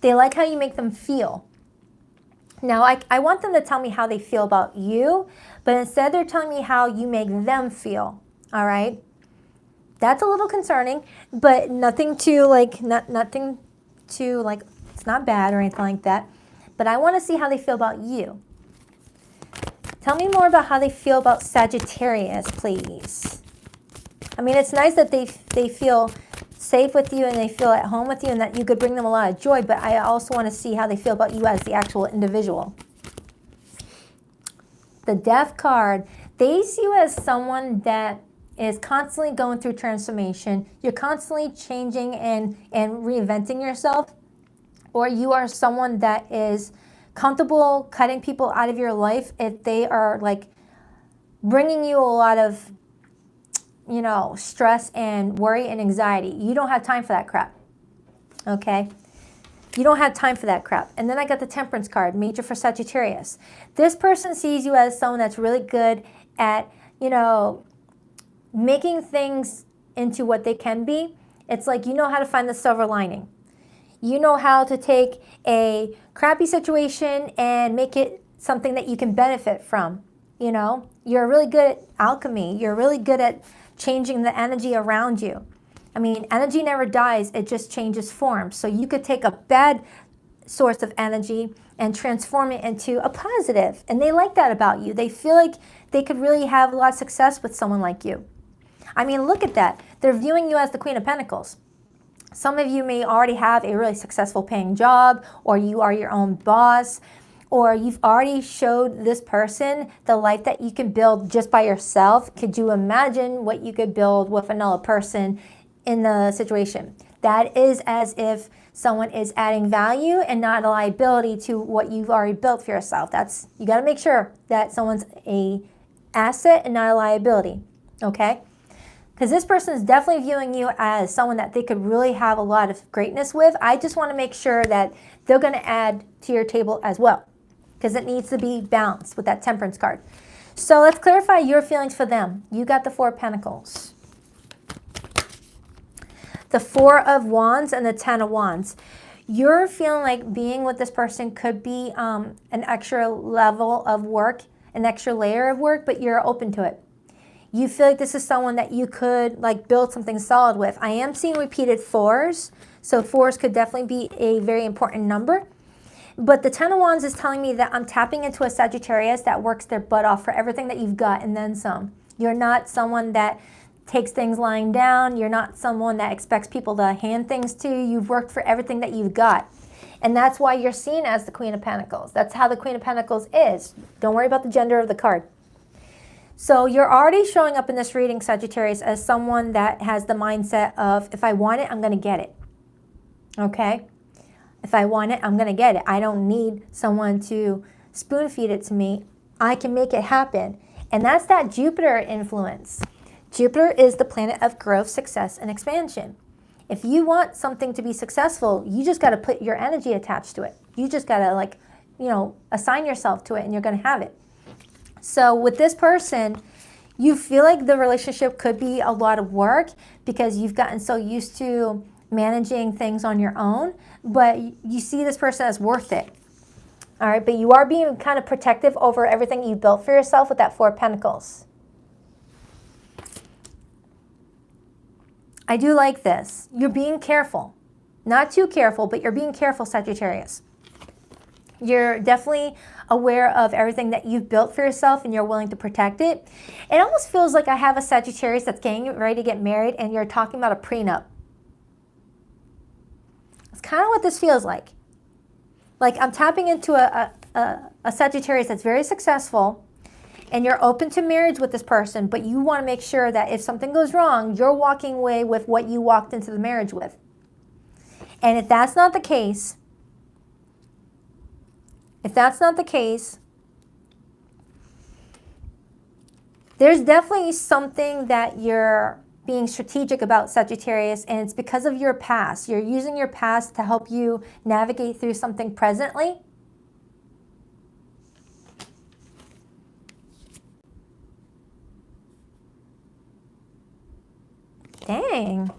Speaker 1: They like how you make them feel. Now, I want them to tell me how they feel about you, but instead they're telling me how you make them feel. All right, that's a little concerning, but nothing to like, nothing to like, it's not bad or anything like that. But I want to see how they feel about you. Tell me more about how they feel about Sagittarius, please. I mean, it's nice that they feel safe with you and they feel at home with you and that you could bring them a lot of joy, but I also want to see how they feel about you as the actual individual. The Death card, they see you as someone that is constantly going through transformation. You're constantly changing and reinventing yourself, or you are someone that is comfortable cutting people out of your life if they are like bringing you a lot of, you know, stress and worry and anxiety. You don't have time for that crap, okay? You don't have time for that crap. And then I got the Temperance card, major for Sagittarius. This person sees you as someone that's really good at, you know, making things into what they can be. It's like you know how to find the silver lining. You know how to take a crappy situation and make it something that you can benefit from. You know, you're really good at alchemy. You're really good at changing the energy around you. I mean, energy never dies, it just changes form. So you could take a bad source of energy and transform it into a positive. And they like that about you. They feel like they could really have a lot of success with someone like you. I mean, look at that. They're viewing you as the Queen of Pentacles. Some of you may already have a really successful paying job, or you are your own boss, or you've already showed this person the life that you can build just by yourself. Could you imagine what you could build with another person in the situation? That is as if someone is adding value and not a liability to what you've already built for yourself. You got to make sure that someone's a asset and not a liability, okay? Because this person is definitely viewing you as someone that they could really have a lot of greatness with. I just want to make sure that they're going to add to your table as well, because it needs to be balanced with that Temperance card. So let's clarify your feelings for them. You got the Four of Pentacles, the Four of Wands, and the Ten of Wands. You're feeling like being with this person could be an extra level of work, an extra layer of work, but you're open to it. You feel like this is someone that you could like build something solid with. I am seeing repeated fours, so fours could definitely be a very important number. But the Ten of Wands is telling me that I'm tapping into a Sagittarius that works their butt off for everything that you've got and then some. You're not someone that takes things lying down. You're not someone that expects people to hand things to you. You've worked for everything that you've got. And that's why you're seen as the Queen of Pentacles. That's how the Queen of Pentacles is. Don't worry about the gender of the card. So you're already showing up in this reading, Sagittarius, as someone that has the mindset of, if I want it, I'm going to get it. Okay? If I want it, I'm going to get it. I don't need someone to spoon feed it to me. I can make it happen. And that's that Jupiter influence. Jupiter is the planet of growth, success, and expansion. If you want something to be successful, you just got to put your energy attached to it. You just got to assign yourself to it and you're going to have it. So with this person, you feel like the relationship could be a lot of work because you've gotten so used to managing things on your own, but you see this person as worth it. All right, but you are being kind of protective over everything you built for yourself with that Four of Pentacles. I do like this. You're being careful. Not too careful, but you're being careful, Sagittarius. You're definitely aware of everything that you've built for yourself and you're willing to protect it. It almost feels like I have a Sagittarius that's getting ready to get married and you're talking about a prenup. It's kind of what this feels like. Like I'm tapping into a Sagittarius that's very successful and you're open to marriage with this person, but you want to make sure that if something goes wrong, you're walking away with what you walked into the marriage with. And if that's not the case, there's definitely something that you're being strategic about, Sagittarius, and it's because of your past. You're using your past to help you navigate through something presently. Dang.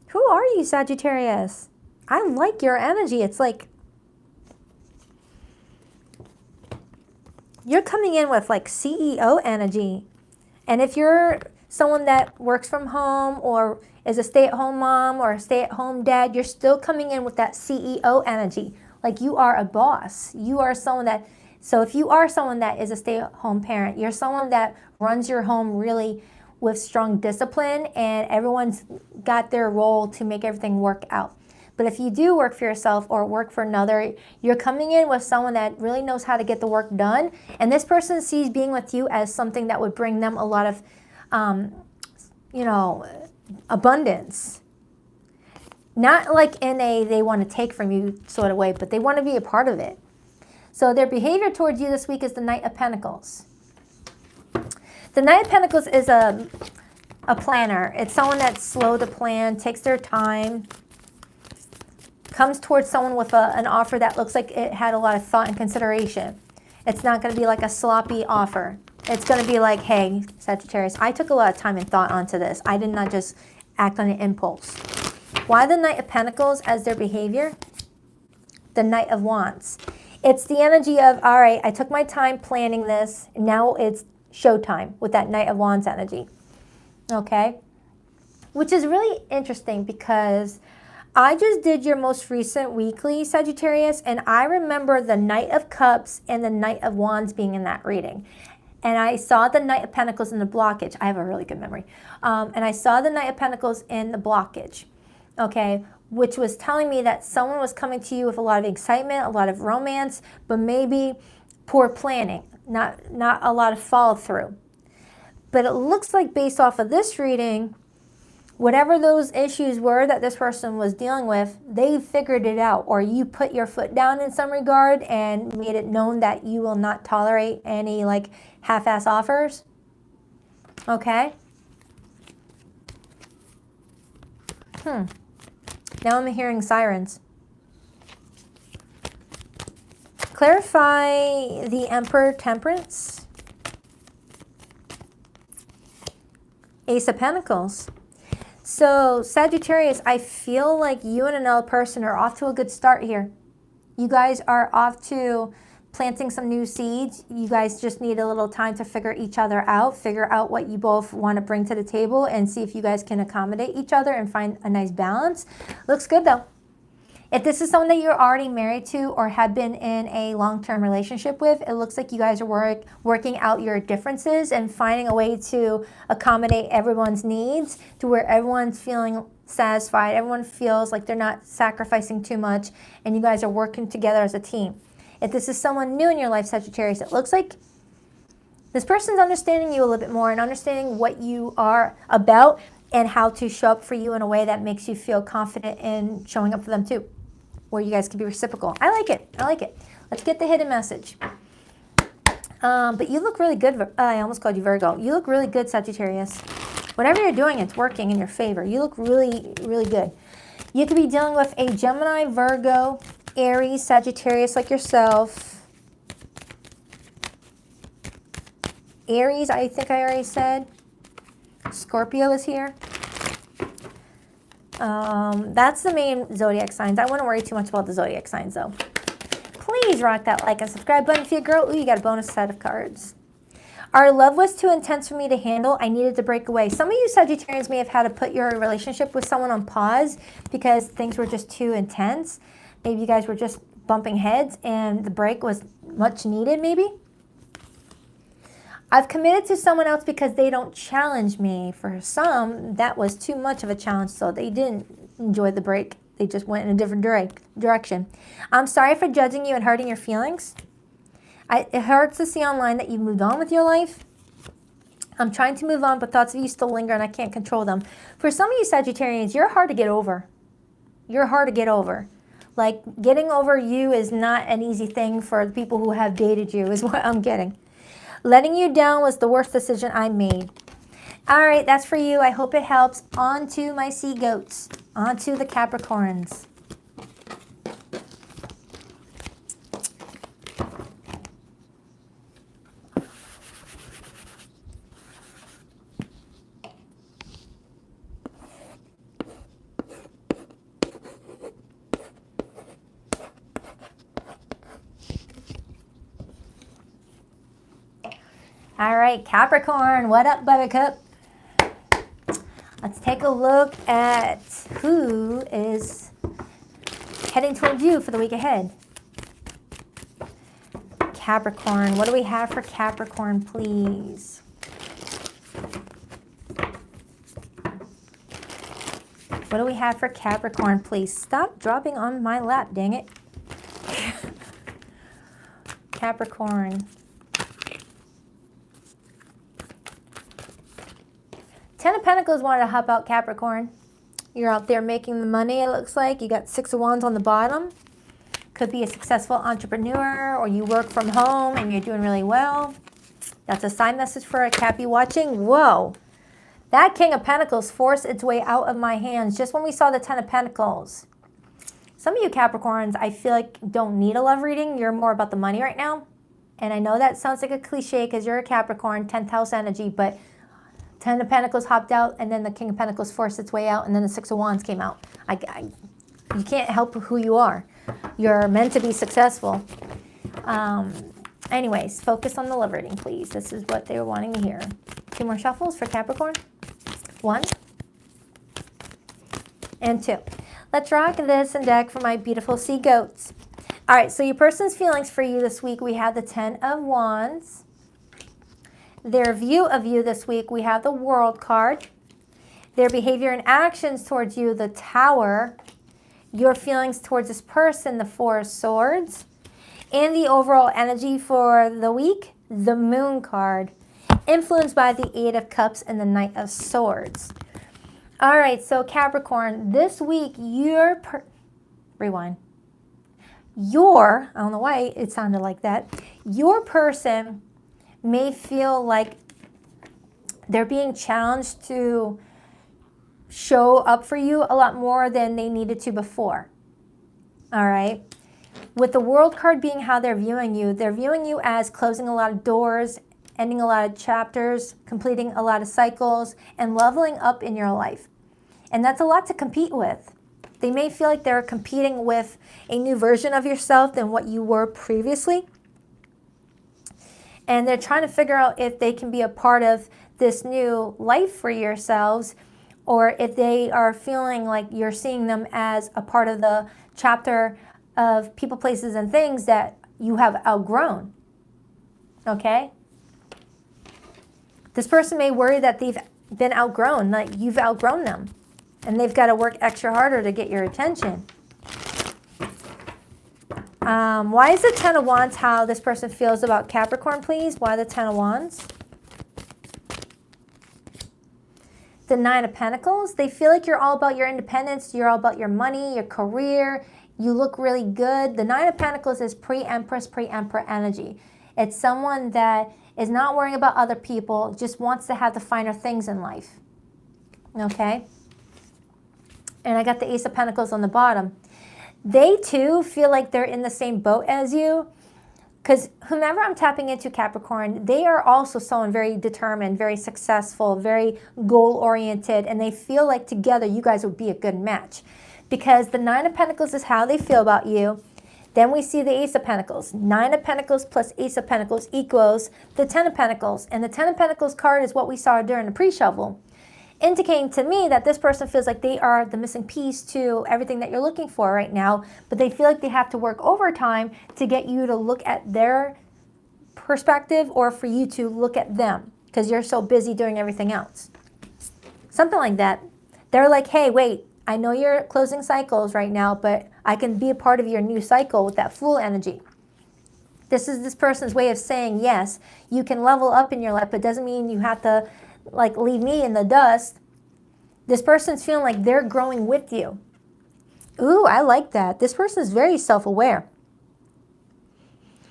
Speaker 1: Who are you, Sagittarius? I like your energy. It's like you're coming in with like CEO energy. And if you're someone that works from home or is a stay-at-home mom or a stay-at-home dad, you're still coming in with that CEO energy. Like you are a boss. You are someone that, so if you are someone that is a stay-at-home parent, you're someone that runs your home really with strong discipline and everyone's got their role to make everything work out. But if you do work for yourself or work for another, you're coming in with someone that really knows how to get the work done. And this person sees being with you as something that would bring them a lot of, abundance. Not like in a they want to take from you sort of way, but they want to be a part of it. So their behavior towards you this week is the Knight of Pentacles. The Knight of Pentacles is a planner. It's someone that's slow to plan, takes their time, comes towards someone with an offer that looks like it had a lot of thought and consideration. It's not going to be like a sloppy offer. It's going to be like, hey, Sagittarius, I took a lot of time and thought onto this. I did not just act on an impulse. Why the Knight of Pentacles as their behavior? The Knight of Wands. It's the energy of, all right, I took my time planning this. Now it's showtime with that Knight of Wands energy. Okay? Which is really interesting because I just did your most recent weekly, Sagittarius, and I remember the Knight of Cups and the Knight of Wands being in that reading. And I saw the Knight of Pentacles in the blockage. I have a really good memory. And I saw the Knight of Pentacles in the blockage. okay, which was telling me that someone was coming to you with a lot of excitement, a lot of romance, but maybe poor planning, not a lot of follow through. But it looks like based off of this reading, whatever those issues were that this person was dealing with, they figured it out, or you put your foot down in some regard and made it known that you will not tolerate any like half-ass offers. Okay? Now I'm hearing sirens. Clarify the Emperor, Temperance. Ace of Pentacles. So Sagittarius, I feel like you and another person are off to a good start here. You guys are off to planting some new seeds. You guys just need a little time to figure each other out, figure out what you both want to bring to the table, and see if you guys can accommodate each other and find a nice balance. Looks good though. If this is someone that you're already married to or have been in a long-term relationship with, it looks like you guys are working out your differences and finding a way to accommodate everyone's needs to where everyone's feeling satisfied, everyone feels like they're not sacrificing too much, and you guys are working together as a team. If this is someone new in your life, Sagittarius, it looks like this person's understanding you a little bit more and understanding what you are about and how to show up for you in a way that makes you feel confident in showing up for them too, where you guys can be reciprocal. I like it. I like it. Let's get the hidden message. But you look really good. I almost called you Virgo. You look really good, Sagittarius. Whatever you're doing, it's working in your favor. You look really, really good. You could be dealing with a Gemini, Virgo, Aries, Sagittarius like yourself. Aries, I think I already said. Scorpio is here. That's the main zodiac signs. I wouldn't worry too much about the zodiac signs though. Please rock that like and subscribe button if you're a girl. Ooh, you got a bonus set of cards. Our love was too intense for me to handle. I needed to break away. Some of you Sagittarians may have had to put your relationship with someone on pause because things were just too intense. Maybe you guys were just bumping heads and the break was much needed maybe. I've committed to someone else because they don't challenge me. For some, that was too much of a challenge, so they didn't enjoy the break. They just went in a different direction. I'm sorry for judging you and hurting your feelings. It hurts to see online that you've moved on with your life. I'm trying to move on, but thoughts of you still linger and I can't control them. For some of you Sagittarians, you're hard to get over. You're hard to get over. Like, getting over you is not an easy thing for the people who have dated you, is what I'm getting. Letting you down was the worst decision I made. All right, that's for you. I hope it helps. On to my sea goats. On to the Capricorns. All right, Capricorn, what up, Buttercup? Let's take a look at who is heading towards you for the week ahead. Capricorn, what do we have for Capricorn, please? What do we have for Capricorn, please? Stop dropping on my lap, dang it. Capricorn. Ten of Pentacles wanted to help out Capricorn. You're out there making the money, it looks like. You got Six of Wands on the bottom. Could be a successful entrepreneur, or you work from home and you're doing really well. That's a side message for a Cappy watching. Whoa. That King of Pentacles forced its way out of my hands just when we saw the Ten of Pentacles. Some of you Capricorns, I feel like, don't need a love reading. You're more about the money right now. And I know that sounds like a cliche because you're a Capricorn, 10th house energy, but Ten of Pentacles hopped out, and then the King of Pentacles forced its way out, and then the Six of Wands came out. You can't help who you are. You're meant to be successful. Anyways, focus on the love reading, please. This is what they were wanting to hear. 2 more shuffles for Capricorn. 1 and 2. Let's rock this and deck for my beautiful sea goats. All right, so your person's feelings for you this week, we have the 10 of Wands. Their view of you this week, we have the World card. their behavior and actions towards you, the Tower, your feelings towards this person, the Four of Swords, and the overall energy for the week, the Moon card, influenced by the Eight of Cups and the Knight of Swords. All right, so Capricorn, this week, rewind. I don't know why it sounded like that, your person may feel like they're being challenged to show up for you a lot more than they needed to before. All right. With the World card being how they're viewing you as closing a lot of doors, ending a lot of chapters, completing a lot of cycles, and leveling up in your life. And that's a lot to compete with. They may feel like they're competing with a new version of yourself than what you were previously. And they're trying to figure out if they can be a part of this new life for yourselves, or if they are feeling like you're seeing them as a part of the chapter of people, places, and things that you have outgrown. Okay? This person may worry that they've been outgrown, like you've outgrown them, and they've got to work extra harder to get your attention. Why is the Ten of Wands how this person feels about Capricorn, please? Why the Ten of Wands? The Nine of Pentacles. They feel like you're all about your independence. You're all about your money, your career. You look really good. The Nine of Pentacles is pre-Empress, pre-Emperor energy. It's someone that is not worrying about other people, just wants to have the finer things in life. Okay? And I got the Ace of Pentacles on the bottom. They too feel like they're in the same boat as you, because whomever I'm tapping into, Capricorn, they are also someone very determined, very successful, very goal-oriented, and they feel like together you guys would be a good match. Because the Nine of Pentacles is how they feel about you. Then we see the Ace of Pentacles. Nine of Pentacles plus Ace of Pentacles equals the Ten of Pentacles. And the Ten of Pentacles card is what we saw during the pre-shuffle, indicating to me that this person feels like they are the missing piece to everything that you're looking for right now, but they feel like they have to work overtime to get you to look at their perspective, or for you to look at them, because you're so busy doing everything else. Something like that. They're like, hey, wait, I know you're closing cycles right now, but I can be a part of your new cycle with that Fool energy. This is this person's way of saying, yes, you can level up in your life, but doesn't mean you have to like leave me in the dust. This person's feeling like they're growing with you. Ooh, I like that. This person is very self-aware.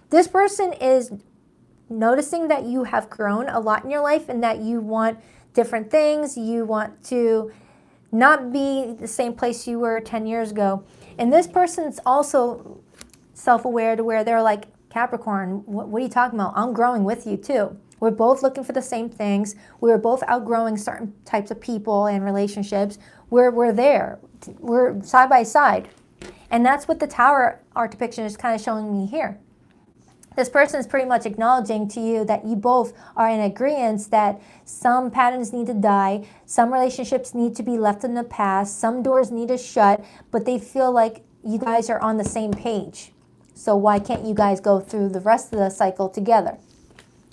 Speaker 1: This person is noticing that you have grown a lot in your life and that you want different things. You want to not be the same place you were 10 years ago. And this person's also self-aware to where they're like, Capricorn, what are you talking about? I'm growing with you too. We're both looking for the same things. We're both outgrowing certain types of people and relationships. We're there. We're side by side. And that's what the Tower art depiction is kind of showing me here. This person is pretty much acknowledging to you that you both are in agreement that some patterns need to die, some relationships need to be left in the past, some doors need to shut, but they feel like you guys are on the same page. So why can't you guys go through the rest of the cycle together?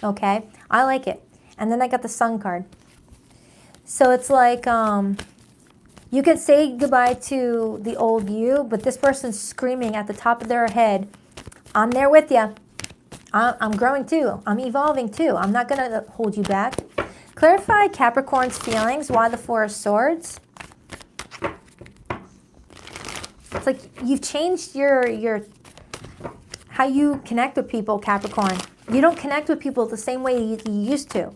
Speaker 1: Okay, I like it. And then I got the Sun card. So it's like you could say goodbye to the old you, but this person's screaming at the top of their head, I'm there with you. I'm growing too. I'm evolving too. I'm not going to hold you back. Clarify Capricorn's feelings. Why the Four of Swords? It's like you've changed your how you connect with people, Capricorn. You don't connect with people the same way you used to.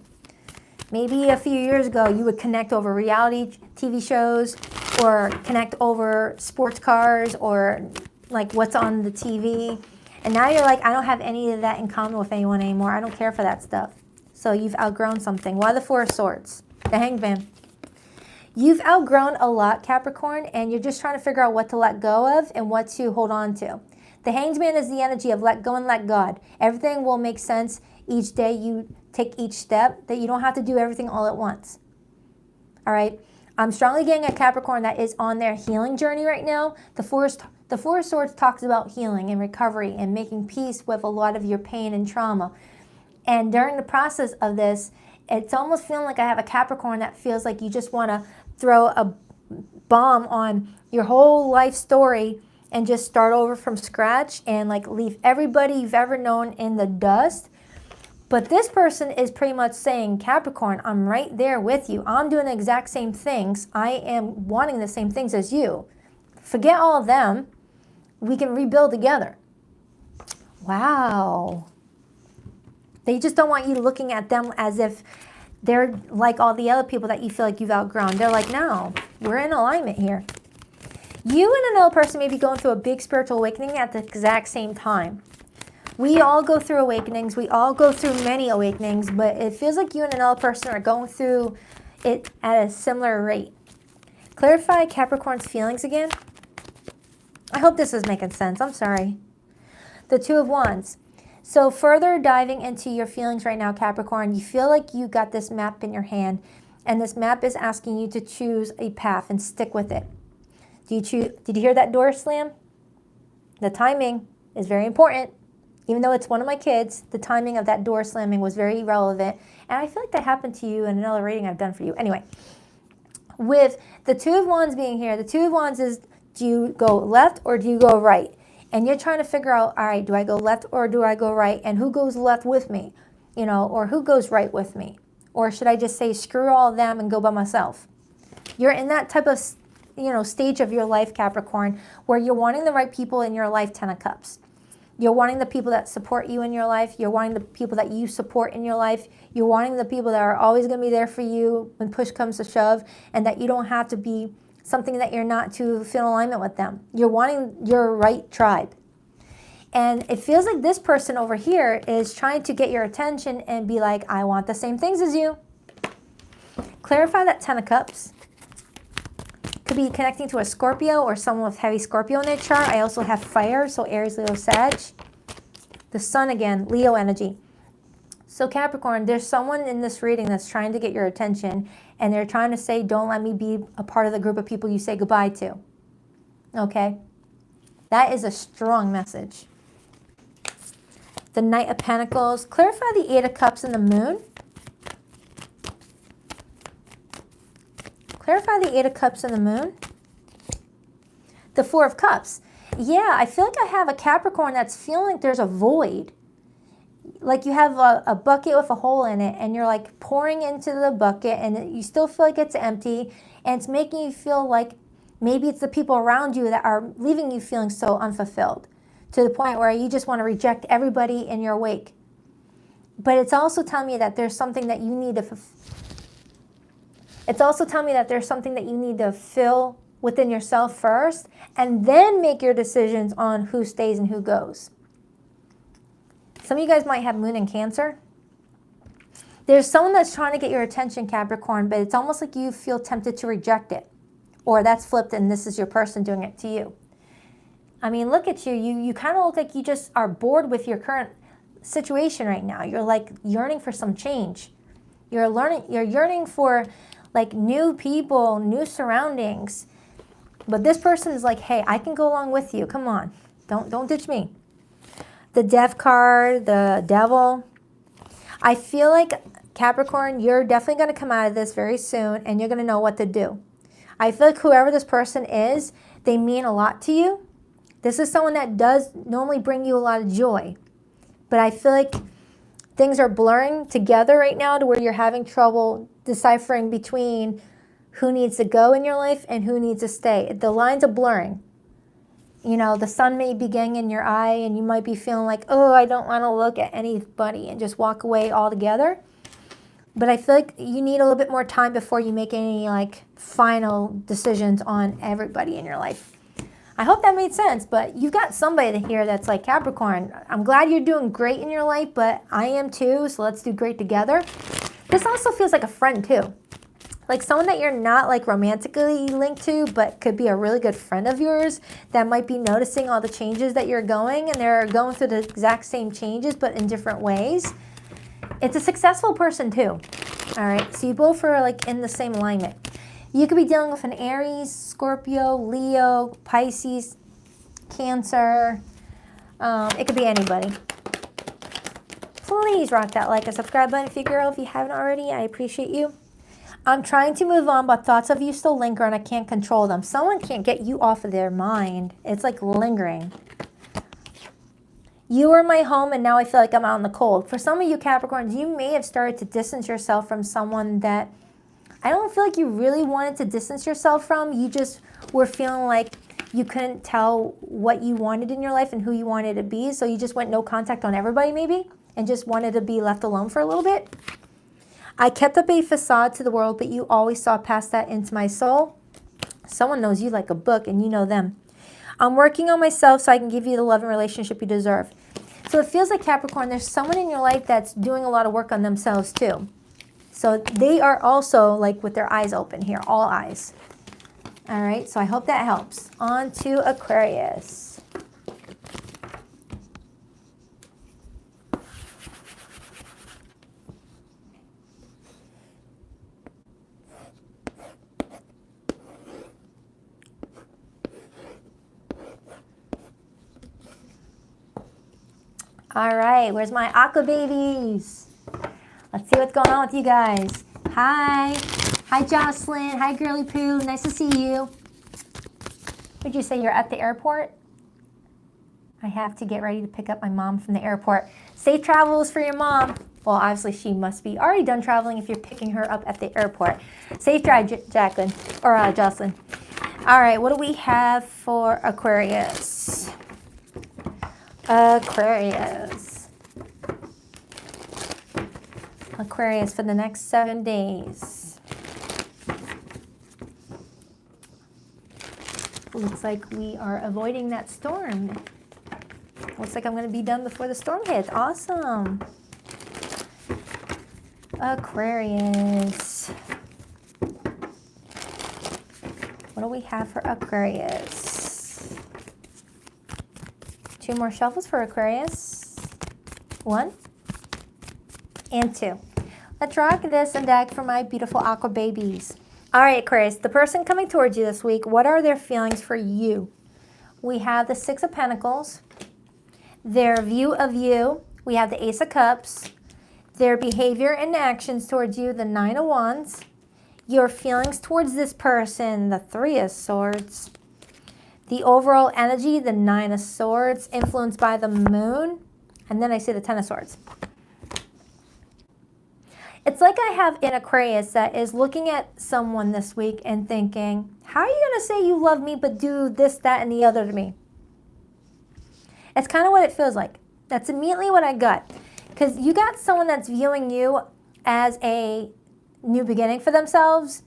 Speaker 1: Maybe a few years ago, you would connect over reality TV shows, or connect over sports cars, or like what's on the TV. And now you're like, I don't have any of that in common with anyone anymore. I don't care for that stuff. So you've outgrown something. Why the Four of Swords? The Hanged Man. You've outgrown a lot, Capricorn, and you're just trying to figure out what to let go of and what to hold on to. The Hanged Man is the energy of let go and let God. Everything will make sense each day you take each step, that you don't have to do everything all at once. All right? I'm strongly getting a Capricorn that is on their healing journey right now. The Four of Swords talks about healing and recovery and making peace with a lot of your pain and trauma. And during the process of this, it's almost feeling like I have a Capricorn that feels like you just want to throw a bomb on your whole life story and just start over from scratch and like leave everybody you've ever known in the dust. But this person is pretty much saying, Capricorn, I'm right there with you. I'm doing the exact same things. I am wanting the same things as you. Forget all of them. We can rebuild together. Wow. They just don't want you looking at them as if they're like all the other people that you feel like you've outgrown. They're like, no, we're in alignment here. You and another person may be going through a big spiritual awakening at the exact same time. We all go through awakenings. We all go through many awakenings, but it feels like you and another person are going through it at a similar rate. Clarify Capricorn's feelings again. I hope this is making sense. I'm sorry. The Two of Wands. So further diving into your feelings right now, Capricorn, you feel like you got this map in your hand, and this map is asking you to choose a path and stick with it. Did you hear that door slam? The timing is very important. Even though it's one of my kids, the timing of that door slamming was very relevant. And I feel like that happened to you in another reading I've done for you. Anyway, with the Two of Wands being here, the Two of Wands is, do you go left or do you go right? And you're trying to figure out, all right, do I go left or do I go right? And who goes left with me? You know, or who goes right with me? Or should I just say, screw all of them and go by myself? You're in that type of, stage of your life, Capricorn, where you're wanting the right people in your life, Ten of Cups. You're wanting the people that support you in your life. You're wanting the people that you support in your life. You're wanting the people that are always going to be there for you when push comes to shove, and that you don't have to be something that you're not to feel in alignment with them. You're wanting your right tribe. And it feels like this person over here is trying to get your attention and be like, I want the same things as you. Clarify that Ten of Cups. Could be connecting to a Scorpio or someone with heavy Scorpio in their chart. I also have fire, so Aries, Leo, Sag. The Sun again, Leo energy. So Capricorn, there's someone in this reading that's trying to get your attention, and they're trying to say, don't let me be a part of the group of people you say goodbye to. Okay? That is a strong message. The Knight of Pentacles. Clarify the Eight of Cups and the Moon. Clarify the Eight of Cups and the Moon. The Four of Cups. Yeah, I feel like I have a Capricorn that's feeling like there's a void. Like you have a bucket with a hole in it, and you're like pouring into the bucket, and you still feel like it's empty, and it's making you feel like maybe it's the people around you that are leaving you feeling so unfulfilled, to the point where you just want to reject everybody in your wake. But it's also telling me that there's something that you need to It's also telling me that there's something that you need to fill within yourself first, and then make your decisions on who stays and who goes. Some of you guys might have Moon in Cancer. There's someone that's trying to get your attention, Capricorn, but it's almost like you feel tempted to reject it. Or that's flipped and this is your person doing it to you. I mean, look at you. You kind of look like you just are bored with your current situation right now. You're like yearning for some change. You're yearning for like new people, new surroundings. But this person is like, hey, I can go along with you. Come on. Don't ditch me. The Death card, the Devil. I feel like, Capricorn, you're definitely going to come out of this very soon, and you're going to know what to do. I feel like whoever this person is, they mean a lot to you. This is someone that does normally bring you a lot of joy. But I feel like things are blurring together right now to where you're having trouble deciphering between who needs to go in your life and who needs to stay. The lines are blurring. You know, the sun may be getting in your eye, and you might be feeling like, oh, I don't want to look at anybody, and just walk away altogether. But I feel like you need a little bit more time before you make any like final decisions on everybody in your life. I hope that made sense, but you've got somebody here that's like, Capricorn, I'm glad you're doing great in your life, but I am too, so let's do great together. This also feels like a friend too. Like someone that you're not like romantically linked to, but could be a really good friend of yours that might be noticing all the changes that you're going, and they're going through the exact same changes, but in different ways. It's a successful person too. All right, so you both are like in the same alignment. You could be dealing with an Aries, Scorpio, Leo, Pisces, Cancer. It could be anybody. Please rock that like and subscribe button if you girl, if you haven't already. I appreciate you. I'm trying to move on, but thoughts of you still linger and I can't control them. Someone can't get you off of their mind. It's like lingering. You were my home and now I feel like I'm out in the cold. For some of you Capricorns, you may have started to distance yourself from someone that I don't feel like you really wanted to distance yourself from. You just were feeling like you couldn't tell what you wanted in your life and who you wanted to be. So you just went no contact on everybody maybe and just wanted to be left alone for a little bit. I kept up a facade to the world, but you always saw past that into my soul. Someone knows you like a book and you know them. I'm working on myself so I can give you the love and relationship you deserve. So it feels like Capricorn, there's someone in your life that's doing a lot of work on themselves too. So they are also like with their eyes open here, all eyes. All right, so I hope that helps. On to Aquarius. All right, where's my Aqua babies? Let's see what's going on with you guys. Hi. Hi, Jocelyn. Hi, Girly Poo. Nice to see you. Would you say you're at the airport? I have to get ready to pick up my mom from the airport. Safe travels for your mom. Well, obviously, she must be already done traveling if you're picking her up at the airport. Safe drive, Jacqueline, or Jocelyn. All right, what do we have for Aquarius? Aquarius for the next 7 days. Looks like we are avoiding that storm. Looks like I'm going to be done before the storm hits. Awesome. Aquarius. What do we have for Aquarius? 2 more shuffles for Aquarius. 1 and 2. Let's rock this and deck for my beautiful Aqua babies. All right, Aquarius, the person coming towards you this week, what are their feelings for you? We have the 6 of Pentacles, their view of you. We have the Ace of Cups, their behavior and actions towards you, the 9 of Wands, your feelings towards this person, the 3 of Swords, the overall energy, the 9 of Swords, influenced by the moon, and then I see the 10 of Swords. It's like I have an Aquarius that is looking at someone this week and thinking, how are you going to say you love me but do this, that, and the other to me? It's kind of what it feels like. That's immediately what I got. Because you got someone that's viewing you as a new beginning for themselves.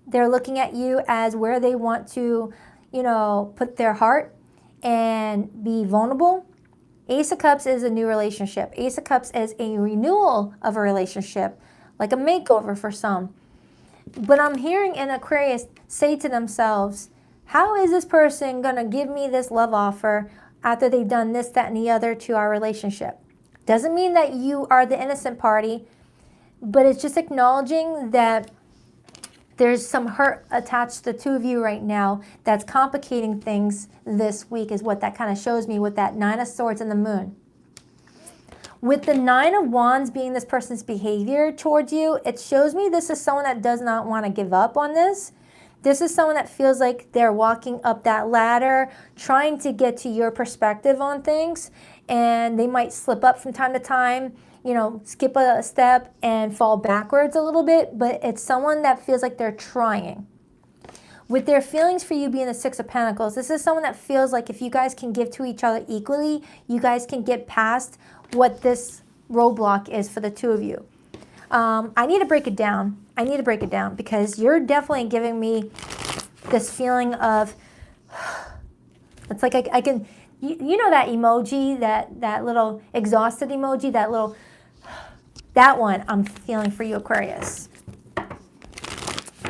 Speaker 1: They're looking at you as where they want to, you know, put their heart and be vulnerable. Ace of Cups is a new relationship. Ace of Cups is a renewal of a relationship, like a makeover for some. But I'm hearing an Aquarius say to themselves, how is this person going to give me this love offer after they've done this, that, and the other to our relationship? Doesn't mean that you are the innocent party, but it's just acknowledging that there's some hurt attached to the 2 of you right now that's complicating things this week is what that kind of shows me with that 9 of Swords and the moon. With the 9 of Wands being this person's behavior towards you, it shows me this is someone that does not want to give up on this. This is someone that feels like they're walking up that ladder, trying to get to your perspective on things, and they might slip up from time to time, you know, skip a step and fall backwards a little bit, but it's someone that feels like they're trying. With their feelings for you being the 6 of Pentacles, this is someone that feels like if you guys can give to each other equally, you guys can get past what this roadblock is for the 2 of you. I need to break it down. I need to break it down because you're definitely giving me this feeling of, it's like I can, you know that emoji, that little exhausted emoji, that one I'm feeling for you, Aquarius.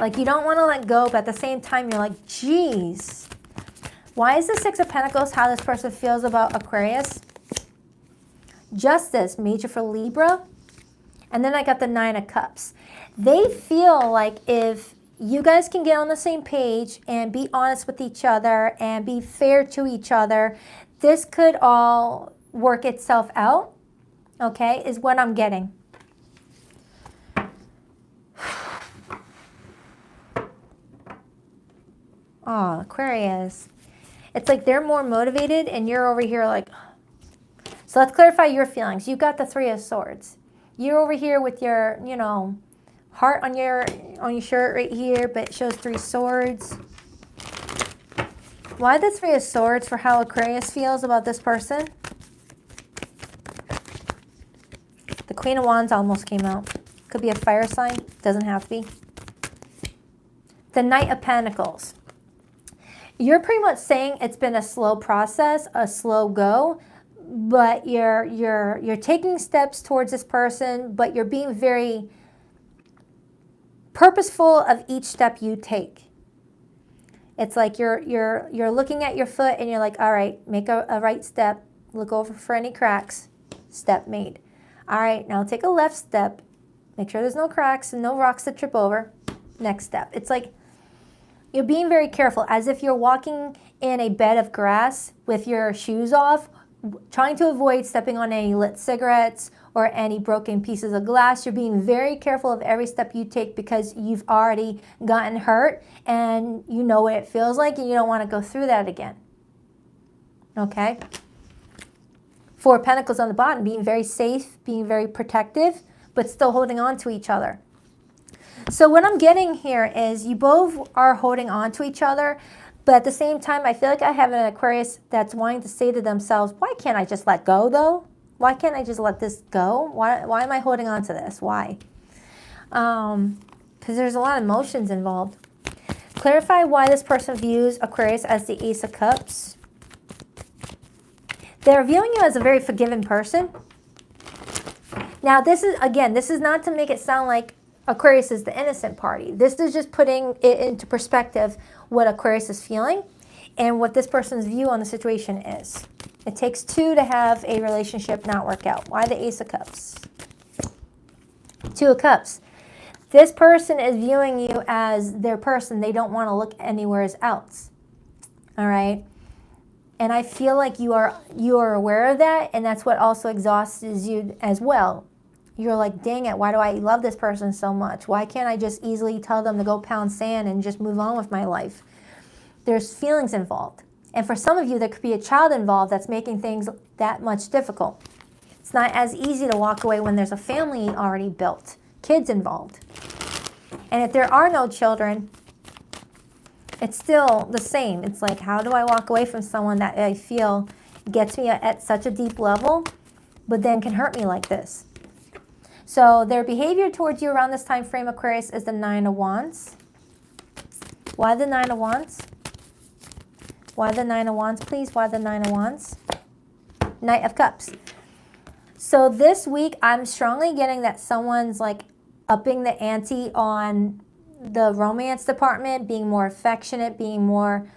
Speaker 1: Like you don't want to let go, but at the same time you're like, geez, why is the 6 of Pentacles how this person feels about Aquarius? Justice, major for Libra. And then I got the 9 of Cups. They feel like if you guys can get on the same page and be honest with each other and be fair to each other, this could all work itself out, okay, is what I'm getting. Oh, Aquarius. It's like they're more motivated and you're over here like... So let's clarify your feelings. You got the Three of Swords. You're over here with your, you know, heart on your shirt right here, but it shows 3 swords. Why the Three of Swords for how Aquarius feels about this person? The Queen of Wands almost came out. Could be a fire sign. Doesn't have to be. The Knight of Pentacles. You're pretty much saying it's been a slow process, a slow go, but you're taking steps towards this person, but you're being very purposeful of each step you take. It's like you're looking at your foot and you're like, all right, make a right step, look over for any cracks, step made. All right, now take a left step, make sure there's no cracks and no rocks to trip over, next step. It's like you're being very careful, as if you're walking in a bed of grass with your shoes off, trying to avoid stepping on any lit cigarettes or any broken pieces of glass. You're being very careful of every step you take because you've already gotten hurt and you know what it feels like and you don't want to go through that again. Okay? 4 of Pentacles on the bottom, being very safe, being very protective, but still holding on to each other. So what I'm getting here is you both are holding on to each other, but at the same time, I feel like I have an Aquarius that's wanting to say to themselves, why can't I just let go though? Why can't I just let this go? Why am I holding on to this? Why? Because there's a lot of emotions involved. Clarify why this person views Aquarius as the Ace of Cups. They're viewing you as a very forgiving person. Now, this is not to make it sound like Aquarius is the innocent party. This is just putting it into perspective what Aquarius is feeling and what this person's view on the situation is. It takes 2 to have a relationship not work out. Why the Ace of Cups? 2 of Cups. This person is viewing you as their person. They don't want to look anywhere else. All right? And I feel like you are aware of that, and that's what also exhausts you as well. You're like, dang it, why do I love this person so much? Why can't I just easily tell them to go pound sand and just move on with my life? There's feelings involved. And for some of you, there could be a child involved that's making things that much difficult. It's not as easy to walk away when there's a family already built, kids involved. And if there are no children, it's still the same. It's like, how do I walk away from someone that I feel gets me at such a deep level, but then can hurt me like this? So their behavior towards you around this time frame, Aquarius, is the 9 of Wands. Why the 9 of Wands? Why the 9 of Wands, please? Why the 9 of Wands? Knight of Cups. So this week, I'm strongly getting that someone's like upping the ante on the romance department, being more affectionate, being more,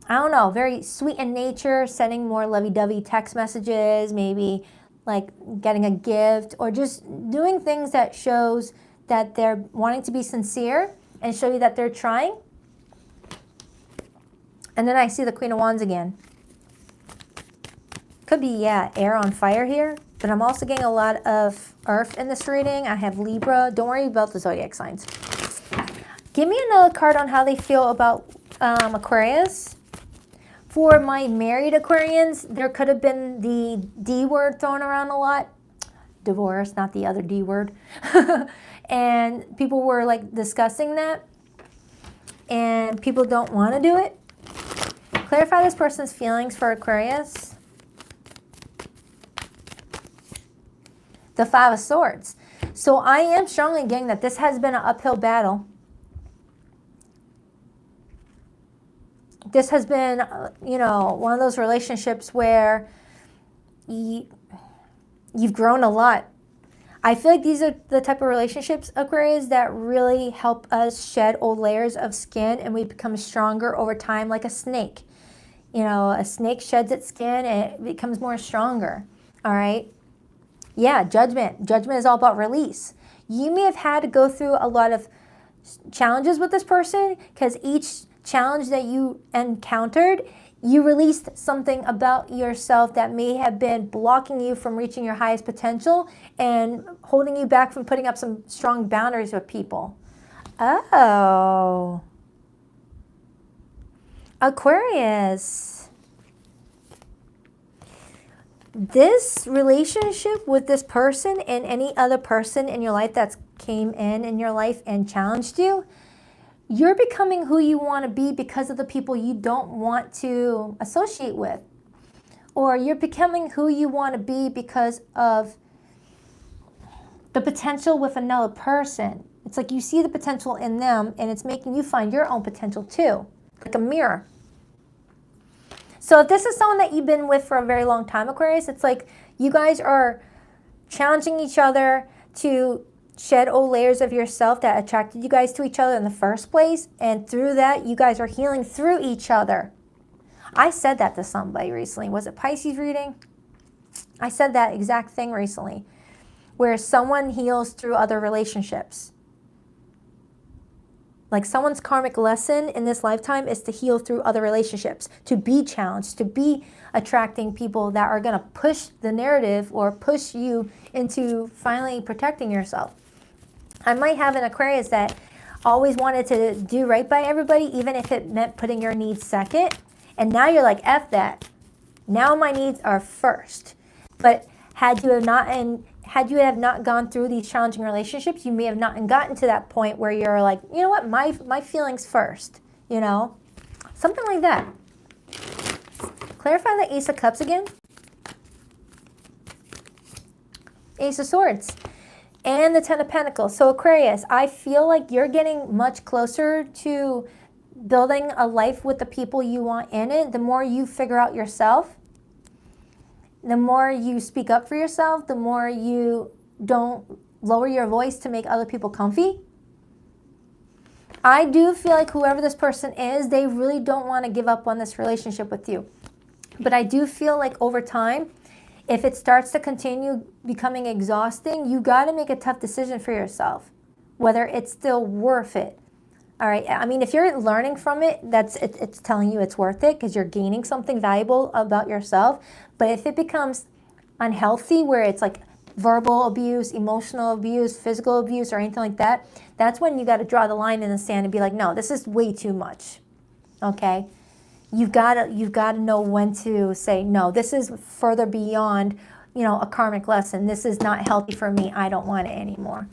Speaker 1: I don't know, very sweet in nature, sending more lovey-dovey text messages, maybe like getting a gift, or just doing things that shows that they're wanting to be sincere and show you that they're trying. And then I see the Queen of Wands again. Could be, yeah, air on fire here, but I'm also getting a lot of earth in this reading. I have Libra. Don't worry about the zodiac signs. Give me another card on how they feel about Aquarius. For my married Aquarians, there could have been the D word thrown around a lot. Divorce, not the other D word. And people were like discussing that. And people don't want to do it. Clarify this person's feelings for Aquarius. The 5 of Swords. So I am strongly getting that this has been an uphill battle. This has been, you know, one of those relationships where you've grown a lot. I feel like these are the type of relationships, Aquarius, that really help us shed old layers of skin and we become stronger over time, like a snake. You know, a snake sheds its skin and it becomes more stronger. All right? Yeah, judgment. Judgment is all about release. You may have had to go through a lot of challenges with this person because each challenge that you encountered, you released something about yourself that may have been blocking you from reaching your highest potential and holding you back from putting up some strong boundaries with people. Oh. Aquarius. This relationship with this person and any other person in your life that's came in your life and challenged you, you're becoming who you want to be because of the people you don't want to associate with. Or you're becoming who you want to be because of the potential with another person. It's like you see the potential in them and it's making you find your own potential too, like a mirror. So if this is someone that you've been with for a very long time, Aquarius, it's like you guys are challenging each other to shed old layers of yourself that attracted you guys to each other in the first place. And through that, you guys are healing through each other. I said that to somebody recently. Was it Pisces reading? I said that exact thing recently, where someone heals through other relationships. Like someone's karmic lesson in this lifetime is to heal through other relationships, to be challenged, to be attracting people that are going to push the narrative or push you into finally protecting yourself. I might have an Aquarius that always wanted to do right by everybody, even if it meant putting your needs second. And now you're like, F that. Now my needs are first. But had you have not gone through these challenging relationships, you may have not gotten to that point where you're like, you know what, my feelings first, you know? Something like that. Clarify the Ace of Cups again. Ace of Swords. And the Ten of Pentacles. So Aquarius, I feel like you're getting much closer to building a life with the people you want in it. The more you figure out yourself, the more you speak up for yourself, the more you don't lower your voice to make other people comfy. I do feel like whoever this person is, they really don't want to give up on this relationship with you. But I do feel like over time, if it starts to continue becoming exhausting, you got to make a tough decision for yourself, whether it's still worth it. All right. I mean, if you're learning from it, it's telling you it's worth it because you're gaining something valuable about yourself. But if it becomes unhealthy, where it's like verbal abuse, emotional abuse, physical abuse, or anything like that, that's when you got to draw the line in the sand and be like, no, this is way too much. Okay. You've got to know when to say, no, this is further beyond, a karmic lesson. This is not healthy for me. I don't want it anymore.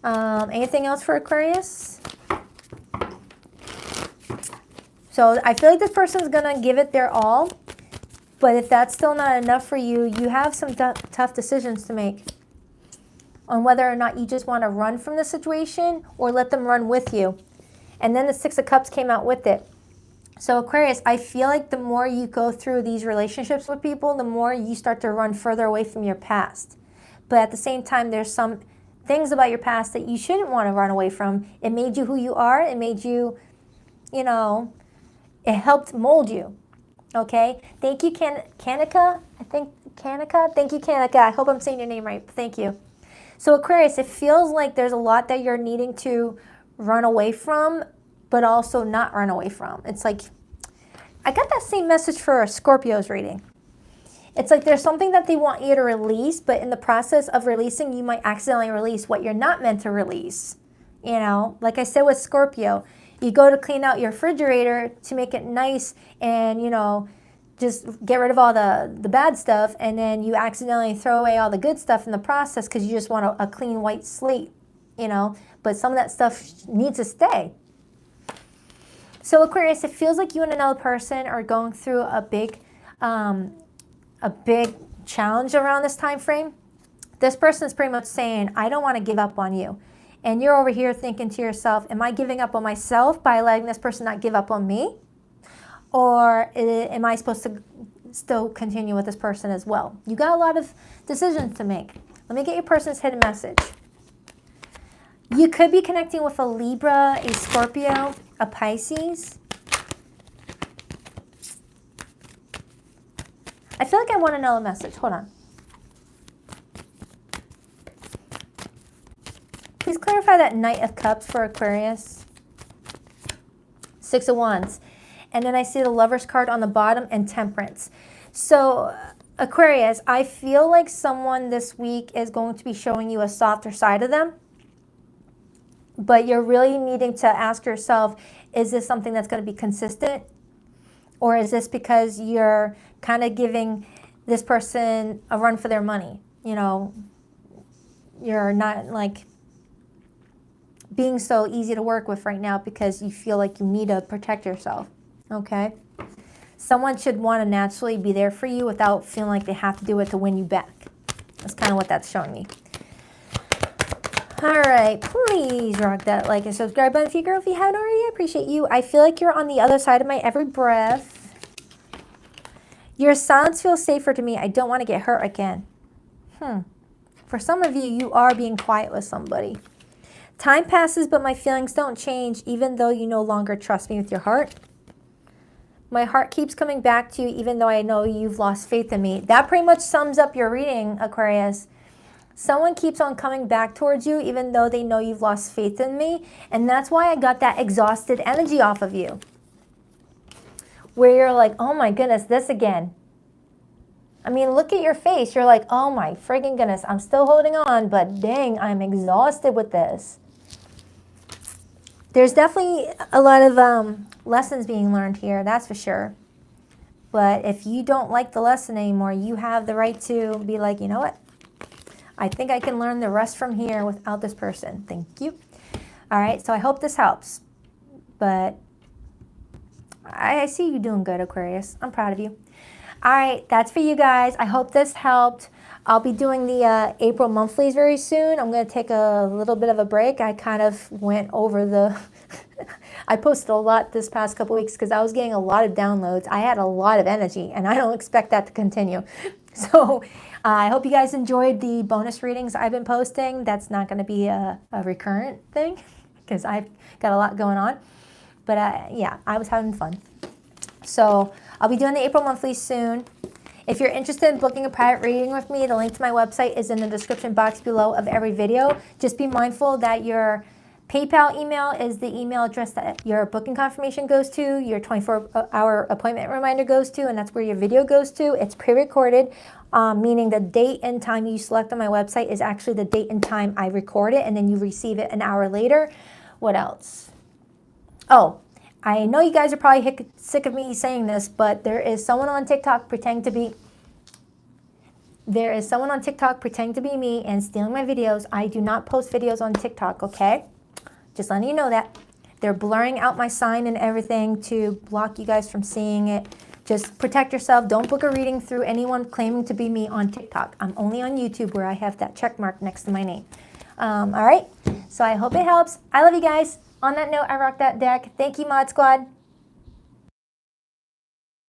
Speaker 1: Anything else for Aquarius? So I feel like this person's going to give it their all. But if that's still not enough for you, you have some tough decisions to make on whether or not you just want to run from the situation or let them run with you. And then the Six of Cups came out with it. So Aquarius, I feel like the more you go through these relationships with people, the more you start to run further away from your past. But at the same time, there's some things about your past that you shouldn't want to run away from. It made you who you are. It made you, it helped mold you. Okay? Thank you, Kanika. Thank you, Kanika. I hope I'm saying your name right. Thank you. So Aquarius, it feels like there's a lot that you're needing to run away from, but also not run away from. It's like, I got that same message for a Scorpio's reading. It's like there's something that they want you to release, but in the process of releasing, you might accidentally release what you're not meant to release. Like I said with Scorpio, you go to clean out your refrigerator to make it nice and, just get rid of all the bad stuff, and then you accidentally throw away all the good stuff in the process because you just want a clean white slate, but some of that stuff needs to stay. So Aquarius, it feels like you and another person are going through a big challenge around this time frame. This person is pretty much saying, I don't want to give up on you. And you're over here thinking to yourself, am I giving up on myself by letting this person not give up on me? Or am I supposed to still continue with this person as well? You got a lot of decisions to make. Let me get your person's hidden message. You could be connecting with a Libra, a Scorpio, a Pisces. I feel like I want to know a message. Hold on. Please clarify that Knight of Cups for Aquarius. Six of Wands. And then I see the Lover's card on the bottom and Temperance. So Aquarius, I feel like someone this week is going to be showing you a softer side of them. But you're really needing to ask yourself, is this something that's going to be consistent? Or is this because you're kind of giving this person a run for their money? You know, you're not like being so easy to work with right now because you feel like you need to protect yourself, okay? Someone should want to naturally be there for you without feeling like they have to do it to win you back. That's kind of what that's showing me. All right, please rock that like and subscribe button if you haven't already. I appreciate you. I feel like you're on the other side of my every breath. Your silence feels safer to me. I don't want to get hurt again. For some of you, you are being quiet with somebody. Time passes, but my feelings don't change, even though you no longer trust me with your heart. My heart keeps coming back to you, even though I know you've lost faith in me. That pretty much sums up your reading, Aquarius. Someone keeps on coming back towards you, even though they know you've lost faith in me. And that's why I got that exhausted energy off of you. Where you're like, oh my goodness, this again. I mean, look at your face. You're like, oh my friggin' goodness, I'm still holding on, but dang, I'm exhausted with this. There's definitely a lot of lessons being learned here, that's for sure. But if you don't like the lesson anymore, you have the right to be like, you know what? I think I can learn the rest from here without this person. Thank you. All right, so I hope this helps. But I see you doing good, Aquarius. I'm proud of you. All right, that's for you guys. I hope this helped. I'll be doing the April monthlies very soon. I'm going to take a little bit of a break. I kind of went over the... I posted a lot this past couple weeks because I was getting a lot of downloads. I had a lot of energy, and I don't expect that to continue. So I hope you guys enjoyed the bonus readings I've been posting. That's not going to be a recurrent thing because I've got a lot going on. But yeah, I was having fun. So I'll be doing the April monthly soon. If you're interested in booking a private reading with me, the link to my website is in the description box below of every video. Just be mindful that your PayPal email is the email address that your booking confirmation goes to, your 24-hour appointment reminder goes to, and that's where your video goes to. It's pre-recorded, meaning the date and time you select on my website is actually the date and time I record it, and then you receive it an hour later. What else? Oh, I know you guys are probably sick of me saying this, but there is someone on TikTok pretending to be me and stealing my videos. I do not post videos on TikTok, okay? Just letting you know that. They're blurring out my sign and everything to block you guys from seeing it. Just protect yourself. Don't book a reading through anyone claiming to be me on TikTok. I'm only on YouTube where I have that check mark next to my name. All right? So I hope it helps. I love you guys. On that note, I rock that deck. Thank you, Mod Squad.